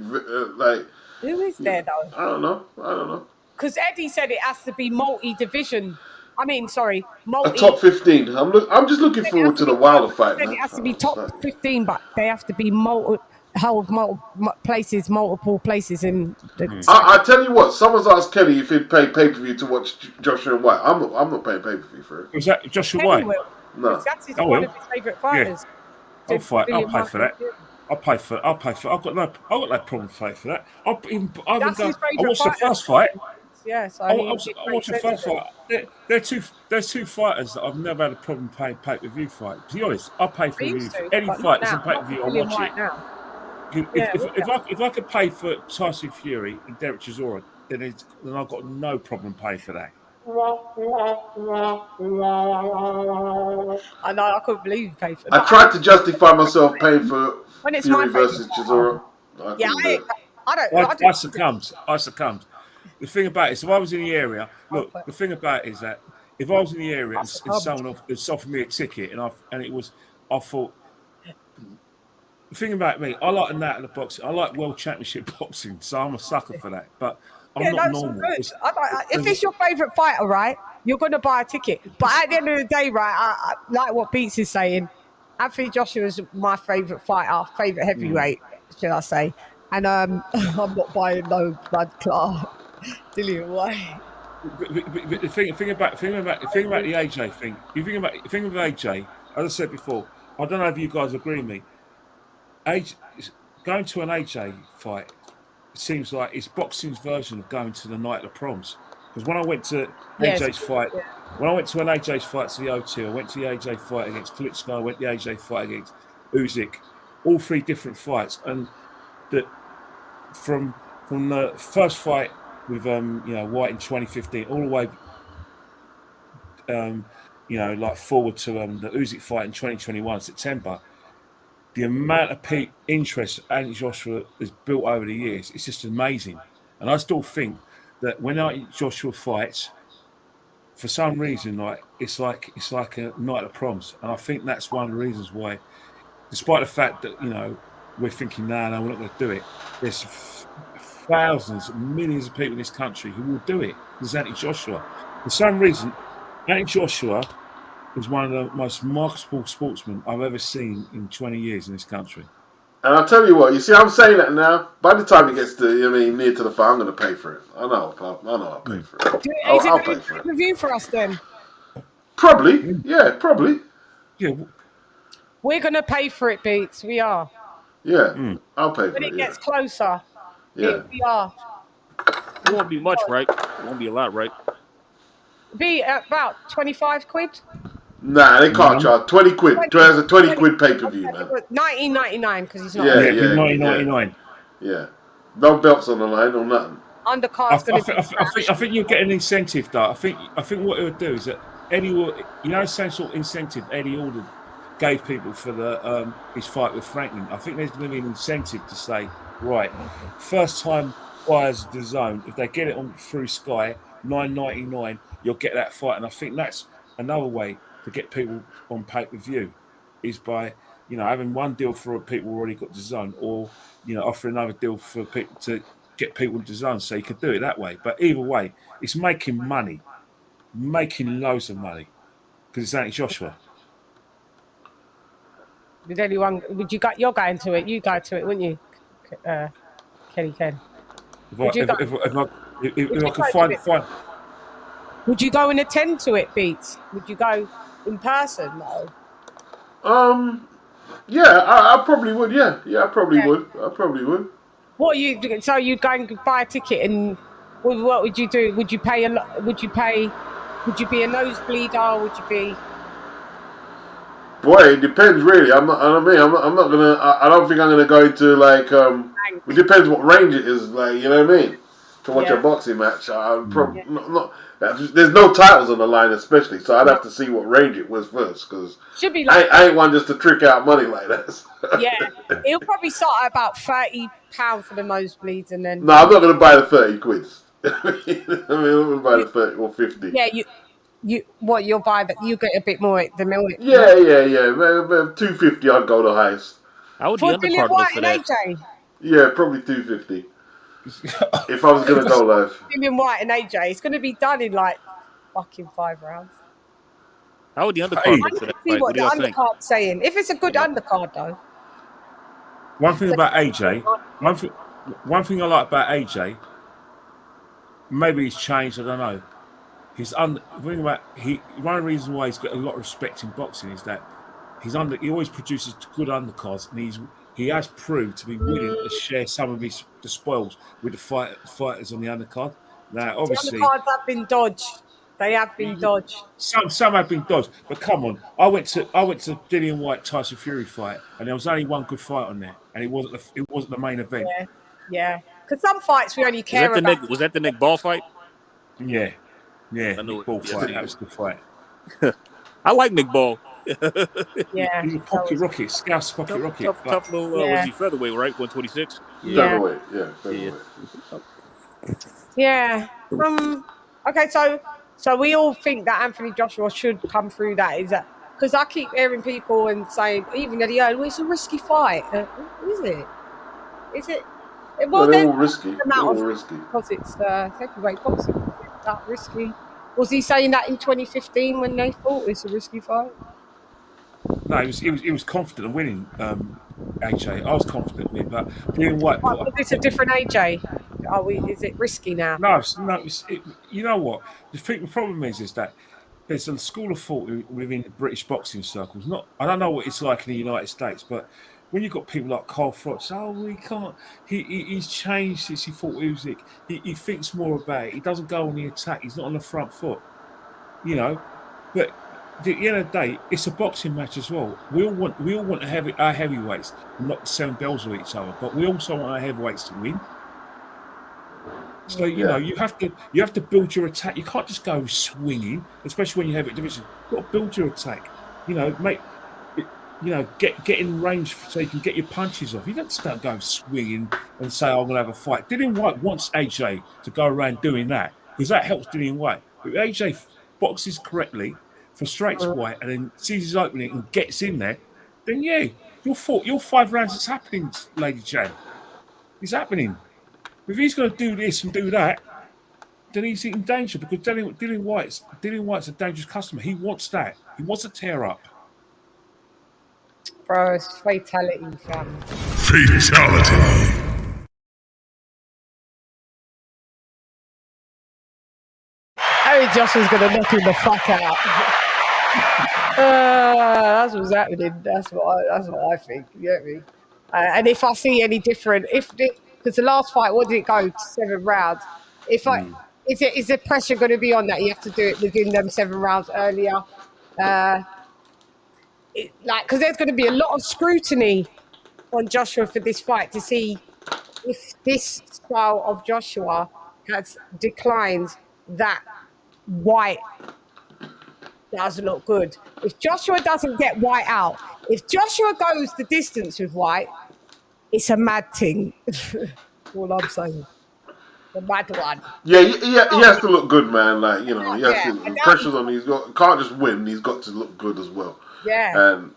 like. Who is there though? I don't know. Because Eddie said it has to be multi-division. I mean, sorry, a top 15. I'm just looking forward to the Wilder fight. Man. It has to be top 15, but they have to be multiple places in. I tell you what, someone's asked Kenny if he'd pay pay-per-view to watch Joshua White. I'm not paying pay-per-view for it. Is that Joshua White? No. That's one of his favourite fighters. Yeah. I'll pay for that. I'll pay for. I've got no problem paying for that. I watched the first fight. Yeah, so I watched the first fight. There's two fighters that I've never had a problem paying pay-per-view fight. To be honest, I'll pay for any fight that's in pay-per-view. I'll watch it. If I could pay for Tyson Fury and Derek Chisora, then I've got no problem paying for that. I know, I couldn't believe you paid for that. I tried to justify myself paying for Fury versus Chisora. I succumbed. The thing about it is, if I was in the area, the thing about it is that if I was in the area and someone offered me a ticket I thought, the thing about me, I like a night in the boxing. I like World Championship boxing, so I'm a sucker for that. But I'm not normal. If it's your favourite fighter, right, you're going to buy a ticket. But at the end of the day, right, I like what Beats is saying. Anthony Joshua is my favourite fighter, favourite heavyweight, should I say. And I'm not buying no Bud Clark, Dillian White. But the thing about the AJ thing, you think about AJ, as I said before, I don't know if you guys agree with me. Going to an AJ fight, it seems like it's boxing's version of going to the night of the proms. Because when I went to AJ's fight, when I went to an AJ's fight to the O2, I went to the AJ fight against Klitschko, I went to the AJ fight against Usyk, all three different fights, and that from from the first fight with White in 2015 all the way like forward to the Usyk fight in 2021 September. The amount of interest Anthony Joshua has built over the years, it's just amazing. And I still think that when Anthony Joshua fights, for some reason, like it's like a night of proms. And I think that's one of the reasons why, despite the fact that we're thinking, no, we're not going to do it. There's thousands, millions of people in this country who will do it. There's Anthony Joshua. For some reason, Anthony Joshua is one of the most remarkable sportsmen I've ever seen in 20 years in this country. And I'll tell you what, you see, I'm saying that now. By the time it gets to, near to the fight, I'm going to pay for it. I know I'll pay for it. I'll pay for it. Review for us then? Probably, yeah, probably. Yeah. We're going to pay for it, Beats. We are. Yeah, I'll pay for it. When it gets closer, yeah, we are. It won't be much, right? It won't be a lot, right? Be about 25 quid. Nah, they can't charge 20 quid. There's a 20 quid pay-per-view, man. 19.99 because he's not. Yeah, 19.99. Yeah, no belts on the line or nothing. Undercard's going to be. I think you'll get an incentive, though. I think what it would do is that Eddie will, the same sort of incentive Eddie Alden gave people for the his fight with Franklin. I think there's going to be an incentive to say, right, first time buyers of the zone, if they get it on through Sky, $9.99, you'll get that fight. And I think that's another way to get people on pay-per-view is by having one deal for people who already got the zone, or offering another deal for people to get people to zone, so you could do it that way. But either way, it's making money, making loads of money, because it's Anthony Joshua. Did anyone? You're going to it? You go to it, wouldn't you, Kenny Ken? If I can find. Would you go and attend to it, Beats? Would you go in person though? Yeah, I probably would. Yeah, I probably would. What are you doing? So you'd go and buy a ticket, and what would you do? Would you pay a lot? Would you be a nosebleeder? Would you be? Boy, it depends really. I'm not gonna. I don't think I'm gonna go into like. It depends what range it is. Like, you know what I mean? To watch a boxing match, I'm probably not. There's no titles on the line, especially. So I'd have to see what range it was first, because should be like I ain't one just to trick out money like that. Yeah, it'll probably start at about £30 for the nosebleeds, and then. No, I'm not gonna buy the 30 quid. I mean, I'm gonna buy the 30 or 50. Yeah, you'll buy that? You get a bit more at the mill. Yeah. 250, I'd go the highest. How would the undercard look for that? AJ? Yeah, probably 250. If I was gonna go live. Dillian White and AJ, it's gonna be done in like fucking 5 rounds. How would the undercard look for that? See what the undercard's saying. If it's a good undercard, though. One thing about AJ, one thing I like about AJ, maybe he's changed. I don't know. One of the reasons why he's got a lot of respect in boxing is that he always produces good undercards, and he has proved to be willing to share some of the spoils with the fighters on the undercard. Now, obviously, the undercards have been dodged. They have been dodged. Some have been dodged, but come on! I went to Dillian White Tyson Fury fight, and there was only one good fight on there, and it wasn't the main event. Yeah. Because some fights we only care about. Was that the Nick Ball fight? Yeah. I know Nick Ball fight. That was a good fight. I like Nick Ball. Yeah. He's a pocket rocket, Scouse pocket rocket. Tough little. Was he featherweight, right? 126. Featherweight, featherweight. Yeah. Okay, so we all think that Anthony Joshua should come through that. Is that because I keep hearing people and saying, even Eddie Allen, well, it's a risky fight. Is it? Is it? Well, they're all risky. Because it's heavyweight boxing. Is it that risky? Was he saying that in 2015 when they thought it's a risky fight? No, he was confident of winning. AJ, I was confident with him, but Dillian White. It's a different AJ. Is it risky now? No. You know what? The problem is that there's a school of thought within the British boxing circles. I don't know what it's like in the United States, but when you've got people like Carl Frost, we can't. He's changed since he fought Usyk. He thinks more about it. He doesn't go on the attack. He's not on the front foot. But at the end of the day, it's a boxing match as well. We all want our heavyweights not to sound bells with each other, but we also want our heavyweights to win. So you know you have to build your attack. You can't just go swinging, especially when you have it division. You've got to build your attack. You know, get in range so you can get your punches off. You don't start going swinging and say, "I'm gonna have a fight." Dillian Whyte wants AJ to go around doing that because that helps Dillian Whyte. But if AJ boxes correctly, frustrates Whyte, and then sees his opening and gets in there, then your 5 rounds is happening, LadyChann. It's happening. If he's going to do this and do that, then he's in danger because Dillian Whyte's a dangerous customer. He wants that. He wants to tear up. Bro, it's fatality, fam. Fatality. Harry Justin's gonna knock him the fuck out. That's what's happening. That's what I think. You get me? And if I see any different, because the last fight, what did it go? 7 rounds. Is the pressure going to be on that? You have to do it within them 7 rounds earlier. Because there's going to be a lot of scrutiny on Joshua for this fight to see if this style of Joshua has declined that Whyte doesn't look good. If Joshua doesn't get Whyte out, if Joshua goes the distance with Whyte, it's a mad thing. All I'm saying. The mad one. Yeah, he has to look good, man. Like, you know, he has to, pressure's on him. Can't just win. He's got to look good as well. Yeah. And,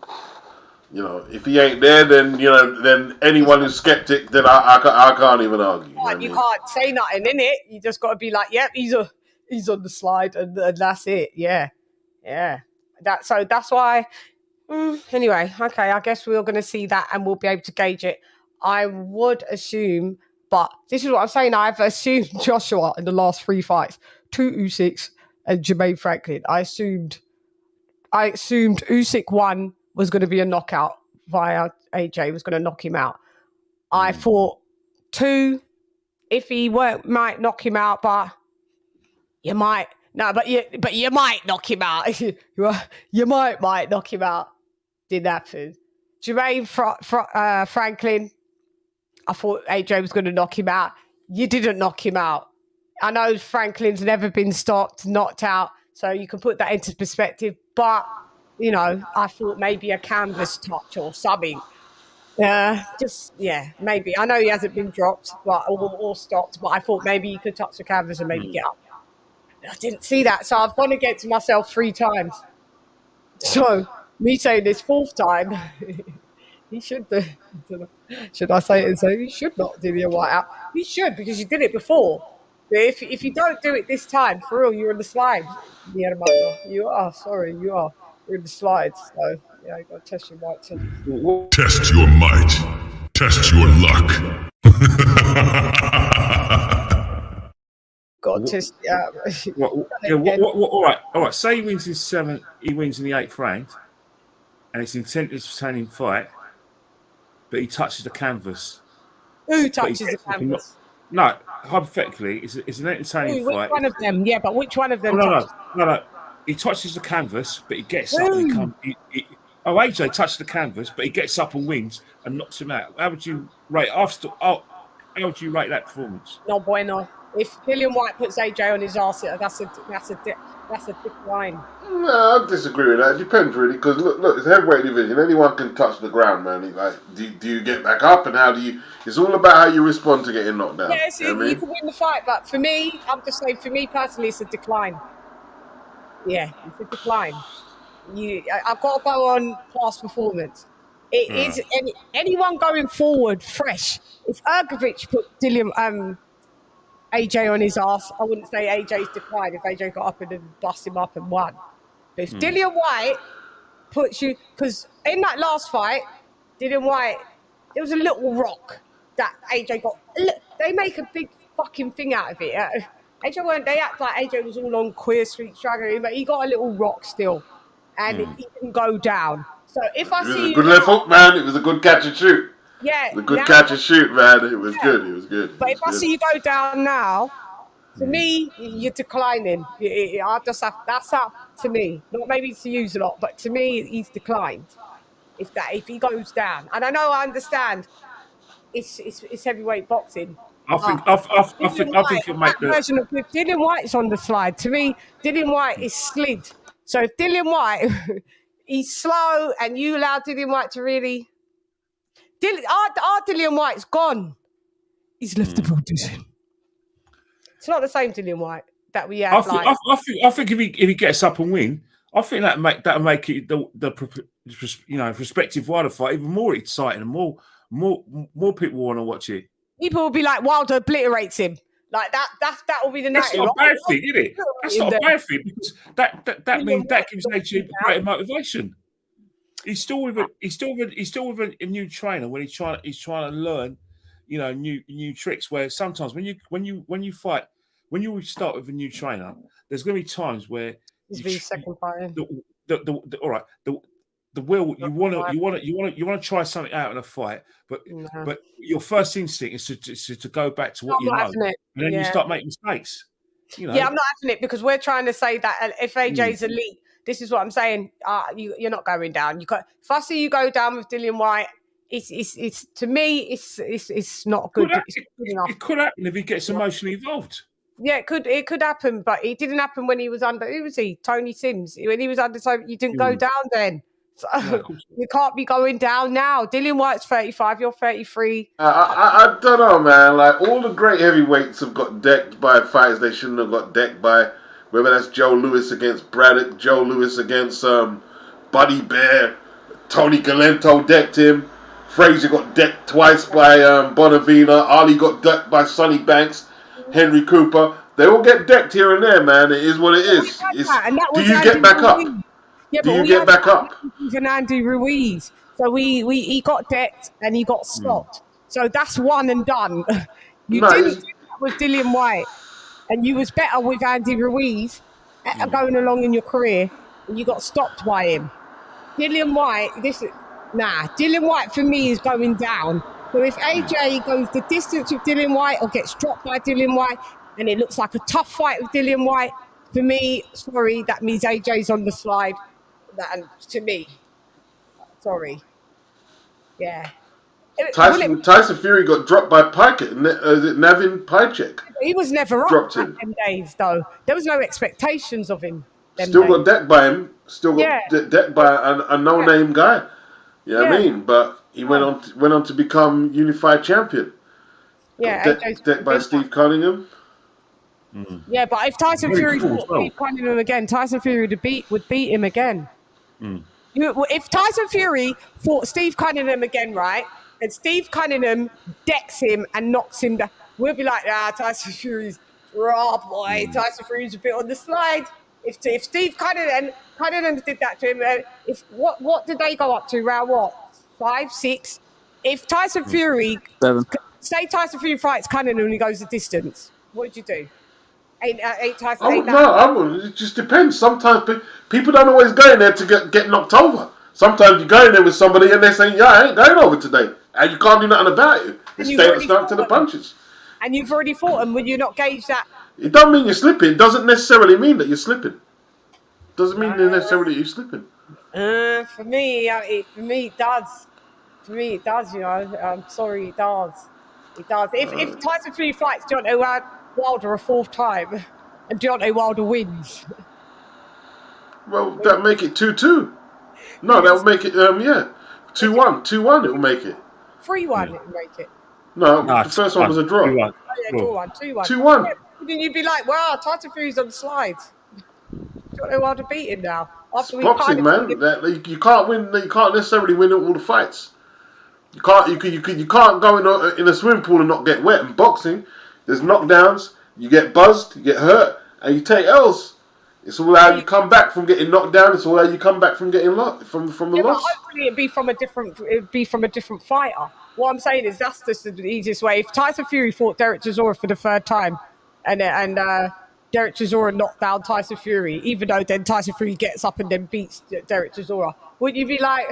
you know, if he ain't there, then, you know, then anyone who's skeptic, then I can't even argue. You can't say nothing, innit? You just got to be like, yep, he's on the slide, and that's it. Yeah. So that's why. Anyway, okay, I guess we're going to see that, and we'll be able to gauge it. I would assume, but this is what I'm saying. I've assumed Joshua in the last 3 fights, 2 Usyks and Jermaine Franklin. I assumed Usyk 1 was going to be a knockout via AJ, was going to knock him out. I thought 2, if he might knock him out, but you might. No, but you might knock him out. You might knock him out. Didn't happen. Jermaine Franklin, I thought AJ was going to knock him out. You didn't knock him out. I know Franklin's never been knocked out, so you can put that into perspective. But, you know, I thought maybe a canvas touch or something. Maybe. I know he hasn't been dropped or stopped, but I thought maybe you could touch the canvas and maybe get up. I didn't see that, so I've gone against myself 3 times. So, me saying this 4th time, he should do. Should I say it and say he should not do the Whyte out? He should, because you did it before. But if you don't do it this time, for real, you're in the slides. Yeah, you are. Sorry, you are. You're in the slides. So, yeah, you got to test your might. Test your might. Test your luck. Got to all right. Say he wins in 7. He wins in the 8th round, and it's intended to turn him fight, but he touches the canvas. Who touches the canvas? No, hypothetically, it's an entertaining fight. Which one of them? Yeah, but which one of them? No. He touches the canvas, but he gets up. And AJ touched the canvas, but he gets up and wins and knocks him out. How would you rate? How would you rate that performance? No bueno. If Dillian Whyte puts AJ on his arse, that's a decline. No, I disagree with that. It depends, really, because look, it's a heavyweight division. Anyone can touch the ground, man. Like, do you get back up, and how do you? It's all about how you respond to getting knocked down. Yeah, you can win the fight, but for me, I'm just saying, for me personally, it's a decline. Yeah, it's a decline. I've got to go on past performance. It is anyone going forward fresh. If Ergovic put AJ on his ass, I wouldn't say AJ's declined if AJ got up and then bust him up and won. But if Dillian Whyte puts you, because in that last fight, Dillian Whyte, there was a little rock that AJ got. They make a big fucking thing out of it. They act like AJ was all on Queer Street struggling, but he got a little rock still, and he didn't go down. So if I see, it was a good left hook, man. It was a good catch and shoot. Yeah, the good catch and shoot, man. It was good. It was good. But if I see you go down now, to me, you're declining. That's up to me. Not maybe to use a lot, but to me, he's declined. If he goes down, and I know I understand, it's heavyweight boxing, I think he'll make that version of Dillian White's on the slide. To me, Dillian White is slid. So if Dillian White, he's slow, and you allow Dillian White to really. Our Dillian White's gone. He's left the building. It's not the same Dillian White that we had. I think if he gets up and win, I think that'll make it the prospective Wilder fight even more exciting and more people want to watch it. People will be like, Wilder obliterates him. Like that will be the night. That's not a bad thing, is it? That's not a bad thing, because that means that gives AJ greater motivation. He's still with a new trainer when he's trying to learn, new tricks. Where sometimes when you fight, when you start with a new trainer, there's going to be times where second fighting. The will you want to try something out in a fight, but your first instinct is to go back to what you know, and then you start making mistakes. Yeah, I'm not having it, because we're trying to say that if AJ's elite, this is what I'm saying. You're not going down. If I see you go down with Dillian White, it's to me, it's not good. It could happen if he gets emotionally involved. Yeah, it could happen, but it didn't happen when he was under. Who was he? Tony Sims. When he was under, so you didn't go down then. So you can't be going down now. Dillian White's 35. You're 33. I don't know, man. Like, all the great heavyweights have got decked by fights they shouldn't have got decked by. Whether that's Joe Louis against Braddock, Joe Louis against Buddy Bear, Tony Galento decked him. Frazier got decked twice by Bonavina. Ali got decked by Sonny Banks, Henry Cooper. They all get decked here and there, man. It is what it is. Do you get back up? Yeah, do you get back up? And Andy Ruiz. So he got decked and he got stopped. So that's one and done. You didn't do that with Dillian White, and you was better with Andy Ruiz going along in your career, and you got stopped by him. Dillian White, Dillian White for me is going down. So if AJ goes the distance with Dillian White or gets dropped by Dillian White, and it looks like a tough fight with Dillian White, for me, sorry, that means AJ's on the slide. And to me, sorry. Yeah. Tyson Fury got dropped by Pickett. Is it Navin Pajek? He was never dropped up 10 days, though. There was no expectations of him. Still got decked by him. Still got decked by a no-name guy. You know what I mean? But he went on to become unified champion. Yeah, decked by Steve Cunningham. Yeah, but if Tyson Fury fought Steve Cunningham again, Tyson Fury would beat him again. If Tyson Fury fought Steve Cunningham again, right, and Steve Cunningham decks him and knocks him down, we'll be like, Tyson Fury's raw boy. Tyson Fury's a bit on the slide. If Steve Cunningham did that to him, what did they go up to? Round what? 5, 6? If Tyson Fury, 7. Say Tyson Fury fights Cunningham and he goes the distance, what would you do? 8 Tyson. It just depends. Sometimes people don't always go in there to get knocked over. Sometimes you go in there with somebody and they're saying, I ain't going over today. And you can't do nothing about it. It's stuck to the punches. And you've already fought them. Would you not gauge that? It doesn't mean you're slipping. It doesn't necessarily mean that you're slipping. It doesn't mean necessarily you're slipping. For me, it does. For me, it does, I'm sorry, it does. It does. If Tyson Fury fights Deontay Wilder a 4th time and Deontay Wilder wins. Well, that'll make it 2-2. No, that'll make it, 2-1. 2-1, it'll make it. 3-1, it'll make it. No, the first one was a draw. 2-1. 2-1. 2-1. Then you'd be like, wow, Tyson Fury's on the slides. Deontay Wilder beat him now. After boxing, man. You can't win. You can't necessarily win all the fights. You can't go in a swimming pool and not get wet. In boxing, there's knockdowns. You get buzzed. You get hurt, and you take L's. It's all how you come back from getting knocked down. It's all how you come back from getting from the loss. Hopefully, it'd be from a different fighter. What I'm saying is that's just the easiest way. If Tyson Fury fought Derek Chisora for the 3rd time, and Derek Chisora knocked down Tyson Fury, even though then Tyson Fury gets up and then beats Derek Chisora, wouldn't you be like?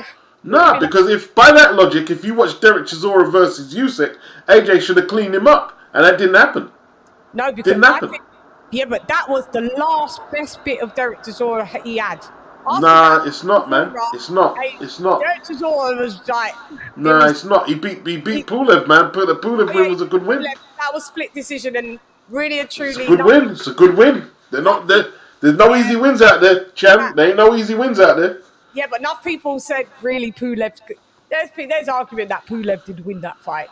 No, because if by that logic, if you watch Derek Chisora versus Usyk, AJ should have cleaned him up, and that didn't happen. No, because but that was the last best bit of Derek Chisora he had. Nah, it's not, man. It's not. It's not. Derek Chisora was like. Nah, it's not. He beat Pulev, man. But the Pulev win was a good win. That was split decision and really and truly. It's a good win. It's a good win. They're not there. There's no easy wins out there, Chan. There ain't no easy wins out there. Yeah, but enough people said really Pulev. There's argument that Pulev did win that fight.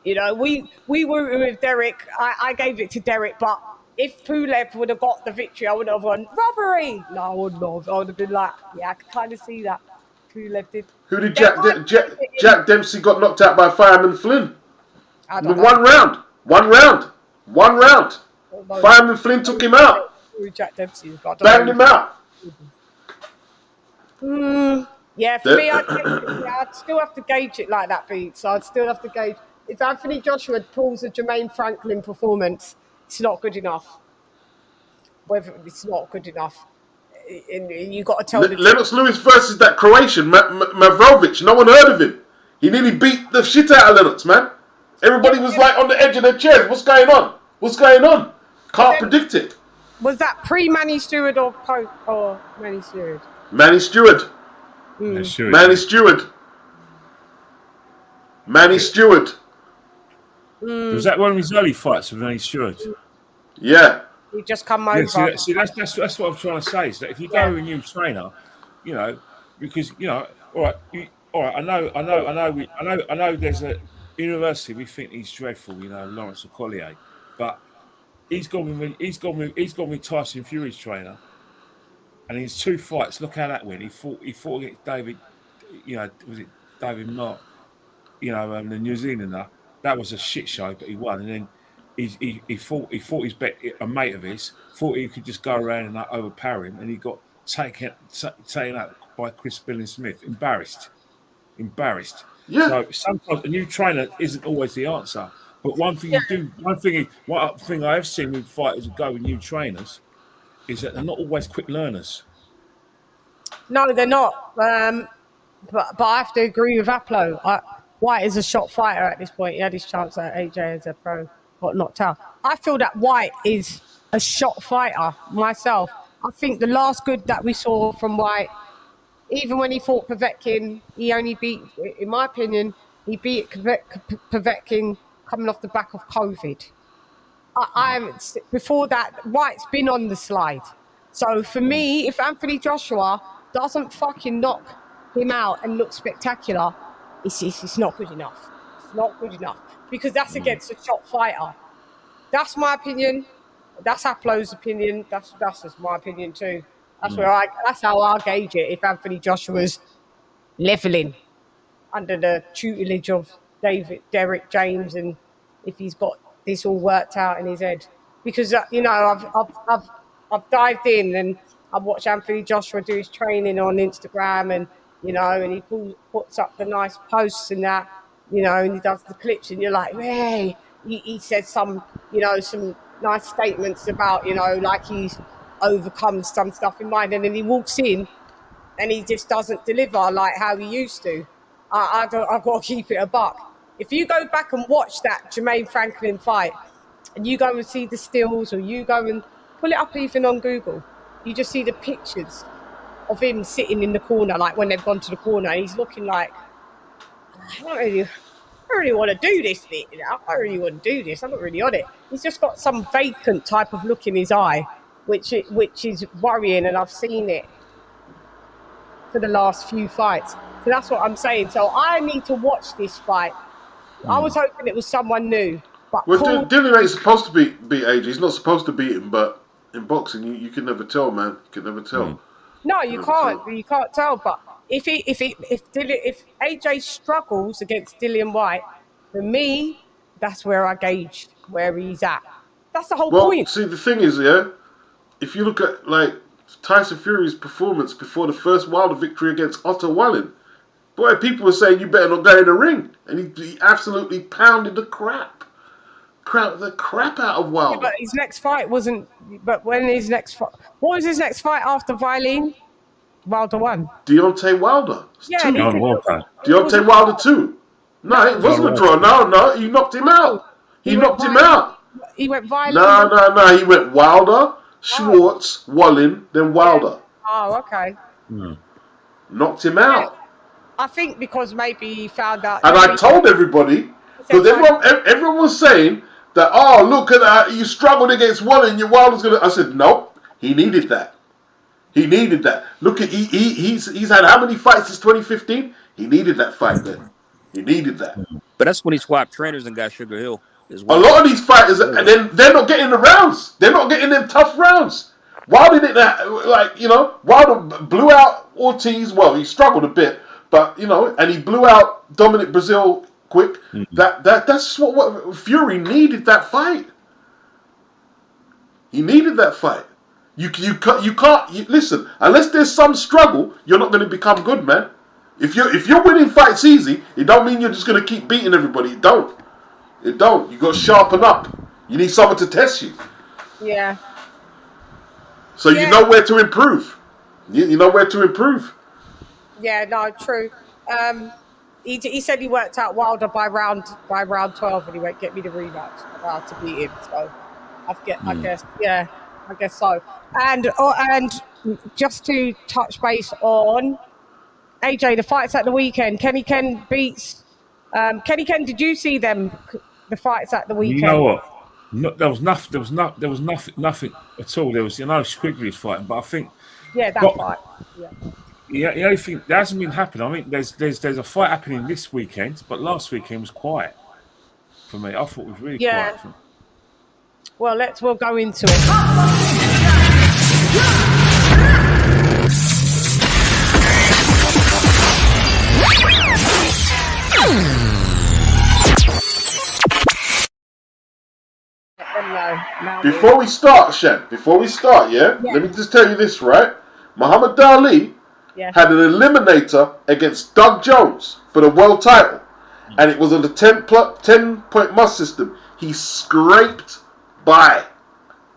You know, we were with Derek. I gave it to Derek, but if Pulev would have got the victory, I would have won. Robbery! No, I wouldn't have. I would have been like, yeah, I could kind of see that. Pulev did. Who did Jack Dempsey got knocked out by Fireman Flynn? I don't know. One round. Fireman Flynn took him out. Jack Dempsey. Banged him out. Yeah, for me, I'd still have to gauge it like that, Beats. I'd still have to gauge. If Anthony Joshua pulls a Jermaine Franklin performance, it's not good enough. Whether it's not good enough, and you got to tell the Lennox Lewis versus that Croatian Mavrovic. No one heard of him. He nearly beat the shit out of Lennox, man. Everybody was like on the edge of their chairs. What's going on? Can't predict it. Was that pre-Manny Stewart or post or Manny Stewart? Manny Stewart. Was that one of his early fights with Manny Stewart? Yeah. He just come over. Yeah, see, that's what I'm trying to say. Is that if you go with a new trainer, you know, because you know, all right. I know. There's a university we think he's dreadful. You know, Lawrence Collier, but he's gone with Tyson Fury's trainer, and in his 2 fights, look how that went. He fought against David. You know, was it David Mark? You know, the New Zealander. That was a shit show, but he won. And then he fought a mate of his, thought he could just go around and overpower him, and he got taken out by Chris Billing-Smith. Embarrassed. Yeah. So sometimes a new trainer isn't always the answer. But one thing I have seen with fighters who go with new trainers is that they're not always quick learners. No, they're not. But I have to agree with Aplo. White is a shot fighter at this point. He had his chance at AJ as a pro, got knocked out. I feel that White is a shot fighter myself. I think the last good that we saw from White, even when he fought Povetkin, he only beat, in my opinion, he beat Povetkin coming off the back of COVID. Before that, White's been on the slide. So for me, if Anthony Joshua doesn't fucking knock him out and look spectacular, it's not good enough. It's not good enough because that's against a shot fighter. That's my opinion. That's Aplo's opinion. That's just my opinion too. That's how I gauge it. If Anthony Joshua's leveling under the tutelage of Derek James, and if he's got this all worked out in his head, because you know I've dived in and I've watched Anthony Joshua do his training on Instagram, and you know, and he puts up the nice posts and that, you know, and he does the clips, and you're like, hey, he said some nice statements about, you know, like he's overcome some stuff in mind, and then he walks in and he just doesn't deliver like how he used to. I've got to keep it a buck. If you go back and watch that Jermaine Franklin fight, and you go and see the stills, or you go and pull it up even on Google, you just see the pictures of him sitting in the corner, like when they've gone to the corner, and he's looking like, I don't really want to do this bit, you know. I don't really want to do this. I'm not really on it. He's just got some vacant type of look in his eye, which is worrying, and I've seen it for the last few fights. So that's what I'm saying. So I need to watch this fight. I was hoping it was someone new. But Dylan ain't supposed to beat AJ. He's not supposed to beat him, but in boxing, you can never tell, man. You can never tell. No, you can't. You can't tell. But if AJ struggles against Dillian White, for me, that's where I gauge where he's at. That's the whole point. See, the thing is, if you look at like Tyson Fury's performance before the first Wilder victory against Otto Wallin, boy, people were saying you better not go in the ring, and he absolutely pounded the crap out of Wilder. Yeah, but his next fight wasn't. But when his next fight, what was his next fight after Vilene? Wilder won. Deontay Wilder. Yeah, Deontay Wilder 2. No, it wasn't a draw. No, he knocked him out. He knocked him out. He went Vilene. No. He went Wilder, Schwartz, Wallin, then Wilder. Oh, okay. Knocked him out. I think because maybe he found out. And I told everybody, because everyone was saying that, oh, look at that, you struggled against Wilder and your Wilder's going to... I said, nope, he needed that. He needed that. Look at, he's had how many fights since 2015? He needed that fight then. He needed that. But that's when he swapped trainers and got Sugar Hill as well. A lot of these fighters, and then they're not getting the rounds. They're not getting them tough rounds. Wilder didn't, Wilder blew out Ortiz. Well, he struggled a bit, but, and he blew out Dominic Brazil quick. That's what Fury needed that fight. He needed that fight. You can't listen, unless there's some struggle, you're not going to become good, man. If you're winning fights easy, it don't mean you're just going to keep beating everybody. It don't. You got to sharpen up. You need someone to test you. Yeah. So you know where to improve. You know where to improve. Yeah, no, true. He said he worked out Wilder by round 12, and he won't get me the rematch to beat him. So I guess so. And just to touch base on AJ, the fights at the weekend. Kenny Ken beats Kenny Ken. Did you see them? The fights at the weekend. You know what? No, there was nothing at all. There was Squiggly's fighting, but I think that fight. Yeah, the only thing that hasn't been happening. I mean, there's a fight happening this weekend, but last weekend was quiet for me. I thought it was really quiet. Well, we'll go into it. Before we start, Shan, let me just tell you this, right? Muhammad Ali had an eliminator against Doug Jones for the world title, and it was on the 10-point must system. He scraped by,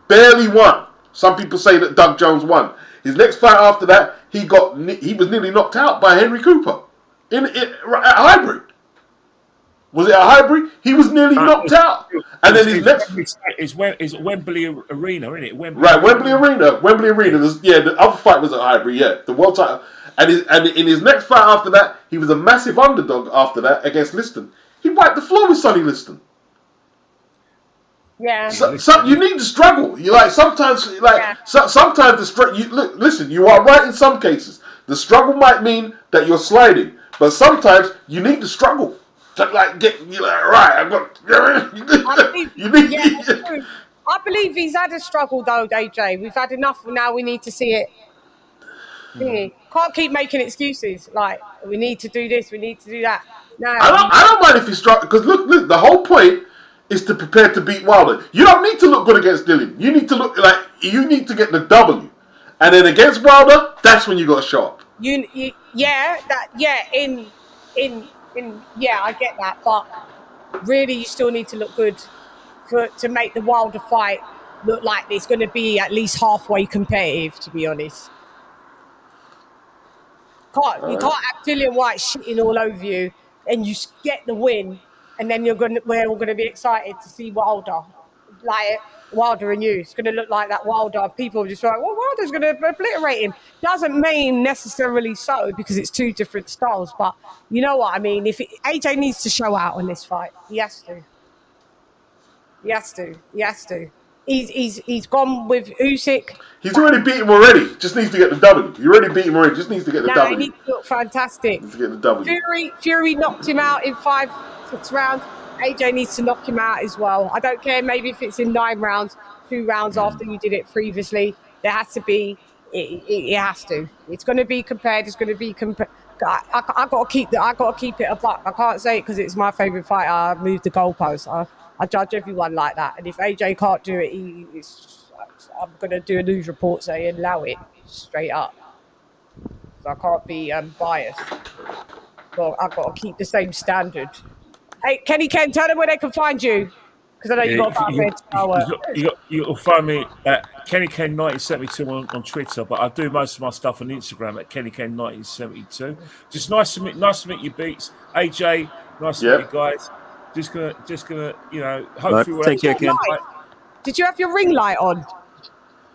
barely won. Some people say that Doug Jones won. His next fight after that, he was nearly knocked out by Henry Cooper at Highbury. Was it a Highbury? He was nearly knocked out. And then his next... It's Wembley Arena, isn't it? Wembley Arena. The other fight was at Highbury, the world title. And in his next fight after that, he was a massive underdog after that against Liston. He wiped the floor with Sonny Liston. Yeah. So you need to struggle. Sometimes the struggle. Listen, you are right in some cases. The struggle might mean that you're sliding, but sometimes you need to struggle. I believe he's had a struggle though, AJ. We've had enough. Now we need to see it. Can't keep making excuses like we need to do this, we need to do that. No, I don't mind if he struggles, because look, the whole point is to prepare to beat Wilder. You don't need to look good against Dillian. You need to look like you need to get the W, and then against Wilder, that's when you got to show up. I get that, but really, you still need to look good to make the Wilder fight look like it's going to be at least halfway competitive. To be honest, you can't have Dillian Whyte shitting all over you, and you get the win, and then we're all going to be excited to see Wilder, like Wilder and you. It's going to look like that Wilder. People are just like, well, Wilder's going to obliterate him. Doesn't mean necessarily so, because it's two different styles. But you know what I mean? AJ needs to show out on this fight. He has to. He's gone with Usyk. He's already beat him already. Just needs to get the W. You already beat him already. Just needs to get the W. He needs to look fantastic. Needs to get the W. Fury knocked him out in 5-6 rounds. AJ needs to knock him out as well. I don't care, maybe if it's in 9 rounds, 2 rounds after you did it previously. There has to be, it has to. It's going to be compared. It's going to be compared. I got to keep it a buck. I can't say it because it's my favourite fight. I moved the goalpost. I judge everyone like that. And if AJ can't do it, I'm going to do a news report saying allow it straight up. So I can't be biased. Well, I've got to keep the same standard. Hey, Kenny Ken, tell them where they can find you. Because I know you've got you can find me at Kenny Ken 1972 on Twitter, but I do most of my stuff on Instagram at Kenny Ken 1972. Just nice to meet you, Beats. AJ, nice to meet you guys. Just gonna, hopefully take care, Ken. Did you have your ring light on?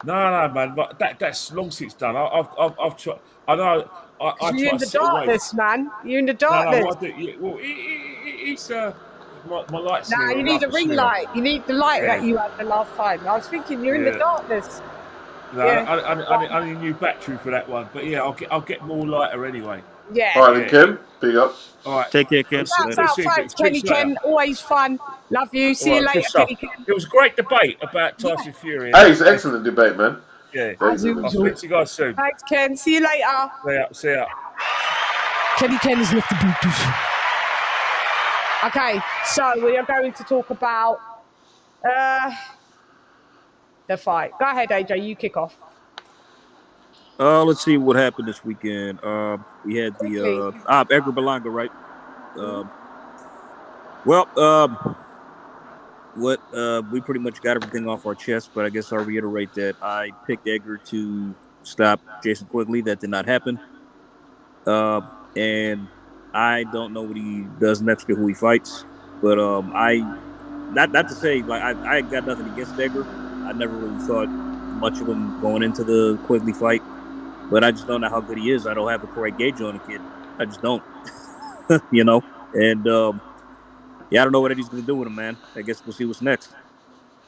No, man. But that's long since done. I've tried. I know. I You're try in to the sit away. darkness, man. You're in the No. darkness. What I do? Yeah, well, it's my lights. Nah, are you need up a ring as well. light. You need the light Yeah. that you had the last time. I was thinking you're in the Yeah. darkness. No, Yeah. I need a new battery for that one. But yeah, I'll get more lighter anyway. Yeah. All right, then, Ken. Big up. All right. Take care, Ken. Shouts out, thanks, Kenny Ken. Always fun. Love you. See you later, Kenny Ken. It was a great debate about Tyson Fury. Hey, it's an excellent debate, man. Yeah. As I'll usual. speak to you guys soon. Thanks, Ken. See you later. See ya. Kenny Ken is left the Bluetooth. Okay, so we are going to talk about the fight. Go ahead, AJ. You kick off. Let's see what happened this weekend. We had the Edgar Berlanga, right? We pretty much got everything off our chest, but I guess I'll reiterate that I picked Edgar to stop Jason Quigley. That did not happen. And I don't know what he does next or who he fights, but not to say like I got nothing against Edgar. I never really thought much of him going into the Quigley fight, but I just don't know how good he is. I don't have a correct gauge on the kid. I just don't, you know. And I don't know what Eddie's gonna do with him, man. I guess we'll see what's next.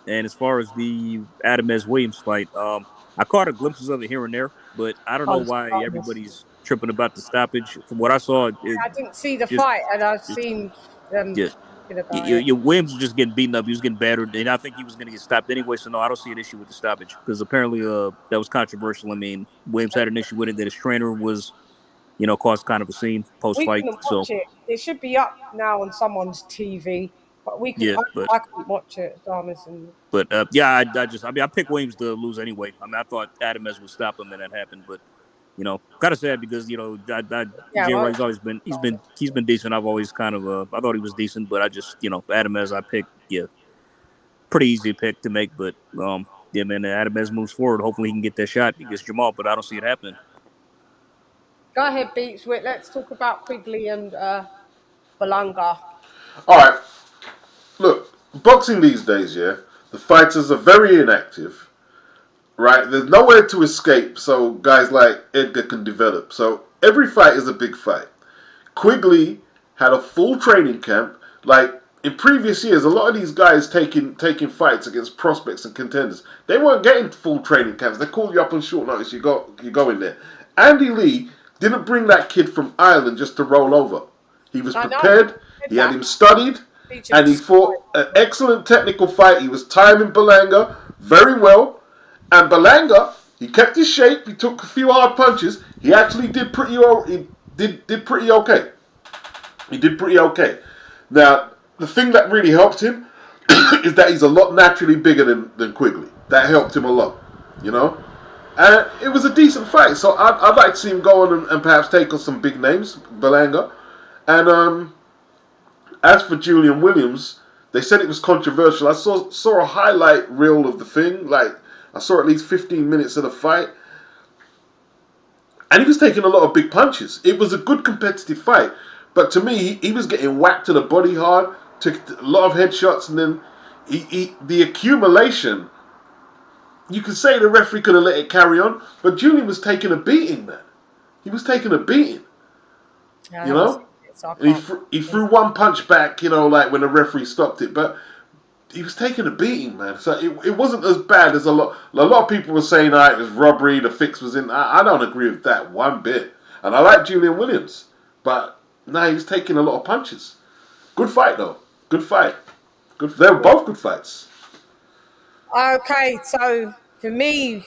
And as far as the Adamez Williams fight, I caught a glimpses of it here and there, but I don't know why everybody's tripping about the stoppage. From what I saw, I didn't see the fight, and I've seen them. Williams was just getting beaten up. He was getting battered, and I think he was going to get stopped anyway. So no, I don't see an issue with the stoppage because apparently that was controversial. I mean, Williams had an issue with it that his trainer was, caused kind of a scene post-fight. So it should be up now on someone's TV, but we can. I couldn't watch it, But I picked Williams to lose anyway. I mean, I thought Adamez would stop him, and that happened, but. Kind of sad because Jay Wright's always been he's been decent. I've always kind of I thought he was decent, but I just Adamez I picked pretty easy pick to make. But man, Adamez moves forward. Hopefully he can get that shot against Jamal, but I don't see it happening. Go ahead, Beats. Let's talk about Quigley and Berlanga. All right, look, boxing these days, the fighters are very inactive. Right, there's nowhere to escape, so guys like Edgar can develop. So every fight is a big fight. Quigley had a full training camp. Like in previous years, a lot of these guys taking fights against prospects and contenders, they weren't getting full training camps. They called you up on short notice. You go in there. Andy Lee didn't bring that kid from Ireland just to roll over. He was prepared. He had him studied, and he fought an excellent technical fight. He was timing Berlanga very well. And Berlanga, he kept his shape. He took a few hard punches. He actually did pretty. He did pretty okay. He did pretty okay. Now, the thing that really helped him is that he's a lot naturally bigger than Quigley. That helped him a lot, And it was a decent fight. So I'd like to see him go on and perhaps take on some big names, Berlanga. And as for Julian Williams, they said it was controversial. I saw a highlight reel of the thing, like. I saw at least 15 minutes of the fight. And he was taking a lot of big punches. It was a good competitive fight. But to me, he was getting whacked to the body hard, took a lot of headshots, and then the accumulation, you could say the referee could have let it carry on, but Julian was taking a beating, man. He was taking a beating. And he threw one punch back, like when the referee stopped it. But he was taking a beating, man. So it wasn't as bad as a lot of people were saying, it was robbery, the fix was in. I don't agree with that one bit. And I like Julian Williams. But, he was taking a lot of punches. Good fight, though. Good fight. They were both good fights. Okay, so for me,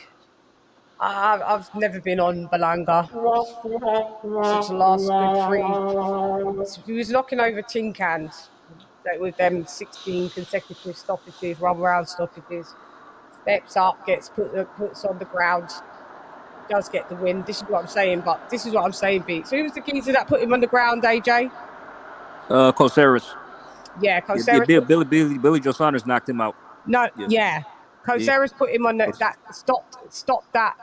I've never been on Berlanga since the last good 3. He was knocking over tin cans. With them 16 consecutive stoppages, run-around stoppages, steps up, puts on the ground, does get the win. This is what I'm saying, Beat. So who was the geezer that put him on the ground, AJ? Coceres. Yeah, Coceres. Billy Joe Saunders knocked him out. No, yeah. Coceres put him on that. Stop that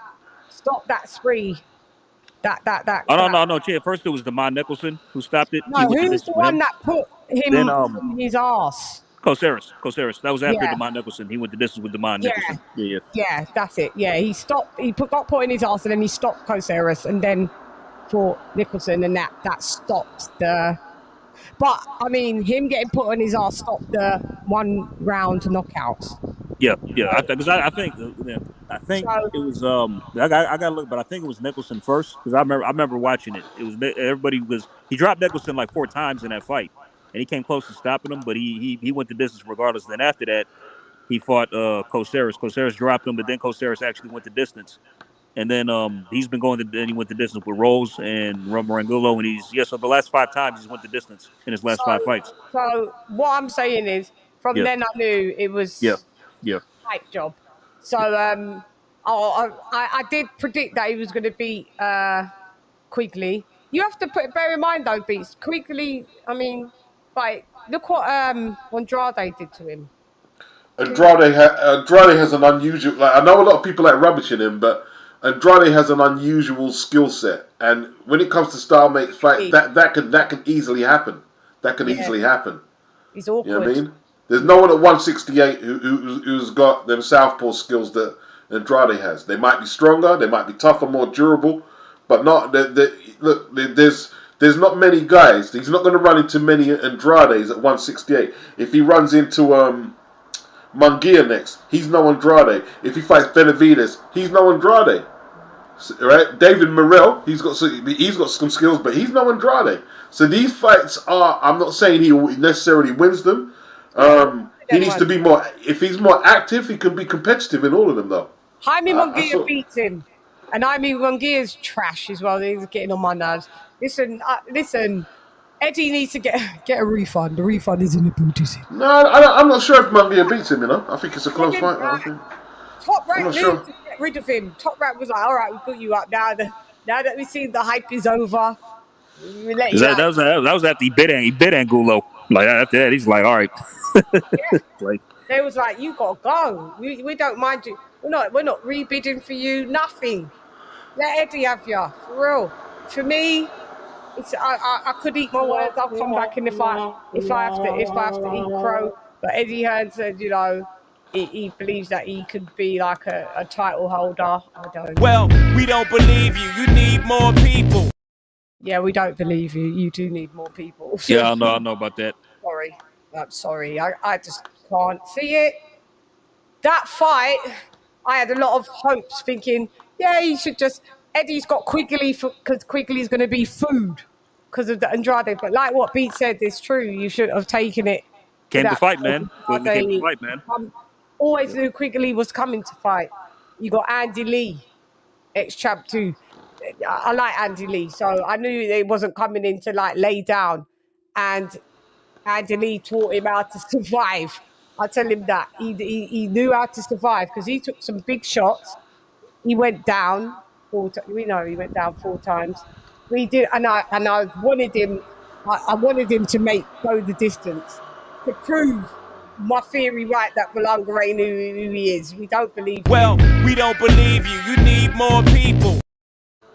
spree. That. No. First it was DeMond Nicholson who stopped it. No, who's the one that put him in his ass? Coceres. That was after Yeah. DeMond Nicholson. He went the distance with DeMond Yeah. Nicholson. Yeah. Yeah, that's it. Yeah, he stopped. He got put in his arse, and then he stopped Coceres, and then fought Nicholson, and that stopped the. But I mean, him getting put on his arse stopped the 1 round knockouts. Yeah. I think So- it was I gotta look, but I think it was Nicholson first because I remember watching it. It was he dropped Nicholson like 4 times in that fight, and he came close to stopping him, but he went the distance regardless. Then after that, he fought Coceres. Coceres dropped him, but then Coceres actually went the distance. And then he's been then he went the distance with Rose and Marangulo, and so the last 5 times he's went the distance in his last 5 fights. So what I'm saying is, from then I knew it was hype job. So I did predict that he was going to beat Quigley. You have to bear in mind though, Beats Quigley. I mean, like look what Andrade did to him. Andrade has an unusual. Like, I know a lot of people like rubbishing him, but Andrade has an unusual skill set, and when it comes to stalemate fights, that can easily happen. That can easily happen. He's awkward. You know what I mean? There's no one at 168 who's got them southpaw skills that Andrade has. They might be stronger, they might be tougher, more durable, but not. Look, there's not many guys. He's not going to run into many Andrades at 168. If he runs into Munguia next, he's no Andrade. If he fights Benavides, he's no Andrade. Right? David Morrell, he's got some skills, but he's no Andrade. So these fights are. I'm not saying he necessarily wins them. He needs to be more. If he's more active, he can be competitive in all of them, though. Jaime Munguia beats him, and Jaime Munguia's trash as well. He's getting on my nerves. Listen. Eddie needs to get a refund. The refund is in the booty. No, I'm not sure if Munguia beats him. I think it's a close fight. Top Rank knew to get rid of him. Top Rank was like, "All right, we put you up now. Now that we see the hype is over, we let you out." That was after he bit Angulo. Like after that, he's like, "All right." Like they was like, "You gotta go. We don't mind you. We're not rebidding for you. Nothing. Let Eddie have you for real. For me." I could eat my words. I'll come back in if I have to eat crow. But Eddie Hearn said, you know, he believes that he could be like a title holder. I don't. Well, we don't believe you. You need more people. Yeah, we don't believe you. You do need more people. Yeah, I know about that. Sorry, I'm sorry. I just can't see it. That fight, I had a lot of hopes, thinking, yeah, he should just. Eddie's got Quigley because Quigley's going to be food because of the Andrade. But like what Beat said, it's true. You should have taken it. Came to fight, man. Quigley came to fight, man. Always knew Quigley was coming to fight. You got Andy Lee, ex-champ too. I like Andy Lee, so I knew it wasn't coming in to like lay down. And Andy Lee taught him how to survive. I tell him that he knew how to survive because he took some big shots. He went down. We know he went down 4 times. We did, and I wanted him. I wanted him to go the distance to prove my theory right that Belonga ain't who he is. We don't believe. Well, we don't believe you. You need more people.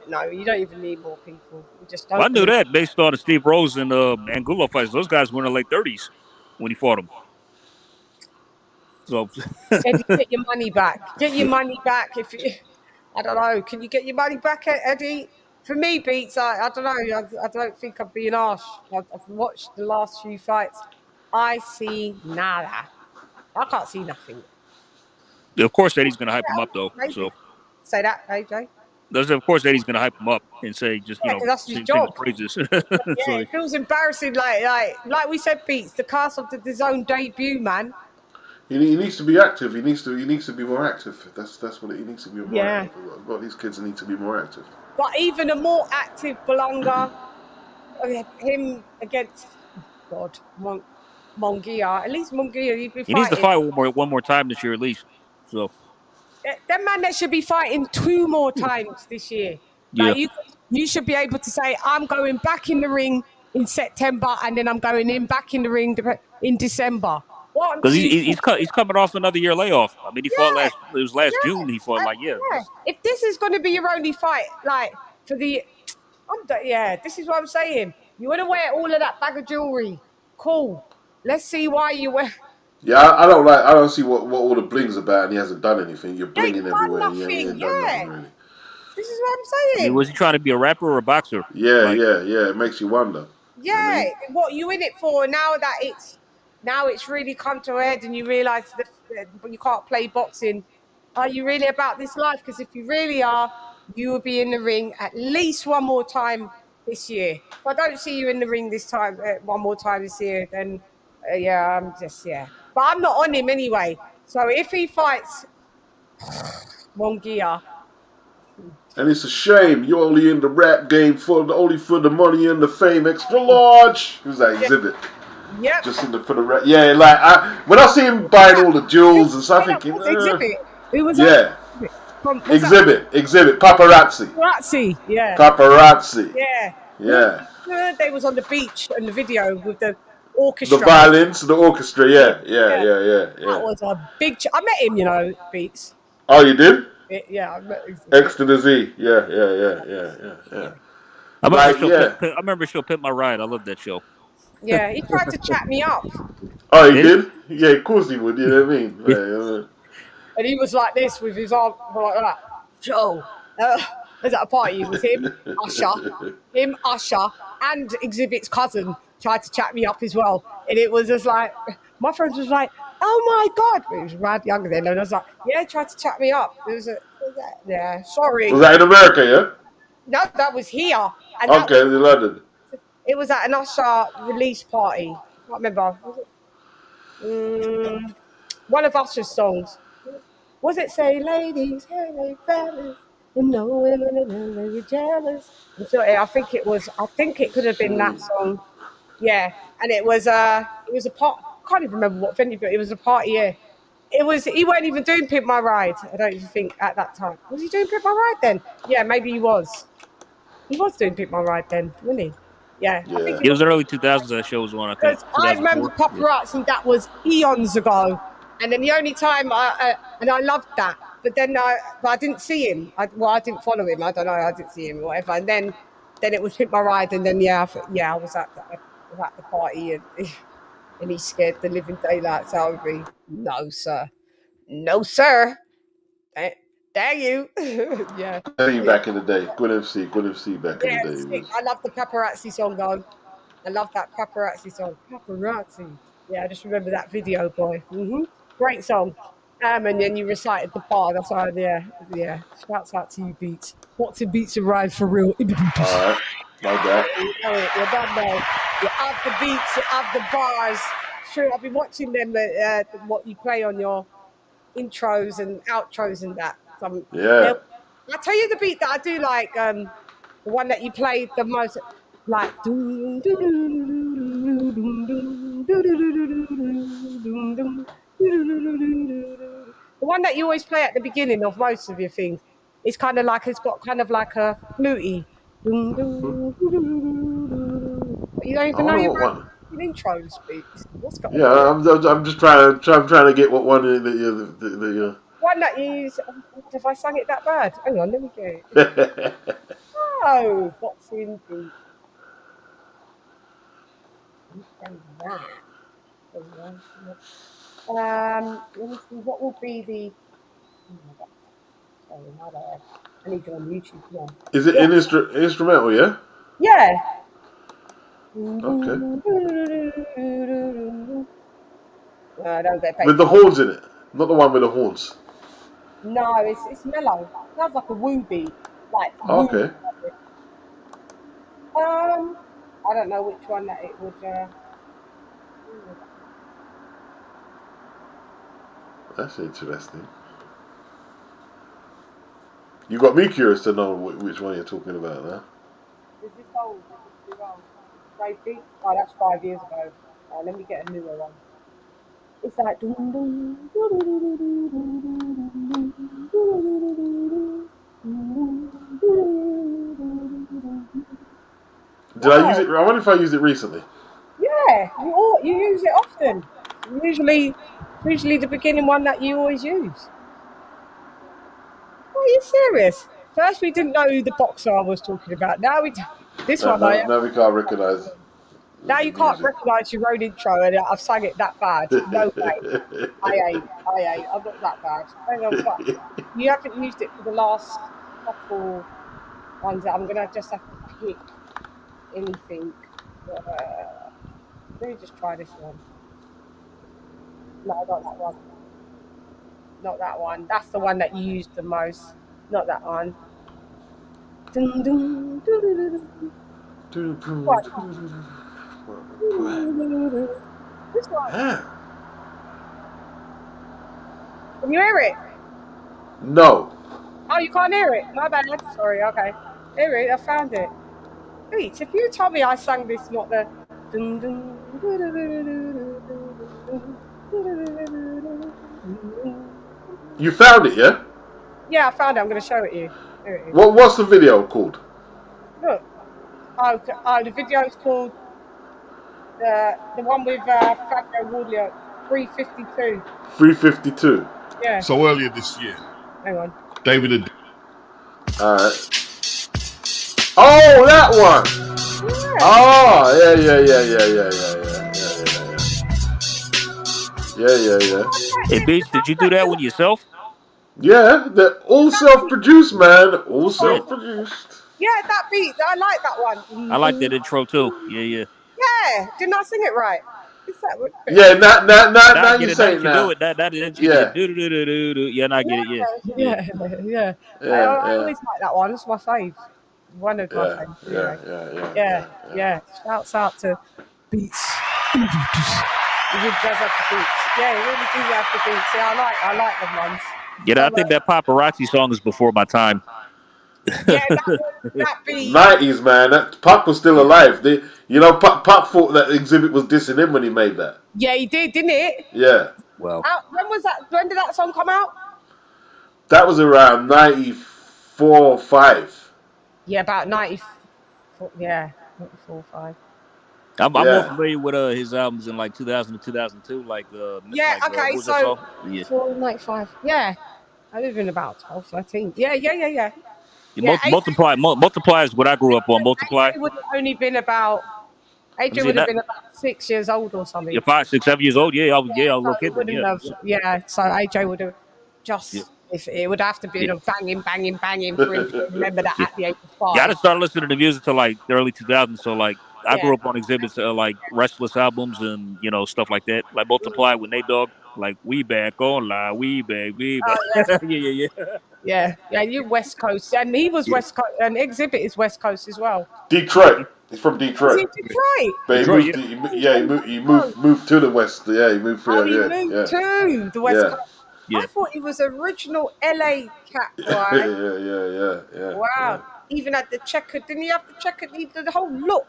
No, you don't even need more people. You just don't. Well, I knew that based on the Steve Rose and Angulo fights. Those guys were in their late 30s when he fought them. So, Eddie, get your money back. Get your money back I don't know. Can you get your money back, Eddie? For me, Beats, I don't know. I don't think I'm being harsh. I've watched the last few fights. I see nada. I can't see nothing. Of course, Eddie's going to hype him up, though. Maybe. So say that, AJ. Of course, Eddie's going to hype him up and say, just that's his sing job. his praises. Yeah, it feels embarrassing. Like we said, Beats, the cast of his own debut, man. He needs to be active. He needs to be more active. That's what he needs to be more active. A lot of these kids need to be more active. But even a more active Belonga, him against Munguia. At least Munguia, he'd be fighting. He needs to fight one more time this year at least. So that man that should be fighting 2 more times this year. Like you should be able to say, I'm going back in the ring in September, and then I'm going back in the ring in December. Because he's coming off another year layoff. I mean, he fought last June. He fought If this is going to be your only fight, this is what I'm saying. You want to wear all of that bag of jewelry, cool. Let's see why you wear. Yeah, I don't see what all the bling's about, and he hasn't done anything. You're He ain't blinging done everywhere, and he nothing. ain't done Yeah, nothing really. this is what I'm I mean, saying. was he trying to be a rapper or a boxer? Yeah, Like, yeah. It makes you wonder. Yeah, I mean, what you in it for? Now it's really come to a head, and you realise that you can't play boxing. Are you really about this life? Because if you really are, you will be in the ring at least one more time this year. If I don't see you in the ring this time, one more time this year, then yeah, I'm just But I'm not on him anyway. So if he fights Mongia, and it's a shame you're only in the rap game only for the money and the fame. Extra large. Who's that exhibit? Yep. Just for the rap. Yeah, like when I see him buying all the jewels and stuff, thinking, exhibit. Who was yeah. that? Exhibit. Paparazzi. Paparazzi. Yeah. Paparazzi. Yeah. Yeah. They was on the beach in the video with the orchestra. The violins, the orchestra. Yeah. That was a big. I met him, Beats. Oh, you did? Yeah, I met him. X to the Z. Yeah. I remember show Pimp My Ride. I love that show. Yeah, he tried to chat me up. Oh, he did? Yeah, of course he would. You know what I mean? Right, and he was like this with his arm like that. Joe, was at a party. It was him, Usher, and Exhibit's cousin tried to chat me up as well. And it was just like, my friend was like, oh my God. He was rad younger then. And I was like, yeah, tried to chat me up. Sorry. Was that in America, yeah? No, that was here. And okay, in London. It was at an Usher release party. I can't remember. Was it? One of Usher's songs. Was it Say Ladies, Hey Fellas, and no women and they were jealous? So I think it could have been that song. Yeah. And it was a part. I can't even remember what venue, but it was a party, yeah. He weren't even doing Pimp My Ride, I don't even think, at that time. Was he doing Pimp My Ride then? Yeah, maybe he was. He was doing Pimp My Ride then, wasn't he? Yeah. I think it was early 2000s that show was on, I think. I remember Paparazzi, that was eons ago. And then the only time I loved that, but then I didn't see him. I didn't follow him. I don't know. I didn't see him or whatever. And then it was Pimp My Ride. And then, I was at the party and he scared the living daylights out of me. No, sir. No, sir. Dare you. Yeah. Back in the day. Good MC back in the day. I love the Paparazzi song, though. I love that Paparazzi song. Paparazzi. Yeah, I just remember that video, boy. Mm-hmm. Great song. And then you recited the bar. That's why, yeah. Shouts out to you, Beats. What's in Beats and Rhymes for real? All right. Like that. You're done now. You have the beats, you have the bars. Sure, I've been watching them, what you play on your intros and outros and that. Yeah. I'll tell you the beat that I do like, the one that you played the most, like, the one that you always play at the beginning of most of your things. It's kind of like, it's got kind of like a fluty. You don't even know your intros, Beats. What's going on? Yeah, I'm just trying to get what one the one that you use. Have I sung it that bad? Hang on, let me get it. Oh, what's in Beats? Let me see. What will be the? Sorry, my bad. I need to go on YouTube. Yeah. Is it an instrumental? Yeah. Yeah. Okay. Don't get paid. With the horns in it, not the one with the horns. No, it's mellow. It sounds like a woo beat. Like. Okay. I don't know which one that it would. That's interesting. You got me curious to know which one you're talking about, huh? Is this old? Is this too old? Oh, that's 5 years ago. Let me get a newer one. It's like. Did I use it? I wonder if I used it recently. Yeah, you use it often. Usually the beginning one that you always use. Are you serious? First, we didn't know who the boxer I was talking about. Now we can't recognize. Now you can't recognise your own intro and I've sang it that bad. No way. I ain't. I'm not that bad. Hang on, but you haven't used it for the last couple ones. I'm going to just have to pick anything. Let me just try this one. No, not that one. Not that one. That's the one that you used the most. Not that one. Dun, dun, dun, dun, dun. What? This one. Can you hear it? No. Oh, you can't hear it? My bad. Sorry, okay. Hear it, I found it. Beats, if you tell me I sang this, not the... You found it, yeah? Yeah, I found it. I'm going to show it you. Here it is. What's the video called? Look. The video's called... The one with Fabio Wardley, 352. 352. Yeah. So earlier this year, Hang on. David. Alright. Oh, that one! Yeah. Oh, yeah. Hey, Beach, did you do that one yourself? Yeah, they're all self-produced, man. All self-produced. Yeah, that beat. I like that one. I like that intro too. Yeah. Yeah, didn't I sing it right? Is that what? Yeah, now you say it now. Do it. That is Yeah. Yeah, and I get it. Yeah. I always like that one. It's my fave. One of my faves. Yeah. Shouts out to Beats. He really does have the beats. Yeah, he really does have the beats. Yeah, I like them ones. Yeah, I think that paparazzi song is before my time. Yeah, that beat. 90s, man. That Puck was still alive. Puck thought that Exhibit was dissing him when he made that. Yeah, he did, didn't it? Yeah. Well. When was that? When did that song come out? That was around 94, 5. Yeah, about 94. Yeah, 94, 5. I'm more familiar with his albums in like 2000 to 2002, like yeah. Like, okay, so 495. Yeah, I live in about 12, 13. Yeah. Multiply is what I grew up on. Multiply. AJ would have only been about. AJ would have been about 6 years old or something. Yeah, 5, 6, 7 years old. Yeah, I was a little kid. Yeah, so AJ would have just. If it would have to be banging for him to remember that at the age of 5. Yeah, I didn't start listening to music till like the early 2000s. So like I grew up on Exhibit's like Restless albums and stuff like that. Like Multiply with Nate Dogg. Like we back online, we back. Yeah, you West Coast, and he was West Coast, and Exhibit is West Coast as well. Detroit. He's from Detroit. Is he Detroit? But he moved to the West. Yeah, he moved through. He moved to the West Coast. Yeah. I thought he was original LA cat guy. Yeah. Wow. Even had the checkered. Didn't he have the checkered? The whole look.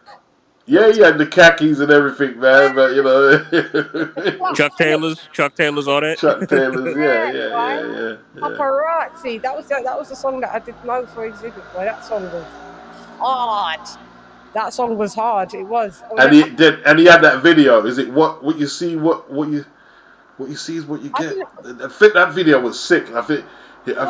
Yeah, he had the khakis and everything, man. But Chuck Taylors, all that. Chuck Taylors, yeah. Paparazzi. That was the song that I did know for Exhibit. Boy, that song was hard. That song was hard. It was. And he had that video. Is it what you see? What you see is what you get. I think that video was sick. I think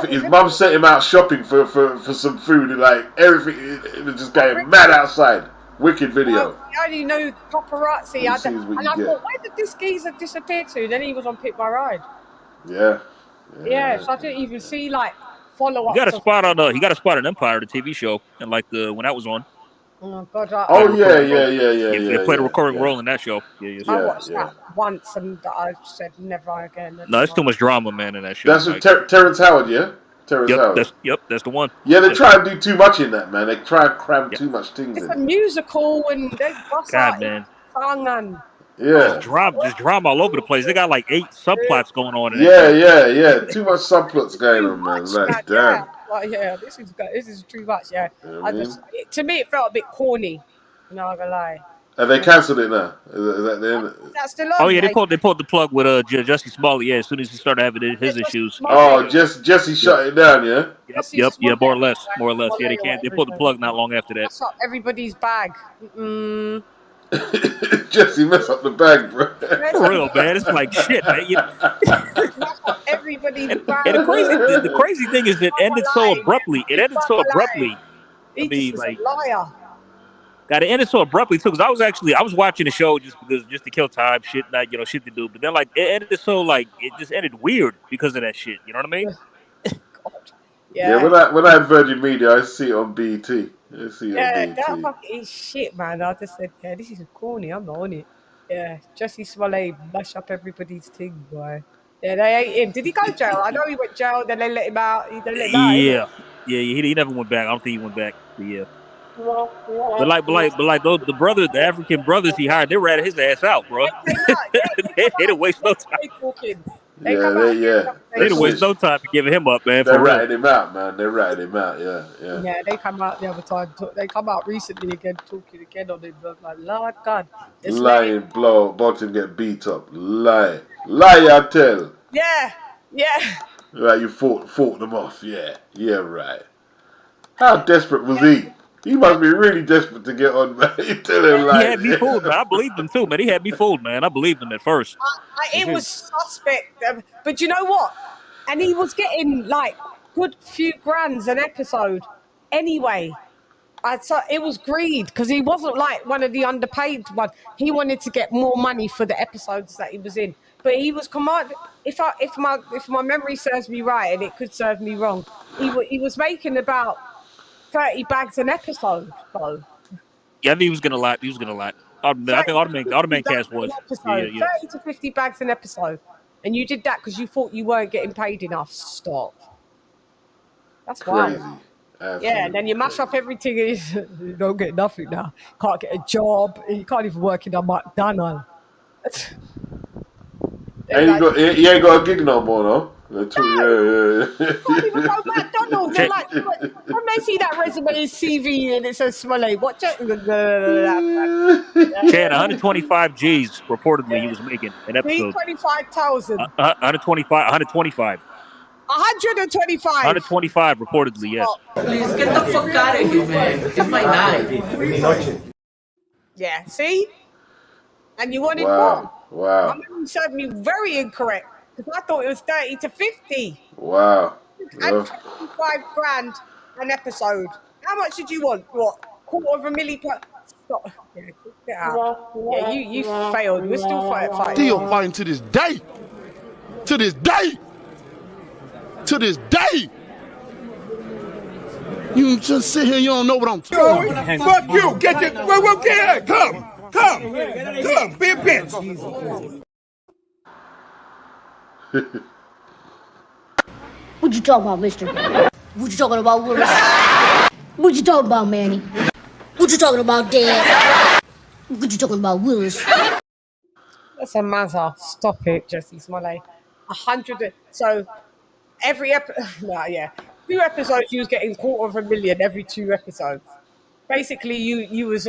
his mum sent him out shopping for some food and like everything. It was just going mad outside. Wicked video. I only know Paparazzi. I thought, where did this geezer disappear to? Then he was on Pick My Ride. Yeah. So I didn't even see like follow up. He got a spot on Empire, the TV show, and like when that was on. Oh God! Yeah. They played a recurring role in that show. I watched that once, and I said never again. No, it's too much drama, man, in that show. That's with Terrence Howard, yeah. Howard. That's the one. Yeah, they try and do too much in that, man. They try and cram too much things in. It's a musical, and they bust out song and. Yeah. Just drama all over the place. They got like 8 subplots going on. Yeah. Too much subplots going on, man. Like, damn. This is too much. Yeah. To me, it felt a bit corny. I'm not gonna lie. And they cancelled it now. Is that the end? That's still on. Oh yeah, they pulled the plug with Jesse Smollett. Yeah, as soon as he started having his issues. Oh, Jesse shut it down. Yeah. Yep. Yeah, more or less. Yeah, they can't. They pulled the plug not long after that. That's up everybody's bag. Jesse messed up the bag, bro. For real, man. It's like shit, man. Everybody's bag. And the crazy thing is it ended so abruptly. I mean, like. A liar. God, it ended so abruptly too. Because I was watching the show just to kill time, shit, not shit to do. But then like it ended so like it just ended weird because of that shit. You know what I mean? God. Yeah, when I had Virgin Media, I see it on BT. I see it on BT. That fucking shit, man. I just said, yeah, this is corny. I'm not on it. Yeah, Jesse Smollett mash up everybody's thing, boy. Yeah, they ate him. Did he go to jail? I know he went to jail, then they let him out. They let him out, Yeah. He never went back. I don't think he went back. But yeah. But like those the African brothers he hired, they ratted his ass out, bro. They didn't waste no time. They didn't waste no time to giving him up, man. They For real. ratted him out, man. They ratted him out. Yeah. Yeah, they come out the other time. They come out recently again, talking again on him. But like, Lord God, lying, blow, bottom get beat up. Lie, I tell. Yeah. Right, you fought them off. Yeah, right. How desperate was he? He must be really desperate to get on, man. You tell him like he had me fooled, man. I believed him too, man. He had me fooled, man. I believed him at first. It was suspect, but you know what? And he was getting like good few grands an episode anyway. It was greed because he wasn't like one of the underpaid ones. He wanted to get more money for the episodes that he was in, but he was commanded. If my memory serves me right, and it could serve me wrong, he was making about 30 bags an episode, though. Yeah, I think he was gonna lie. I think all the main cast was 30 to 50 bags an episode, and you did that because you thought you weren't getting paid enough. Stop. That's crazy. Wild. Yeah, and then you mash up everything. You don't get nothing now. Can't get a job. You can't even work in a McDonald's. And he ain't got a gig no more, no? Can't even go McDonald's. They're like, when they see that resume CV and it says Smollett, what? CHANN 125 G's reportedly he was making an episode. 25,000. 125. 125. 125 reportedly, yes. Please get the fuck out of here, man. It's my night. Yeah, see? And you wanted more. Wow. My memory served me very incorrect because I thought it was 30 to 50. Wow. And 25 grand an episode. How much did you want? What? $250,000 per... Stop. Yeah, get out. Yeah, you failed. We're still fighting. Still fighting to this day. To this day. To this day. You just sit here, you don't know what I'm talking about. Fuck you. Get your... Get Come. Be a bitch. What you talking about, mister? What you talking about, Willis? What you talking about, Manny? What you talking about, Dad? What you talking about, Willis? That's a mazza. Stop it, Jesse Smollett. 100. So every episode, 2 episodes you was getting $250,000 every 2 episodes. Basically, you was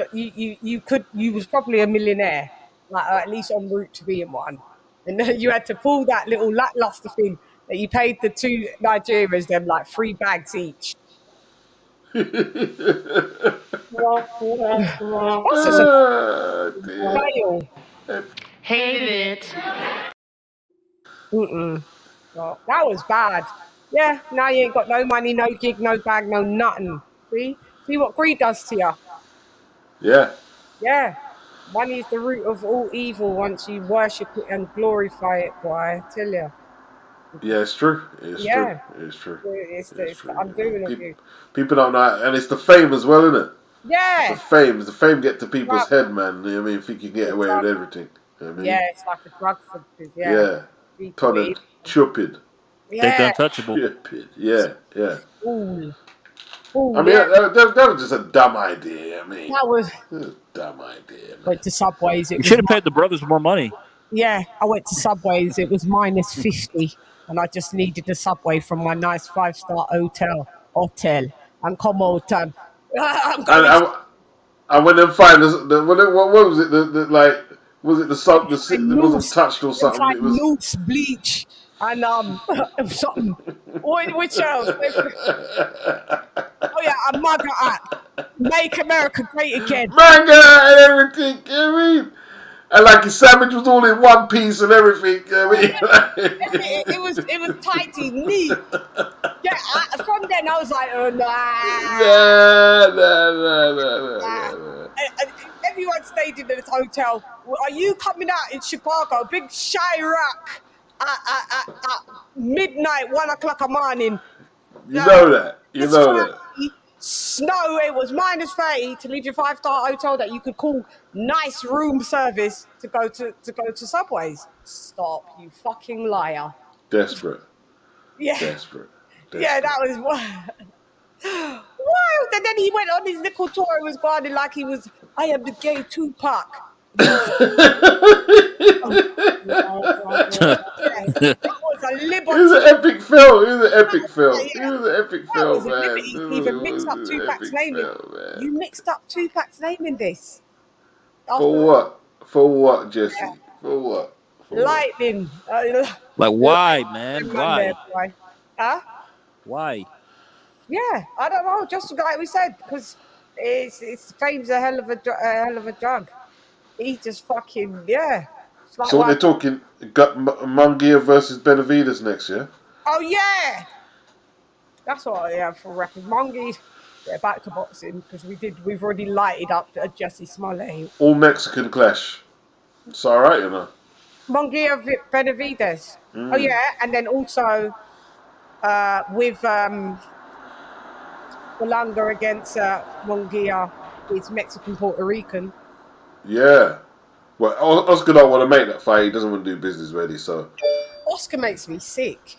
probably a millionaire, like at least en route to being one. And then you had to pull that little lackluster thing that you paid the 2 Nigerians them like 3 bags each. What's this? Fail. Hated it. Well, that was bad. Yeah, now you ain't got no money, no gig, no bag, no nothing. See what greed does to you. Yeah. Money is the root of all evil once you worship it and glorify it, boy. I tell you. Yeah, it's true. It's true. I'm doing it with you. People don't know, and it's the fame as well, isn't it? Yeah. It's the fame. The fame get to people's head, man. You know what I mean, if you can get away with everything. You know what I mean? Yeah, it's like a drug for yeah. Tonned, stupid. Think untouchable. Stupid. Yeah. Ooh, I mean, that was just a dumb idea. I mean, that was a dumb idea. Man. Went to Subways. You should have paid the brothers more money. Yeah, I went to Subways. It was minus 50, and I just needed a Subway from my nice 5-star hotel, and come out and I went and find what was it? Was it it wasn't touched or something? It was like loose bleach and something. Which else? Oh yeah, a MAGA hat. Make America Great Again. MAGA and everything. You know what I mean? And like his sandwich was all in one piece and everything. You know what I mean? It was tidy, neat. Yeah, from then I was like, oh no. No. everyone stayed in this hotel. Are you coming out in Chicago? Big Chirac at midnight, 1 o'clock a morning. You know that. You know that. Snow, it was minus 30 to leave your 5-star hotel that you could call nice room service to go to Subways. Stop, you fucking liar. Desperate. Yeah. Desperate. Yeah, that was wild. And then he went on his little tour and was going like he was, I am the gay Tupac. That was a liberty. It was an epic film. It was an epic film. It was an epic film, man. You even mixed up Tupac's name. You mixed up Tupac's name in this. For what? For what, Jesse? Yeah. For what? For Lightning. Like, why, man? Why? Huh? Why? Yeah, I don't know. Just like we said, because it's fame's a hell of a drug. He just fucking Like so what they're talking? Got Mungia versus Benavides next year. Oh yeah, that's what I have for record. Mungia. Yeah, back to boxing because we've already lighted up Jesse Smollett. All Mexican clash. It's all right, you know. Mungia Benavides. Oh yeah, and then also with Berlanga against Mungia, it's Mexican Puerto Rican. Yeah. Well, Oscar don't want to make that fight. He doesn't want to do business ready, so. Oscar makes me sick.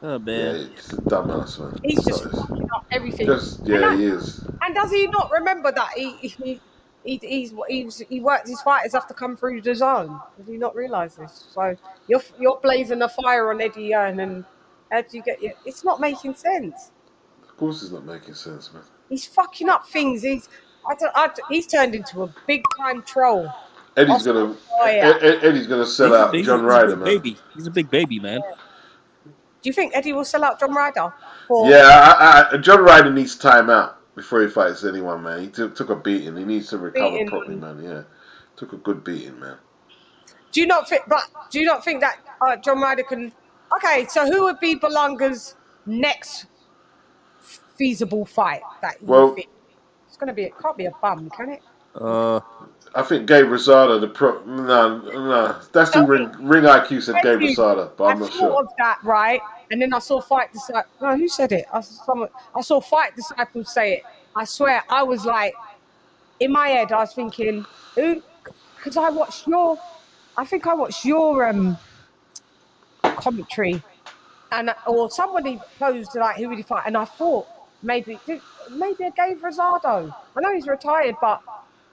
Oh man. Yeah, he's a dumbass, man. He's just fucking up everything. He is. And does he not remember that he works his fighters have to come through the zone? Does he not realise this? So you're blazing a fire on Eddie Hearn, and how do you get it? It's not making sense. Of course, it's not making sense, man. He's fucking up things. He's turned into a big time troll. Eddie's gonna sell out John Ryder, man. Baby. He's a big baby, man. Do you think Eddie will sell out John Ryder? John Ryder needs time out before he fights anyone, man. He took a beating. He needs to recover properly, man. Yeah, took a good beating, man. Do you not think that John Ryder can? Okay, so who would be Berlanga's next feasible fight? That you think? It's gonna be. It can't be a bum, can it? I think Gabe Rosada, no, that's who Ring IQ said Gabe Rosada, but I'm not sure. I thought of that, right? And then I saw Fight Disciples. No, who said it? I saw Fight Disciples say it. I swear, I was like, in my head, I was thinking, who? Because I watched your commentary, or somebody posed like, who would he fight? And I thought maybe a Gabe Rosado. I know he's retired, but.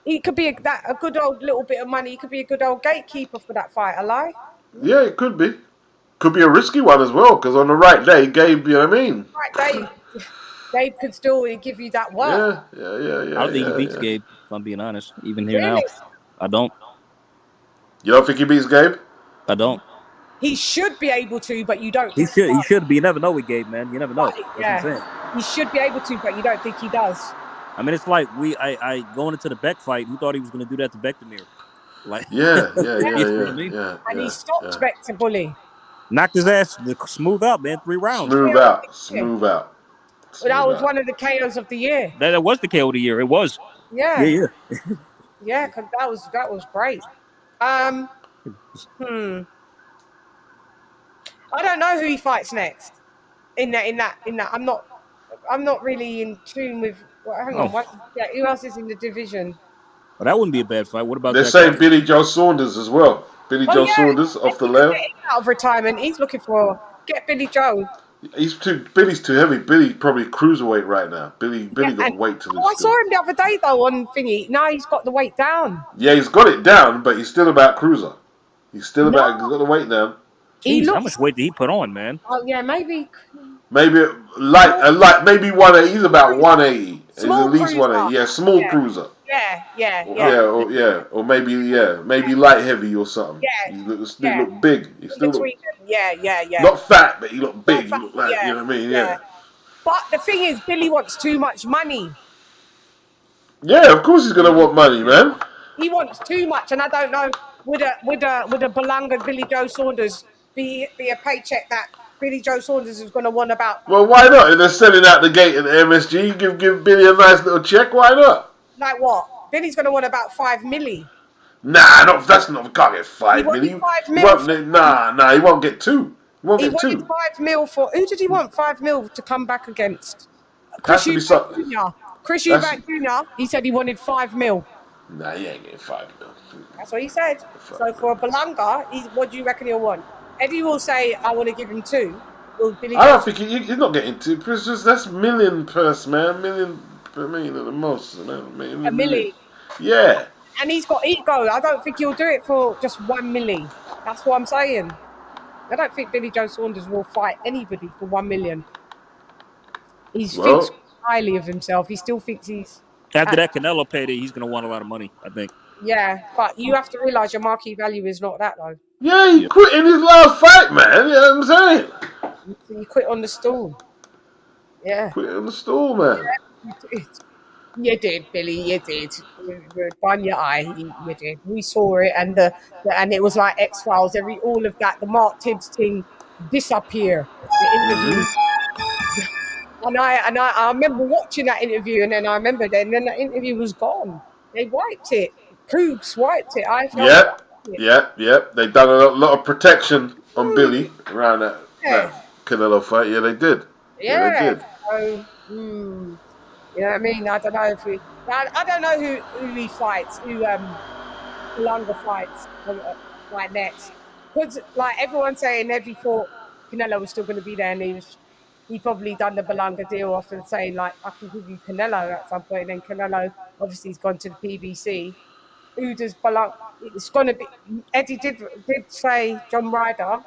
He could be a good old little bit of money. He could be a good old gatekeeper for that fight. A lie? Yeah, it could be. Could be a risky one as well, because on the right day, Gabe, you know what I mean? Right day, Gabe could still give you that work. Yeah. I don't think he beats Gabe, if I'm being honest. Even here now. I don't. You don't think he beats Gabe? I don't. He should be able to, but you don't. He should be. You never know with Gabe, man. You never know. That's what I'm saying. He should be able to, but you don't think he does. I mean, it's like I going into the Beck fight. Who thought he was going to do that to Beckdemir? Like, yeah. And he stopped Beck to bully. Knocked his ass smooth out, man. 3 rounds. Smooth out. Well, that was one of the KOs of the year. That was the KO of the year. It was. Yeah. Yeah, because that was great. I don't know who he fights next. In that. I'm not really in tune with. Hang on. Who else is in the division? Well, that wouldn't be a bad fight. What about? They're saying Billy Joe Saunders as well. Saunders off the left. Out of retirement, he's looking for get Billy Joe. Billy's too heavy. Billy probably cruiserweight right now. Billy got weight to lose. I saw him the other day though on thingy. Now he's got the weight down. Yeah, he's got it down, but he's still about cruiser. He's got the weight down. Jeez, how much weight did he put on, man? Oh yeah, maybe maybe 180. He's about 180. He's at least cruiser. 180. Yeah, small cruiser. Yeah. Or maybe light heavy or something. Yeah. He look big. He still look, yeah. Not fat, but he look big. He Fat, look like, you know what I mean? Yeah. But the thing is, Billy wants too much money. Yeah, of course he's gonna want money, man. He wants too much, and I don't know. Would a Berlanga Billy Joe Saunders be a paycheck that Billy Joe Saunders is going to want about? Well, why not? If they're selling out the gate at the MSG, give Billy a nice little check. Why not? Like what? Billy's going to want about 5 milli. Nah, that's not. Can't get 5 wanted million. 5 mil. Nah, he won't get 2. He won't He get wanted 2. 5 mil for. Who did he want 5 mil to come back against? Has to be something. Jr. Chris Eubank Jr. He said he wanted 5 mil. Nah, he ain't getting 5 mil. That's what he said. So for Belanga, what do you reckon he'll want? Eddie will say, I want to give him 2. Will Billy I don't think he's not getting 2. That's million purse, man. Million per million at the most. Man. A milli. Yeah. And he's got ego. I don't think he'll do it for just 1 milli. That's what I'm saying. I don't think Billy Joe Saunders will fight anybody for 1 million. He thinks highly of himself. He still thinks he's... After that Canelo payday, he's going to want a lot of money, I think. Yeah, but you have to realise your marquee value is not that low. Yeah, he quit in his last fight, man. You know what I'm saying? He quit on the stool. Yeah. Quit on the stool, man. Yeah. You did, Billy. You did. By your eye, you did. We saw it, and it was like X-Files. All of that, the Mark Tibbs thing disappear. The interview. And I remember watching that interview, and then I remember then that interview was gone. They wiped it. Cougs wiped it. Yep. They done a lot of protection on Billy around that Canelo fight. Yeah, they did. Yeah, they did. So, you know what I mean? I don't know if I don't know who he fights, who Belanga fights like next. Because like everyone's saying, Eddie thought Canelo was still going to be there, and he probably done the Belanga deal off and saying like, I can give you Canelo at some point. And then Canelo obviously has gone to the PBC. Who does Belanga? It's going to be. Eddie did say John Ryder.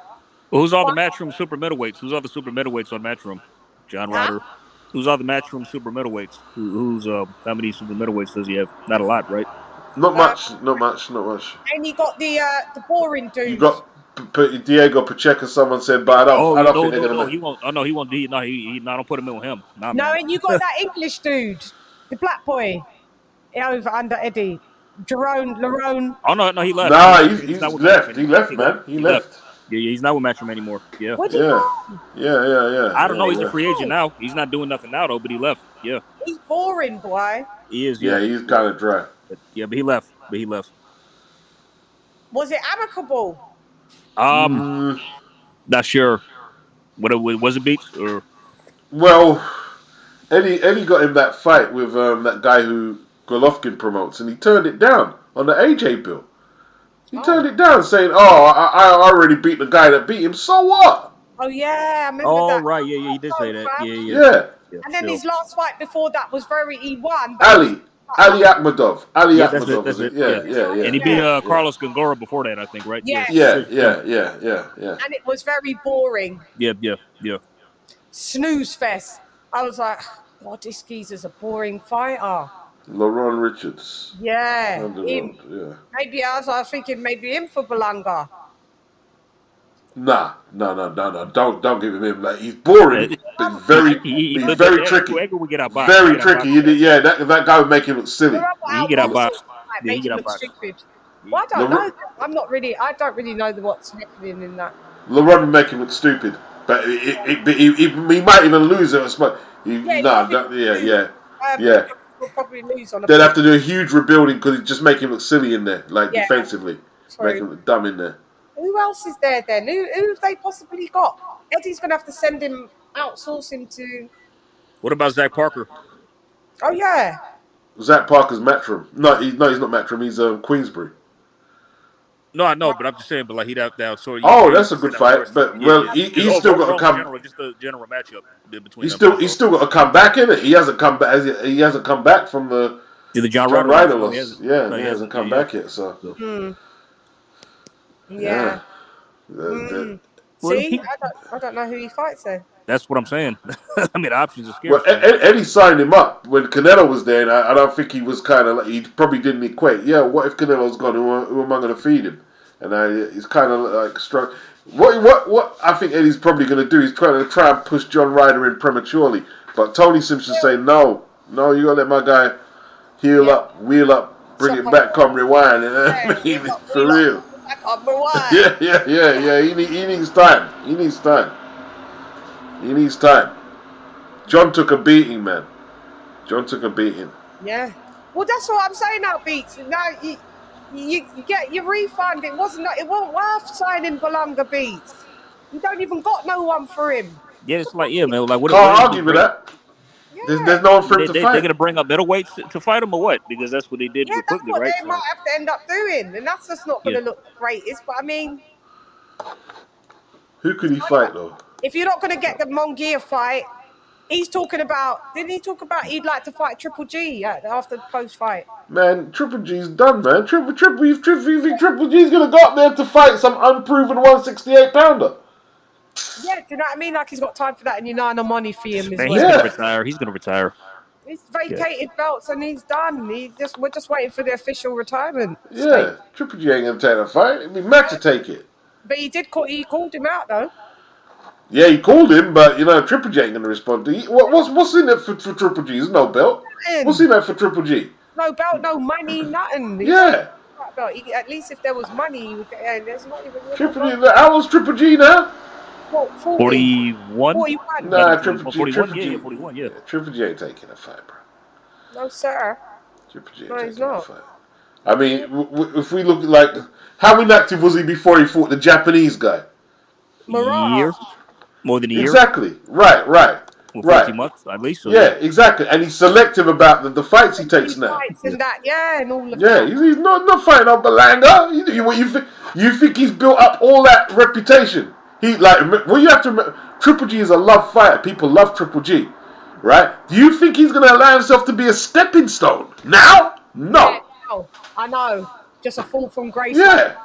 Well, who's all the Matchroom super middleweights? Who's all the super middleweights on Matchroom? John Ryder. Who's all the Matchroom super middleweights? Who's how many super middleweights does he have? Not a lot, right? Not much. And he got the boring dude. You got Diego Pacheco. Someone said, but I don't think they're gonna. No, he won't. Oh no, he won't. No, don't put him in with him. Nah, no, man. and you got that English dude, the black boy, over under Eddie, Lerone. Oh no, he left. Nah, he's left. He left, man. He left. Yeah, he's not with Matchroom anymore. Yeah. Yeah. I don't know. He's a free agent now. He's not doing nothing now though, but he left. Yeah. He's boring, boy. He is. Yeah, he's kind of dry. But he left. Was it amicable? Not sure. What was it, Beats? Or well, Eddie got him that fight with that guy who Golovkin promotes, and he turned it down on the AJ bill. He turned it down, saying, I already beat the guy that beat him, so what? Oh, yeah, I remember that. Oh, right, yeah, he did say that. Yeah. And then his last fight before that was he won. Ali Akhmedov. That's it. Yeah. And he beat Carlos Gongora before that, I think, right? Yeah. And it was very boring. Yeah. Snooze fest. I was like, God, this geezer's a boring fighter. LaRon Richards. Yeah. Him. Yeah. Maybe I was thinking maybe him for Belanga. No. Don't give him. Like, he's boring. But he's very tricky. Very tricky. Yeah, that guy would make him look silly. He get out box. He get out box. Well, I don't know. I don't really know what's happening in that. LaRon would make him look stupid, but he might even lose it. Yeah. We'll probably lose on. They'd have to do a huge rebuilding because it just make him look silly in there, like defensively, make him look dumb in there. Who else is there then? Who have they possibly got? Eddie's gonna have to send him, outsource him to. What about Zach Parker? Oh yeah. Zach Parker's Matchroom. No, he's not Matchroom. He's Queensbury. No, I know, but I'm just saying. But like he'd have to outsource. Oh, that's a good fight. But he's still got to come. Just the general matchup between. He's still got to come back in it. He hasn't come back. He hasn't come back from the John Ryder loss. He hasn't come back yet. So. Yeah. See, I don't know who he fights there. That's what I'm saying. I mean, options are scary. Well, Eddie signed him up when Canelo was there, and I don't think he was kind of like, he probably didn't equate. Yeah, what if Canelo's gone? Who am I going to feed him? And he's kind of like struck. What I think Eddie's probably going to do is try and push John Ryder in prematurely. But Tony Simpson saying no, you got to let my guy heal up, wheel up, bring it back, come rewind. For real. Yeah. He needs time. He needs time. John took a beating, man. Yeah. Well, that's what I'm saying now, Beats. Now you get your refund. It wasn't worth signing Belanga, Beats. You don't even got no one for him. Yeah, it's like, yeah, man. Like, what? Can't argue with that. There's no one for him to fight. They're gonna bring up middleweights to fight him or what? Because that's what they did with that's Quickly, what right? they might have to end up doing, and that's just not going to look the greatest. But I mean, who could he fight though? If you're not going to get the Mongear fight, he's talking about. Didn't he talk about he'd like to fight Triple G after the post fight? Man, Triple G's done, man. You think Triple G's gonna go up there to fight some unproven 168-pounder? Yeah, do you know what I mean? Like he's got time for that, and you know, no money for him as well. He's gonna retire. He's gonna retire. He's vacated belts and he's done. We're just waiting for the official retirement. Yeah, Triple G ain't gonna take that fight. I mean, Matt to take it. But he called him out though. Yeah, he called him, but you know Triple G ain't gonna respond to. What's in it for Triple G? There's no belt. What's in it for Triple G? No belt, no money, nothing. Yeah. At least if there was money, he would get. There's not even. Triple G. How old's Triple G now? 41. 41. Nah, Triple G. 41. Yeah, 41. Yeah. Triple G ain't taking a fight, bro. No, sir. Triple G ain't No, he's taking a not. fight. I mean, if we look like how inactive was he before he fought the Japanese guy? Year. More than a year. Exactly. Right. Well, 14 months at least. So yeah, exactly. And he's selective about the fights he takes now. Fights and that, and all of that. Yeah, he's not fighting on Belanga. You think he's built up all that reputation? You have to remember, Triple G is a loved fighter. People love Triple G, right? Do you think he's going to allow himself to be a stepping stone now? No. Yeah, I know. Just a fall from grace. Yeah.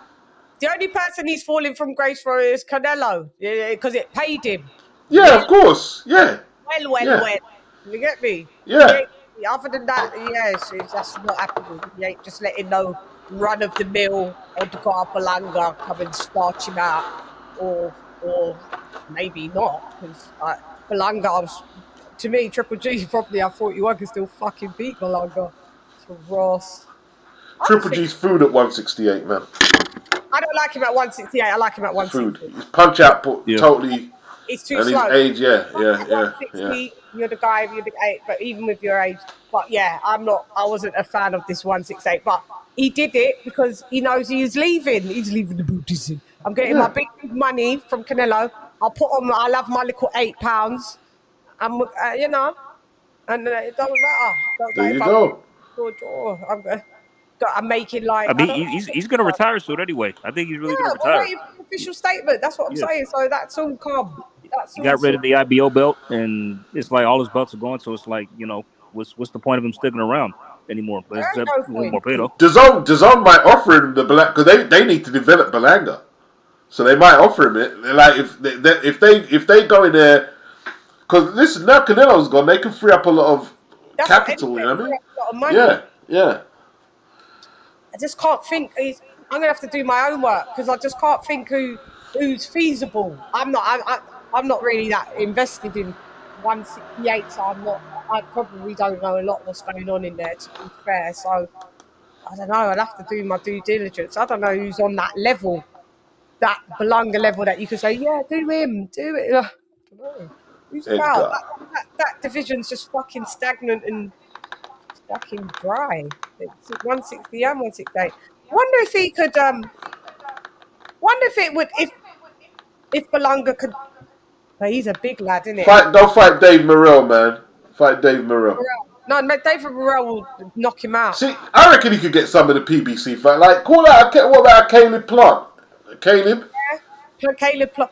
The only person he's falling from grace for is Canelo, because it paid him. Yeah, of course. Yeah. Well. You get me? Yeah. Other than that, yes, that's not happening. He ain't just letting no run of the mill Edgar Belanga come and starch him out, or maybe not, because Belanga, to me, Triple G probably at 41 can still fucking beat Belanga. So Ross. Triple G's food at 168, man. I don't like him at 168. I like him at 160. Food. His punch output totally. It's too and slow. His age, yeah. You're the guy, you're the 8, but even with your age. But yeah, I wasn't a fan of this 168. But he did it because he knows he's leaving. He's leaving the booties. I'm getting my big money from Canelo. I'll have my little £8. And and it doesn't matter. There you go. I'm making like. I mean, he's going to retire soon anyway. I think he's really going to retire. Waiting for the official statement. That's what I'm saying. So that's all come. He got rid of the IBO belt, and it's like all his belts are gone. So it's like, what's the point of him sticking around anymore? But it's more pay though. DAZN might offer him the Belanga because they need to develop Belanga, so they might offer him it. Like if they go in there, because listen, now Canelo's gone, they can free up a lot of capital. You know what I mean? A lot of money. Yeah. I just can't think. I'm gonna have to do my own work because I just can't think who's feasible. I'm not really that invested in 168, so I probably don't know a lot what's going on in there, to be fair. So I don't know. I'd have to do my due diligence. I don't know who's on that level, that Belanga level that you could say, yeah, do it. I don't know. Who's about that division's just fucking stagnant and fucking dry. It's 160 and 168. Wonder if he could. Wonder if it would if Belanga could. But he's a big lad, isn't it? Don't fight Dave Morrell, man. Fight Dave Morrell. No, David Morrell will knock him out. See, I reckon he could get some of the PBC fight. Like, what about Caleb Plant? Caleb? Yeah, Caleb Plant.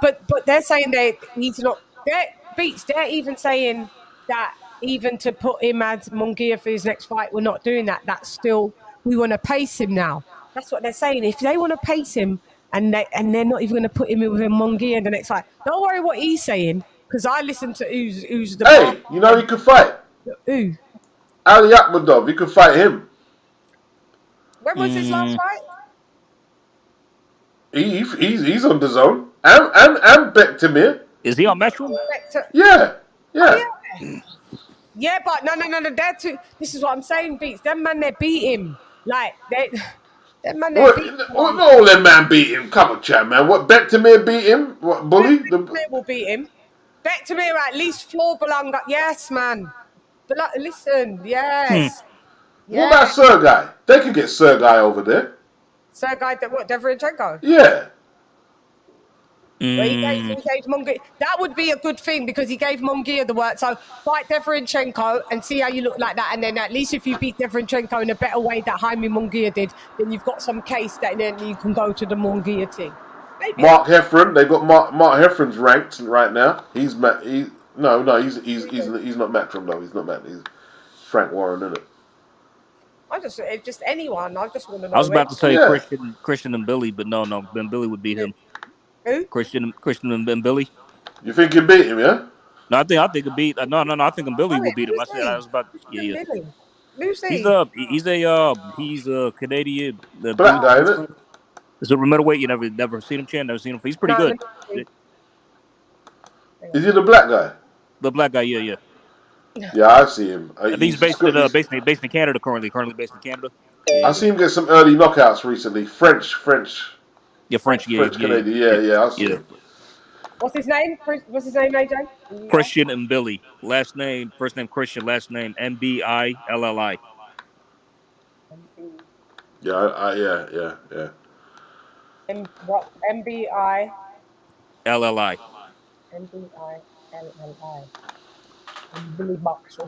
But they're saying they need to not. They're even saying that even to put him as Mongear for his next fight, we're not doing that. That's still, we want to pace him now. That's what they're saying. If they want to pace him, and they're not even going to put him in with Mongear in the next fight. Don't worry what he's saying, because I listen to who's the. Hey, you know he could fight. Who? Ali Akhmadov. You could fight him. When was his last fight? He's on DAZN and Bektemir. Is he on Metro? Yeah. Yeah, but no. They're too. This is what I'm saying, Beats. Them man, they beat him. Like That man all them man beat him. Come on, Chan, man. What, Bektemir beat him? What, Bully? Bektemir will beat him. Bektemir at least floor Belanga. Yes, man. Listen, yes. What about Sergey? They could get Sergey over there. Sergey, what, Deverenchenko? Yeah. Well, he gave Munguia. That would be a good thing because he gave Munguia the work. So fight Deverenchenko and see how you look like that. And then at least if you beat Deverenchenko in a better way that Jaime Munguia did, then you've got some case that then you can go to the Munguia thing. Maybe. Mark Heffron. They've got Mark Heffron's ranked right now. He's no, he's not Matchroom though. He's not Matt. He's Frank Warren, isn't it? Just anyone. I just want to know. I was about to say Christian and Billy, but no, Ben Billy would beat him. Who? Christian and Billy. You think you beat him, yeah? No, I think it beat. No. I think Billy will beat him. I said I was about. Yeah. Who's he? He's a Canadian black guy, isn't it? Is it a middleweight? You never seen him, Chan? Never seen him. He's pretty good. Is he the black guy? The black guy, yeah. Yeah, I see him. I think he's based in Canada currently based in Canada. I see him get some early knockouts recently. French. Yeah, French Canadian. Yeah, I see him. What's his name? AJ? Christian and Billy. First name Christian, last name Mbilli. Yeah. MBI. LLI. Billy Bucks.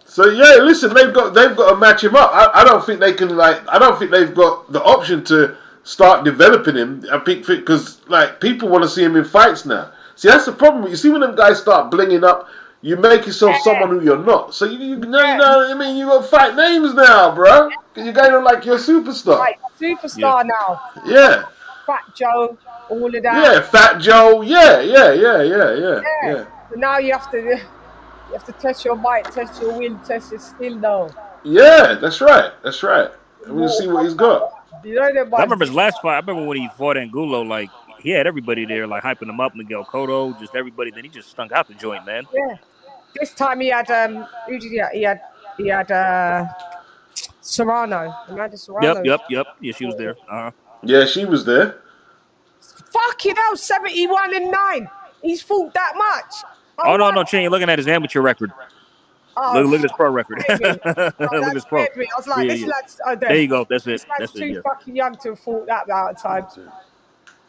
So yeah, listen, they've got to match him up. I don't think they can I don't think they've got the option to start developing him. I think because people want to see him in fights now. See, that's the problem. You see, when them guys start blinging up, you make yourself someone who you're not. So you know what I mean. You got to fight names now, bro. You're going on like you're a superstar. Right, superstar now. Yeah. Fat Joe, all of that. Yeah, Fat Joe. Yeah. So now you have to test your might, test your will, test your skill though. Yeah, that's right. We'll see what he's got. I remember his last fight. I remember when he fought Angulo, he had everybody there, hyping him up. Miguel Cotto, just everybody. Then he just stunk out the joint, man. Yeah. This time he had who did he had? He had Serrano. Amanda Serrano. Yep. Yeah, she was there. Yeah, she was there. Fucking hell, 71-9. He's fought that much. Oh no, Chan, you're looking at his amateur record. Oh, look at his pro record. Look at his pro. I was like, this lad's there you go. That's it. This lad's too fucking young to have fought that amount of time.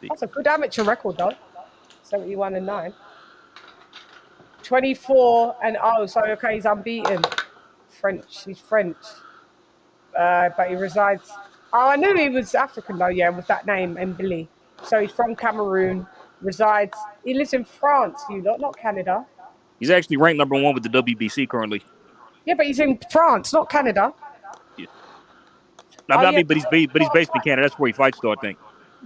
That's a good amateur record, though. 71-9. 24-0. So okay, he's unbeaten. He's French. But he resides. Oh, I knew he was African though. Yeah, with that name, Mbilli. So he's from Cameroon. Resides. He lives in France. Not Canada. He's actually ranked number 1 with the WBC currently. Yeah, but he's in France, not Canada. Yeah. But he's based in Canada. That's where he fights, though, I think.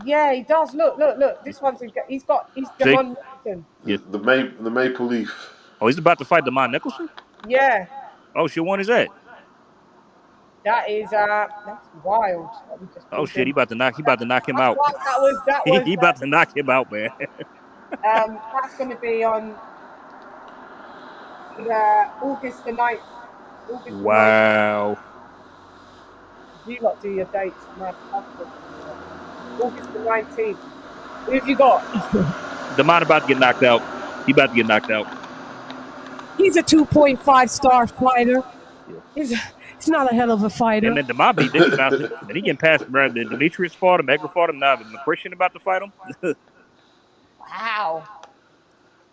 Yeah, he does. Look. This one's he's Demond Nicholson. Yeah. The Maple Leaf. Oh, he's about to fight Demond Nicholson? Yeah. Oh shit, when is that? That is that's wild. Oh shit, he about to knock him out. That he about to knock him out, man. That's going to be on August the 9th. Wow. You lot do your dates. August the 19th. Who have you got? Demond about to get knocked out. He about to get knocked out. He's a 2.5 star fighter. Yeah. He's not a hell of a fighter. And then Demond beat him. Then he getting past him. Then Demetrius fought him. Edgar fought him. Now Christian about to fight him. Wow.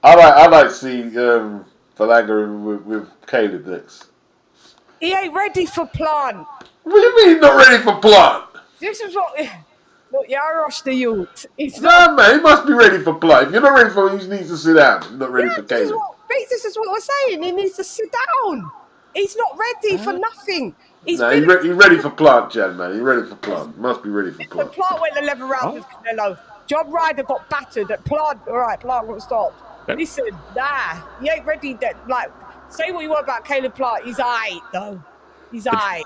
I like to see Falaga with Caleb next. He ain't ready for Plant. What do you mean not ready for Plant? This is what... Look, Yarosh the youth. Man, he must be ready for Plant. If you're not ready for him, he needs to sit down. He's not ready for Caleb. This is what we're saying. He needs to sit down. He's not ready for nothing. He's ready for Plant, Chad, man. He's ready for Plant. Must be ready for Plant. Plant went 11 rounds with Canelo. John Ryder got battered at Plant. All right, Plant got stopped. Listen, he ain't ready. Say what you want about Caleb Plant. He's aight, though. He's aight.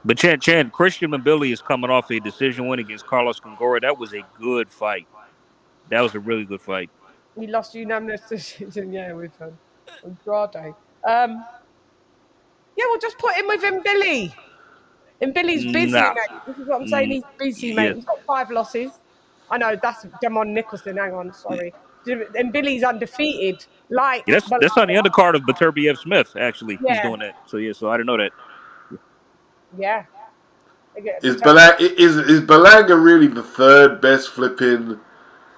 But Chan, Christian Mbilli is coming off a decision win against Carlos Congora. That was a good fight. That was a really good fight. He lost unanimous decision, with Andrade. Yeah, we'll just put him with Mbilli. Mbilli's busy, mate. This is what I'm saying. He's busy, mate. Yeah. He's got 5 losses. I know, that's Demond Nicholson. Hang on, sorry. Mbilli's undefeated. That's on the undercard of Beterbiev Smith, actually. Yeah. He's doing that. So I didn't know that. Yeah. Is Berlanga really the third best flipping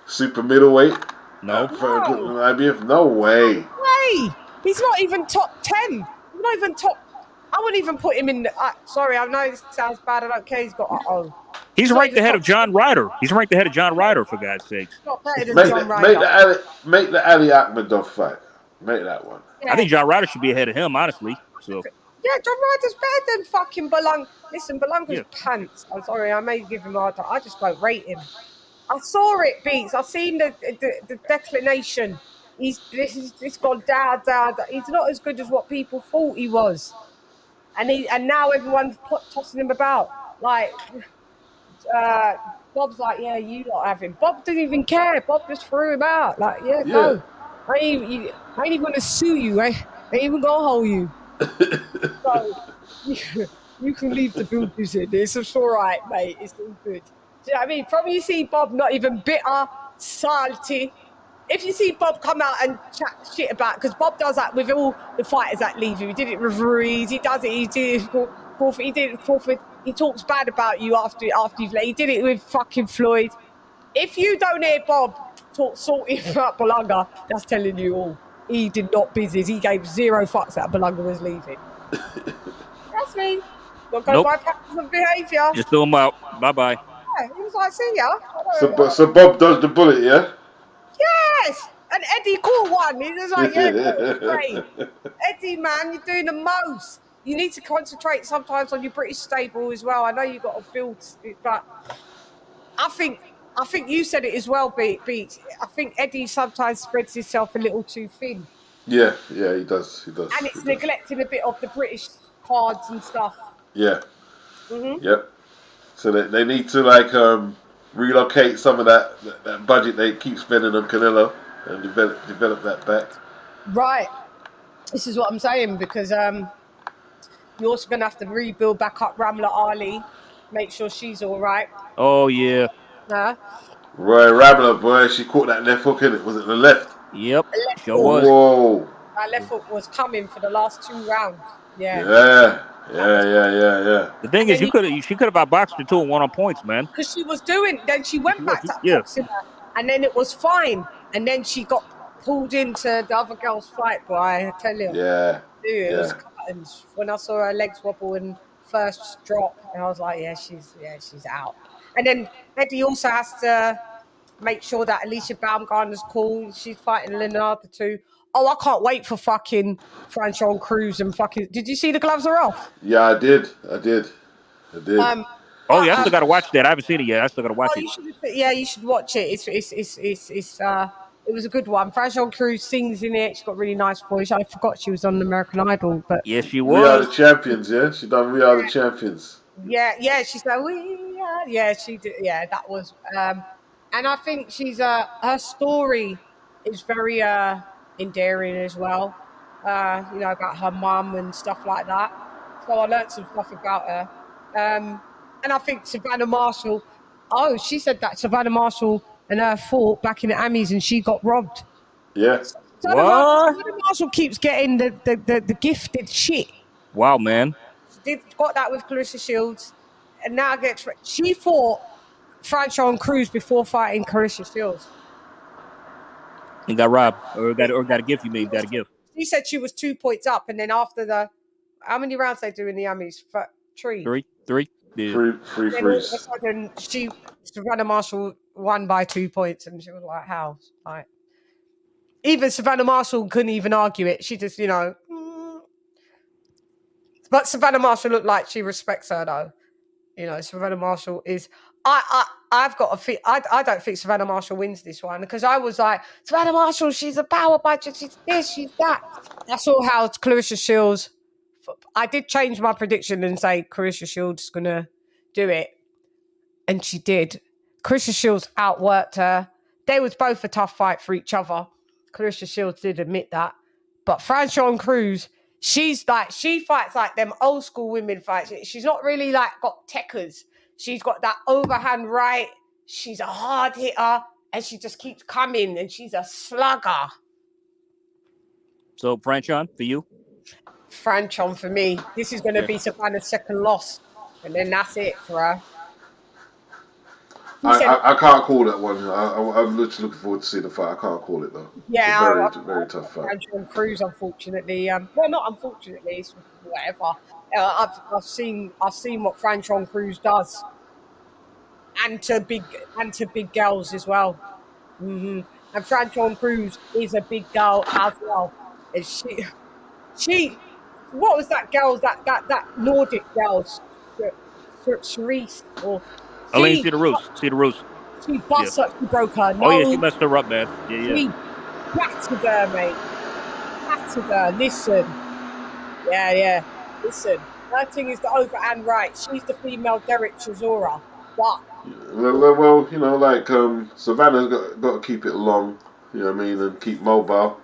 super middleweight? No. IBF? No way. Way. He's not even top 10. He's not even top. I wouldn't even put him in. Sorry, I know this sounds bad. I don't care. He's got He's ranked ahead of John Ryder. He's ranked ahead of John Ryder, for God's sakes. Not better than John Ryder. Make the Ali Akhmedov fight. Make that one. Yeah. I think John Ryder should be ahead of him, honestly. So. Yeah, John Ryder's better than fucking Belanga. Listen, Belanga's pants. I'm sorry, I may give him a hard time. I just don't rate him. I saw it, Beats. I've seen the declination. It's gone down. He's not as good as what people thought he was, and now everyone's tossing him about. Like, Bob's like, yeah, you lot have him. Bob didn't even care. Bob just threw him out. Like, go. I ain't even gonna sue you. I ain't even gonna hold you. So you can leave the buildings in. It's all right, mate. It's all good. Do you know what I mean? From you see Bob not even bitter, salty. If you see Bob come out and chat shit about, because Bob does that with all the fighters that leave him. He did it with Ruiz. He does it. He did it with He did it with. He talks bad about you after you've left. He did it with fucking Floyd. If you don't hear Bob talk salty about Belanga, that's telling you all. He did not business. He gave 0 fucks that Belanga was leaving. That's me. Don't go by patterns of behaviour. Just throw him out. Bye-bye. Yeah, he was like, see ya. So Bob dodged the bullet, yeah? Yes! And Eddie caught one. He was like, yeah, great. Eddie, man, you're doing the most. You need to concentrate sometimes on your British stable as well. I know you've got to build, but I think you said it as well, Beats. I think Eddie sometimes spreads himself a little too thin. Yeah, he does. And it's neglecting a bit of the British cards and stuff. Yeah. Yep. So they need to relocate some of that budget they keep spending on Canelo and develop that back. Right. This is what I'm saying, because you're also going to have to rebuild back up Ramla Ali, make sure she's all right. Oh, yeah. Roy Ramla, boy, she caught that left hook in it. Was it the left? Yep, sure was. Whoa. That left hook was coming for the last 2 rounds. Yeah. The thing is, she could have outboxed her too and won on points, man. Because she was doing, then she went back to boxing her, and then it was fine. And then she got pulled into the other girl's fight, boy, I tell you. Yeah. Dude, it was curtains. When I saw her legs wobble and first drop, and I was like, she's out. And then Eddie also has to make sure that Alicia Baumgartner's cool. She's fighting Leonardo too. Oh, I can't wait for fucking Franchon Cruz and fucking. Did you see the gloves are off? Yeah, I did. I still got to watch that. I haven't seen it yet. I still got to watch it. You should watch it. It was a good one. Franchon Cruz sings in it. She's got a really nice voice. I forgot she was on American Idol, but yes, she was. We Are the Champions. Yeah, she done We Are the Champions. Yeah. She's like, we are. Yeah, she did. Yeah, that was. And I think she's her story is very endearing as well. About her mum and stuff like that. So I learned some stuff about her. And I think Savannah Marshall. Oh, she said that Savannah Marshall and her fought back in the Amis and she got robbed. Yeah. Savannah Marshall keeps getting the gifted shit. Wow, man. She got that with Clarissa Shields, and now she fought Franchon Cruz before fighting Clarissa Shields. And got robbed, or got a gift. You made got a gift. She said she was 2 points up, and then after how many rounds they do in the Amis? 3. 3. Yeah. 3 frees. And Savannah Marshall won by 2 points, and she was like, "How?" Like, even Savannah Marshall couldn't even argue it. She just, But Savannah Marshall looked like she respects her, though. Savannah Marshall is. I've got a feel. I don't think Savannah Marshall wins this one, because I was like, Savannah Marshall, she's a power puncher. She's this, she's that. I saw how Clarissa Shields. I did change my prediction and say Clarissa Shields is gonna do it, and she did. Clarissa Shields outworked her. They was both a tough fight for each other. Clarissa Shields did admit that, but Franchon Cruz. She fights like them old school women fights. She's not really like got techers. She's got that overhand right. She's a hard hitter, and she just keeps coming, and she's a slugger. So, Franchon, for you? Franchon for me. This is going to be Savannah's second loss, and then that's it for her. I can't call that one. I'm literally looking forward to seeing the fight. I can't call it though. Yeah, it's a very tough fight. Franchon Cruz, unfortunately. Well, not unfortunately, it's whatever. I've seen what Franchon Cruz does, and to big girls as well. Mm-hmm. And Franchon Cruz is a big girl as well. And she, what was that girl? That Nordic girl, Ruiz, or Elaine Ruiz. She bust up, she broke her nose. Oh yeah, she messed her up, man. Yeah. She battered her, mate. Battered her. Listen. Yeah. Listen. Her thing is the overhand right. She's the female Derek Chisora. But well, you know, like Savannah's got to keep it long. You know what I mean, and keep mobile.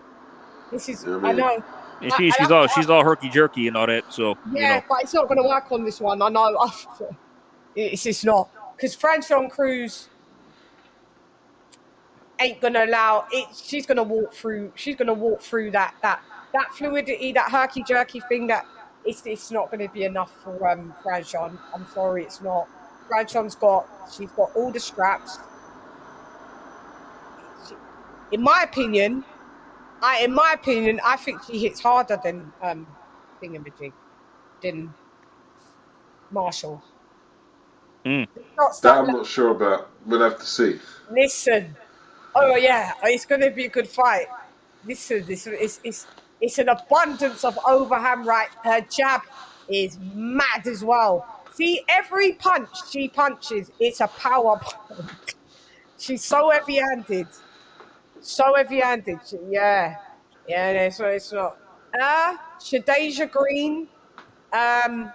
This is, you know what I know. And she's all herky jerky and all that. So yeah, but it's not going to work on this one. I know. It's not, because Franchon Cruz ain't going to allow it. She's going to walk through. She's going to walk through that fluidity, that herky jerky thing. That it's not going to be enough for Franchon. I'm sorry, it's not. Franchon's she's got all the scraps. In my opinion, I think she hits harder than Thingamajig, than Marshall. That I'm not sure about. We'll have to see. Listen, oh yeah, it's going to be a good fight. Listen, it's an abundance of overhand right. Her jab is mad as well. See, every punch she punches, it's a power punch. She's so heavy-handed. Yeah. So it's not. Shadeja Green. That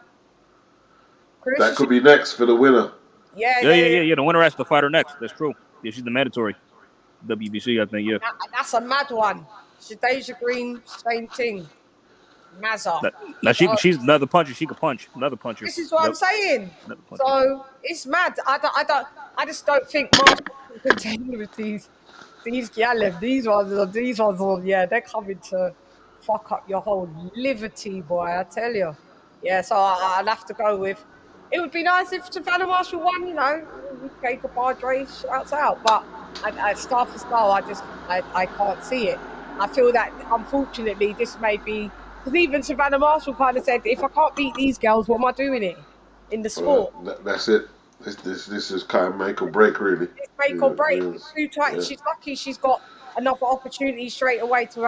could be next for the winner. Yeah. The winner has to fight her next. That's true. Yeah, she's the mandatory WBC, I think. Yeah. That's a mad one. Shadeja Green, same thing. Mazza. Now she's another puncher. She can punch another puncher. This is what I'm saying. So it's mad. I just don't think Marshall can contend with these Galeb. These ones. Yeah, they're coming to fuck up your whole liberty, boy. I tell you. Yeah, so I'll have to go with. It would be nice if Savannah Marshall won. You know, Jacob Padre shouts out, but star for star, I can't see it. I feel that unfortunately this may be. Because even Savannah Marshall kind of said, if I can't beat these girls, what am I doing here in the sport? That's it. This is kind of make or break, really. It's make or break. It's too tight. Yeah. She's lucky she's got another opportunity straight away to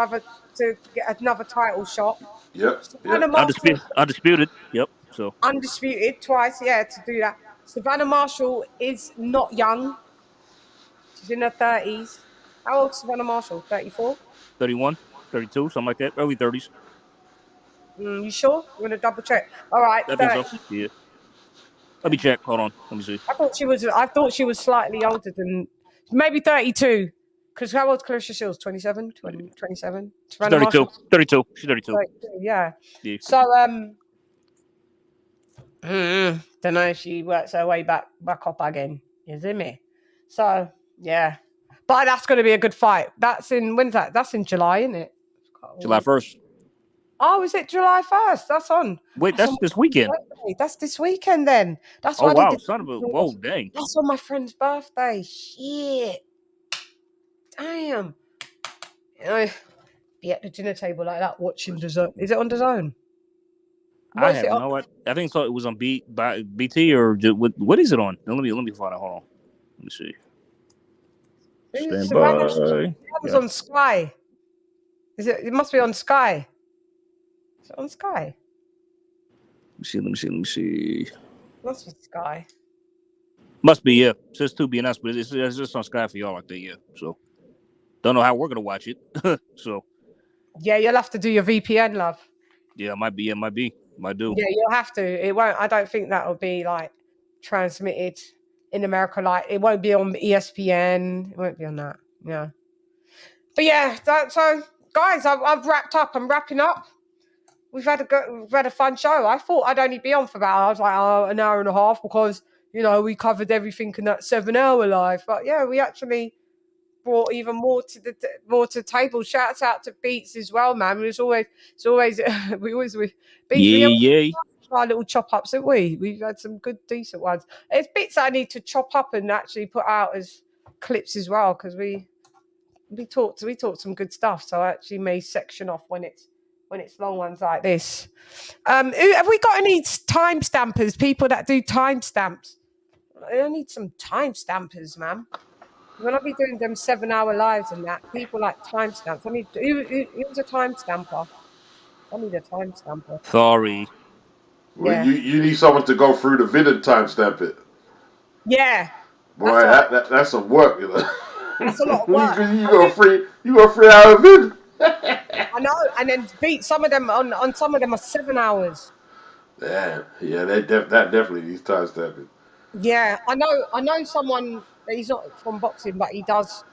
get another title shot. Yep. Undisputed. Yep. So undisputed twice. Yeah, to do that. Savannah Marshall is not young. She's in her 30s. How old is Savannah Marshall? 34? 31, 32, something like that. Early 30s. You sure? We're gonna double check. All right. I think so. Yeah. Let me check. Hold on. Let me see. I thought she was slightly older than maybe 32. Because how old is Clarissa Shields? 27? 27? 32. 32. She's 32. Yeah. So don't know if she works her way back up again. You see me? So yeah. But that's gonna be a good fight. When's that? That's in July, isn't it? July 1st. Oh, is it July 1st? That's on. Wait, that's this weekend. That's this weekend then. That's why. Oh wow, son of a dang. That's on my friend's birthday. Shit. Damn. You know, be at the dinner table like that watching DAZN. Is it on DAZN? I have no idea. I think so. It was on BT or what is it on? Let me find out. Hold on. Let me see. Stand by. It was on Sky. It must be on Sky. Is it on Sky? Let me see. Must be Sky. Must be, yeah. It says to be announced, but it's just on Sky for y'all like that, yeah. So don't know how we're gonna watch it. So yeah, you'll have to do your VPN, love. Yeah, might do. Yeah, you'll have to. It won't. I don't think that will be like transmitted in America. Like it won't be on ESPN. It won't be on that. Yeah. But yeah, so guys, I've wrapped up. I'm wrapping up. We've had a fun show. I thought I'd only be on for about an hour and a half because we covered everything in that 7 hour live. But yeah, we actually brought even more to the table. Shouts out to Beats as well, man. It's always Beats, our little chop ups, haven't we? We've had some good decent ones. It's bits I need to chop up and actually put out as clips as well, because we talked some good stuff. So I actually may section off when it's long ones like this. Have we got any time stampers? People that do timestamps? I need some time stampers, man. When I be doing them 7-hour lives and that, people like timestamps. I need who's a time stamper? I need a time stamper. Sorry. Well, you need someone to go through the vid and timestamp it. Yeah. Boy, that's some work, you know. That's a lot of work. you go 3 hour vid. I know, and then beat some of them on some of them are 7 hours. Yeah, that definitely needs timestamping. Yeah, I know someone. He's not from boxing, but he does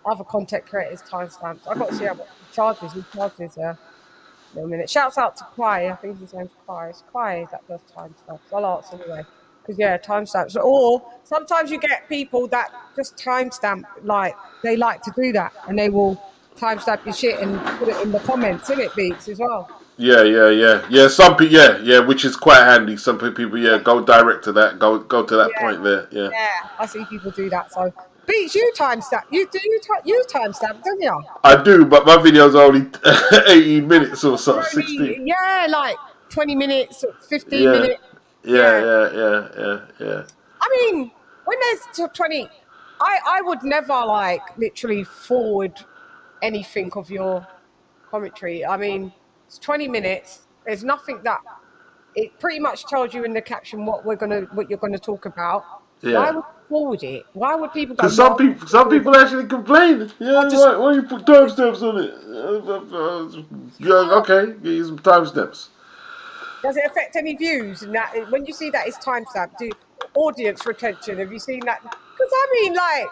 other content creators timestamps. I've got to see how much he charges. He charges a minute. Shouts out to Quai. I think his name's Quai. It's Quai that does timestamps. I'll ask anyway. Because timestamps. Or sometimes you get people that just timestamp, like they like to do that, and they will timestamp your shit and put it in the comments, innit, Beats, as well. Yeah. Some people, which is quite handy. Some people, go direct to that. Go to that point there. Yeah, I see people do that. So, Beats, you timestamp. You timestamp, don't you? I do, but my videos are only 18 minutes or so, 16. Yeah, like 20 minutes, 15 minutes. Yeah. I mean, when there's 20, I would never like literally forward anything of your commentary. I mean, it's 20 minutes. There's nothing that it pretty much tells you in the caption what you're gonna talk about. Yeah. Why would you forward it? Why would people go? Because some people actually complain. Yeah, why you put timestamps on it? Okay, give you some timestamps. Does it affect any views? And that when you see that it's timestamped, do audience retention? Have you seen that? Because I mean, like,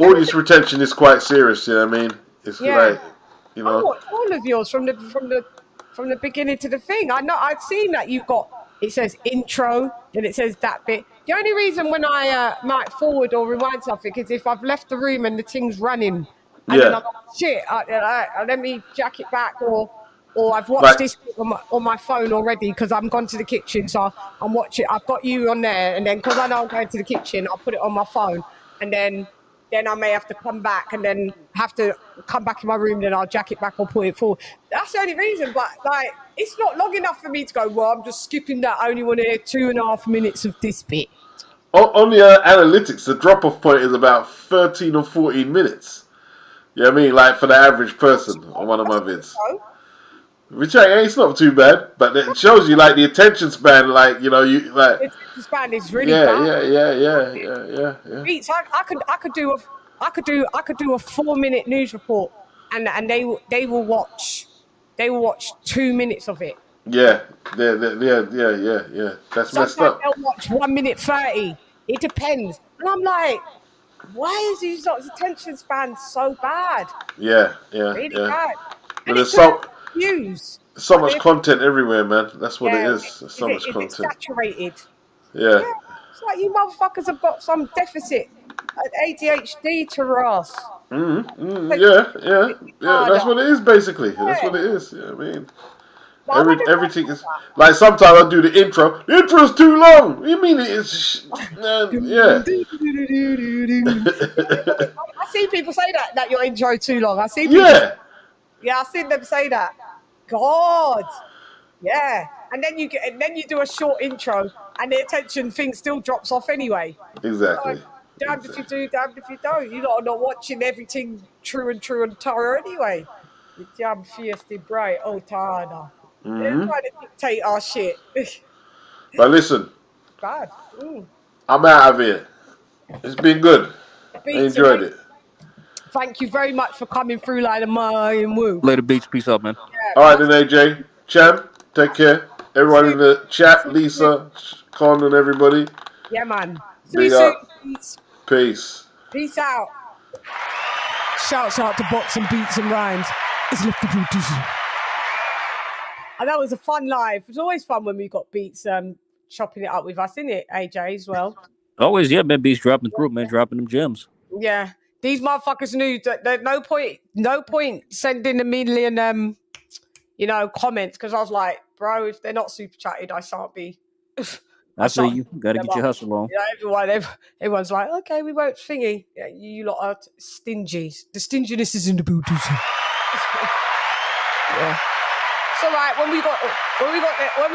audience retention is quite serious. You know what I mean? It's like, you know. I watched all of yours from the beginning to the thing. I know I've seen that you've got. It says intro, then it says that bit. The only reason when I might forward or rewind something is if I've left the room and the thing's running, and then I'm like, shit, let me jack it back, or I've watched this on my phone already because I'm gone to the kitchen, so I'm watching. I've got you on there, and then because I know I'm going to the kitchen, I'll put it on my phone, and then I may have to come back and then have to come back in my room, then I'll jack it back or put it forward. That's the only reason, but like, it's not long enough for me to go, well, I'm just skipping that. I only want to hear 2.5 minutes of this bit. On the analytics, the drop-off point is about 13 or 14 minutes. You know what I mean? Like, for the average person on one of my vids. Which it's not too bad, but it shows you like the attention span, like, you know, you like. The attention span is really bad. Yeah. Beats, I could do a 4-minute news report, and they will watch 2 minutes of it. Yeah. That's messed up. Sometimes they'll watch 1 minute 30. It depends, and I'm like, why is these lots of attention span so bad? Yeah. Really bad. But there's so much But content everywhere, man. That's what it is. There's so much content. It's saturated. Yeah. It's like you motherfuckers have got some deficit, ADHD to us. Yeah. That's what it is, basically. That's what it is. You know what I mean? Everything is like, sometimes I do the intro. The intro's too long. What do you mean it's I see people say that your intro too long. I see people I've seen them say that. God. Yeah. And then you do a short intro and the attention thing still drops off anyway. Exactly. Like, damned if you do, damned if you don't. You're not watching everything true and thorough anyway. You damn fiesty bright, Tana. They're trying to dictate our shit. But listen. Bad. I'm out of here. It's been good. I enjoyed it. Thank you very much for coming through, like and woo. Later, Beats. Peace out, man. All right, then, AJ. Chan, take care. Everyone in the chat, Lisa, Con, and everybody. Yeah, man. Big up. Peace. Peace out. Shouts out to Box and Beats and Rhymes. It's left the producer. And that was a fun live. It was always fun when we got Beats chopping it up with us, innit, AJ, as well? Always, yeah, man. Beats dropping through, man. Dropping them gems. Yeah. These motherfuckers knew that there's no point sending a million, you know, comments because I was like, bro, if they're not super chatted, I shan't be. I see you. Got to get your hustle on. Yeah, everyone's like, okay, we won't thingy. Yeah, you lot are stingy. The stinginess is in the booties. Yeah. It's all right. When we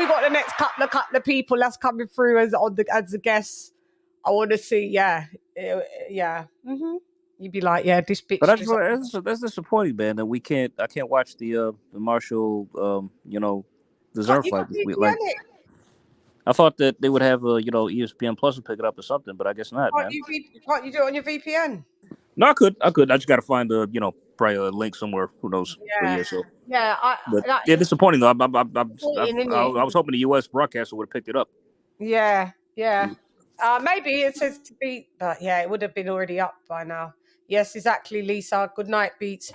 got the next couple of people that's coming through as the guests, I want to see. Yeah. Mm-hmm. You'd be like, yeah, this bitch. But that's disappointing, man. That I can't watch the Marshall, you know, dessert fight. Like, I thought that they would have ESPN Plus and pick it up or something, but I guess not, man. Can't you do it on your VPN? No, I could. I just got to find probably a link somewhere. Who knows? Yeah. Yeah, disappointing though. I was hoping the U.S. broadcaster would have picked it up. Yeah. Maybe it says to be, but yeah, it would have been already up by now. Yes, exactly, Lisa. Good night, Beats.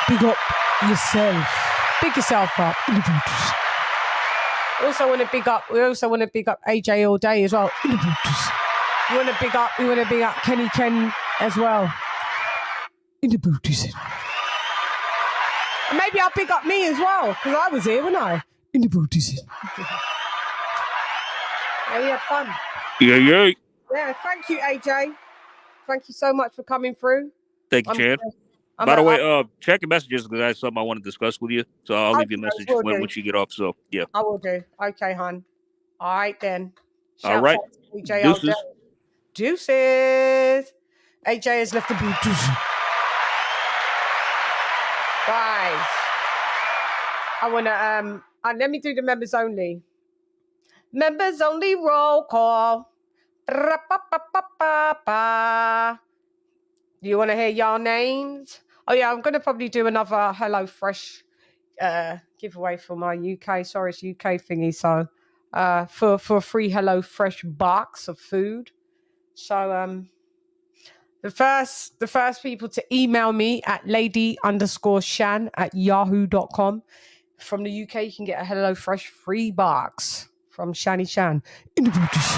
Big up yourself. Big yourself up. We also want to big up AJ all day as well. We want to big up Kenny Ken as well. In the booties. And maybe I'll big up me as well, because I was here, wasn't I? In the booties. Yeah, we had fun. Yeah. Yeah, thank you, AJ. Thank you so much for coming through. Thank you, Chan. By the way, check your messages because I have something I want to discuss with you. So I'll leave you a message once you get off. So, yeah. I will do. Okay, hon. All right, then. All right. AJ Deuces. AJ has left the boot. Guys, I want to, let me do the members only. Members only roll call. You want to hear y'all names? Oh, yeah, I'm going to probably do another Hello Fresh giveaway for my UK. Sorry, it's UK thingy. So for a free Hello Fresh box of food. So the first people to email me at lady_chan@yahoo.com. From the UK, you can get a Hello Fresh free box from CHANN. In the British.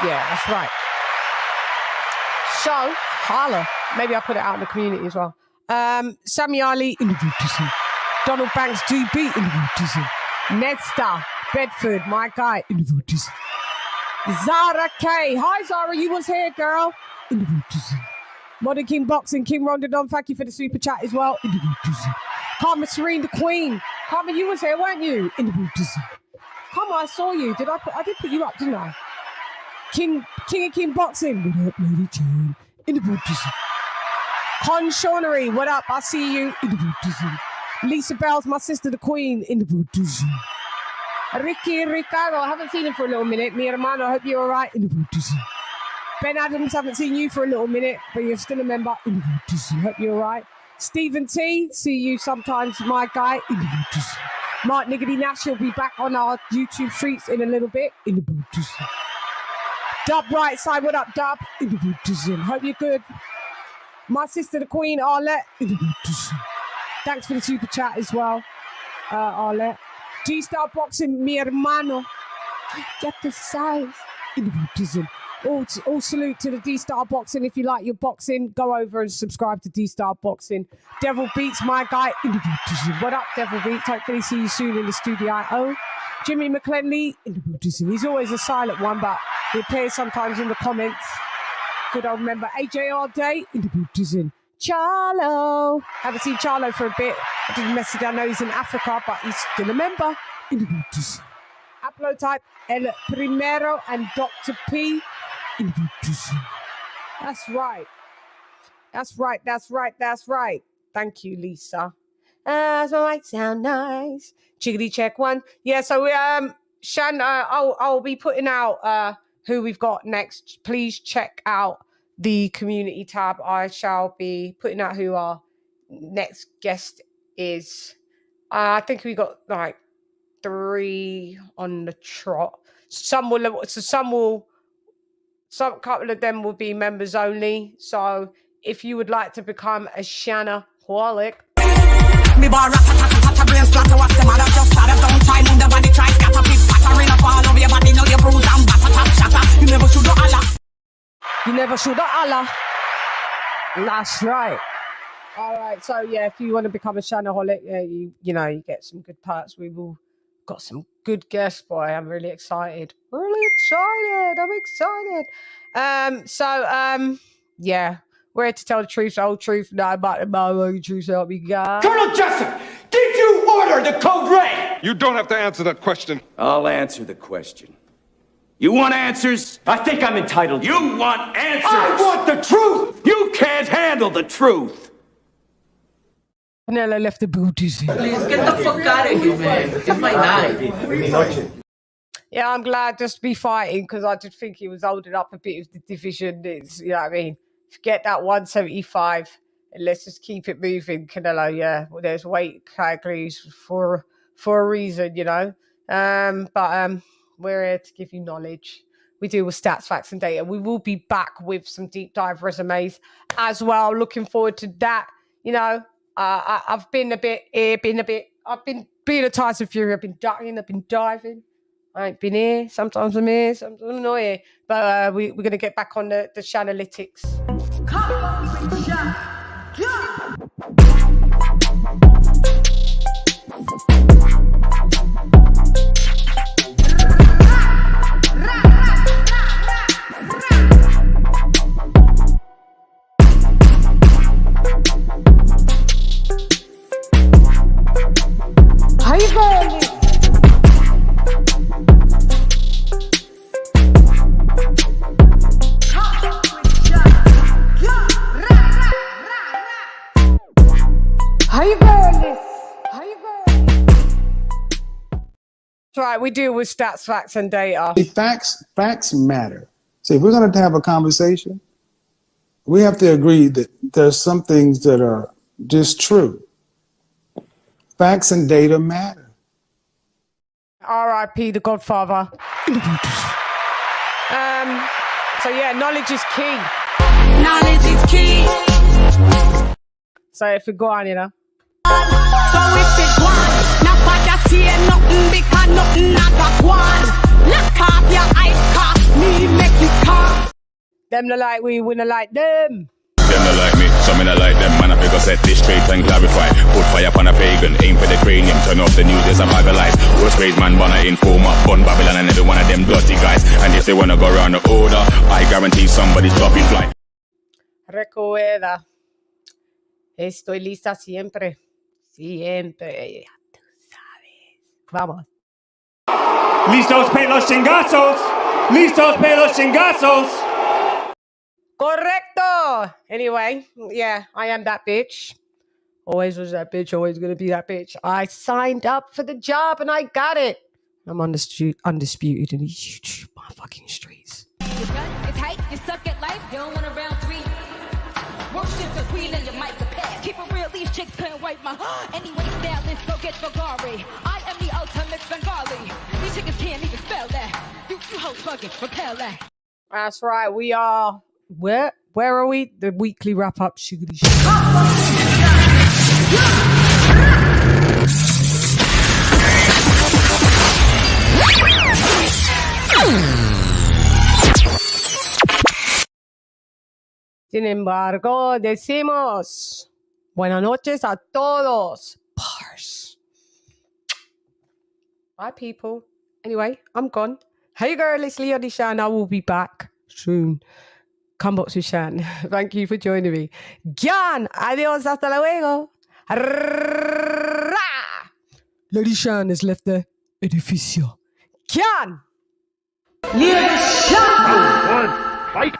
Yeah, that's right. So, holla. Maybe I'll put it out in the community as well. Sammy Ali in the British. Donald Banks GB in the British. Ned Star, Bedford, my guy in the British. Zara K. Hi, Zara. You was here, girl. In the British. Modern King Boxing, King Rondon. Thank you for the super chat as well. In the British. Karma Serene, the Queen. Karma, you was here, weren't you? In the British. Come on, I saw you. I did put you up, didn't I? King of King Boxing. What up, LadyChann? In the British. Con Shaunery, what up? I see you. In the British. Lisa Bell's my sister, the Queen. In the British. Ricardo, I haven't seen him for a little minute. Mi hermano, I hope you're all right. In the British. Ben Adams, haven't seen you for a little minute, but you're still a member. In the British. Hope you're all right. Stephen T, see you sometimes, my guy. In the British. Mark Niggity Nash will be back on our YouTube streets in a little bit. In the British. Dub right side, what up, Dub? In the Buddhism. Hope you're good. My sister, the Queen, Arlette. In the Buddhism. Thanks for the super chat as well, Arlette. G-Star Boxing, mi hermano. Get the size. In the Buddhism. All salute to the D-Star Boxing. If you like your boxing, go over and subscribe to D-Star Boxing. Devil Beats, my guy. In the Buddhism. What up, Devil Beats? Hopefully see you soon in the studio. Jimmy McClenley. In the Buddhism. He's always a silent one, but he appears sometimes in the comments. Good old member. AJR Day in the Buddhism. Charlo. Haven't seen Charlo for a bit. I didn't message. I know he's in Africa, but he's still a member in the Buddhism. Haplotype El Primero and Dr. P in the Buddhism. That's right. That's right. Thank you, Lisa. That might sound nice. Chickadee check one. Yeah, so Shan, I'll be putting out who we've got next. Please check out the community tab. I shall be putting out who our next guest is. I think we got like 3 on the trot. Some couple of them will be members only. So if you would like to become a Shanaholic, me bar rat brain splatter, what's the matter? Just start up, don't try, move the body, try, scatter, pick, pattering up all over your body, know your bruise and batter, tap, shatter. You never should Allah. That's right. All right. So yeah, if you want to become a Channaholic, you know you get some good perks. We will got some good guests, boy. I'm really excited. Really excited. I'm excited. Yeah, we're here to tell the truth, the whole truth, no, but the truth. Help me, God. Colonel Jessup, did you order the code red? You don't have to answer that question. I'll answer the question. You want answers? I think I'm entitled. You want answers? I want the truth. You can't handle the truth. Canelo left the booties. Please get the fuck out of here, man. It's my night. Yeah, I'm glad just to be fighting because I did think he was holding up a bit of the division. It's, you know what I mean? Forget that 175 and let's just keep it moving, Canelo. Yeah, well, there's weight categories for a reason, you know. But we're here to give you knowledge. We deal with stats, facts, and data. We will be back with some deep dive resumes as well. Looking forward to that. You know, I've been a bit here, I've been being a Tyson Fury. I've been ducking, I've been diving. I ain't been here. Sometimes I'm here, sometimes I'm not here. But we're going to get back on the Channelytics. Come on, with Channel. How you going? Right, we deal with stats, facts, and data. Facts matter. See, if we're going to have a conversation, we have to agree that there's some things that are just true. Facts and data matter. R.I.P. the Godfather. So yeah, knowledge is key. Knowledge is key. So if we go on, you know. So if it was, not what you see, nothing because nothing not got one. Look off your eyes, cause me make you come. Them no like we no like them. Them not like me, some me not like them. Man, I figure set this straight and clarify. Put fire upon a pagan, aim for the cranium. Turn off the news, there's a bag of lies. Worst raised man, wanna inform up, bun Babylon and every one of them dirty guys. And if they wanna go around the order, I guarantee somebody's dropping flight. Recuerda, estoy lista siempre. Siempre. Ya tú sabes. Vamos. Listos para los chingazos. Listos para los chingazos. Correcto. Anyway, yeah, I am that bitch. Always was that bitch. Always gonna be that bitch. I signed up for the job and I got it. I'm undisputed in these YouTube motherfucking streets. Your gun is hype, you suck at life, you don't want a round three. Worship the queen and your mic to pass. Keep it real, these chicks couldn't wipe my anyway, now let's go get Bulgari. I am the ultimate Bengali. These chickens can't even spell that. You hoes fucking repel that. That's right, we are where are we? The weekly wrap up sugary shit. Sin embargo, decimos buenas noches a todos. Bars. Bye, people. Anyway, I'm gone. Hey, girl, it's LadyChann. I will be back soon. Come back to Chan. Thank you for joining me. Jan, adios, hasta luego. LadyChann has left the edificio. Jan! LadyChann! Fight!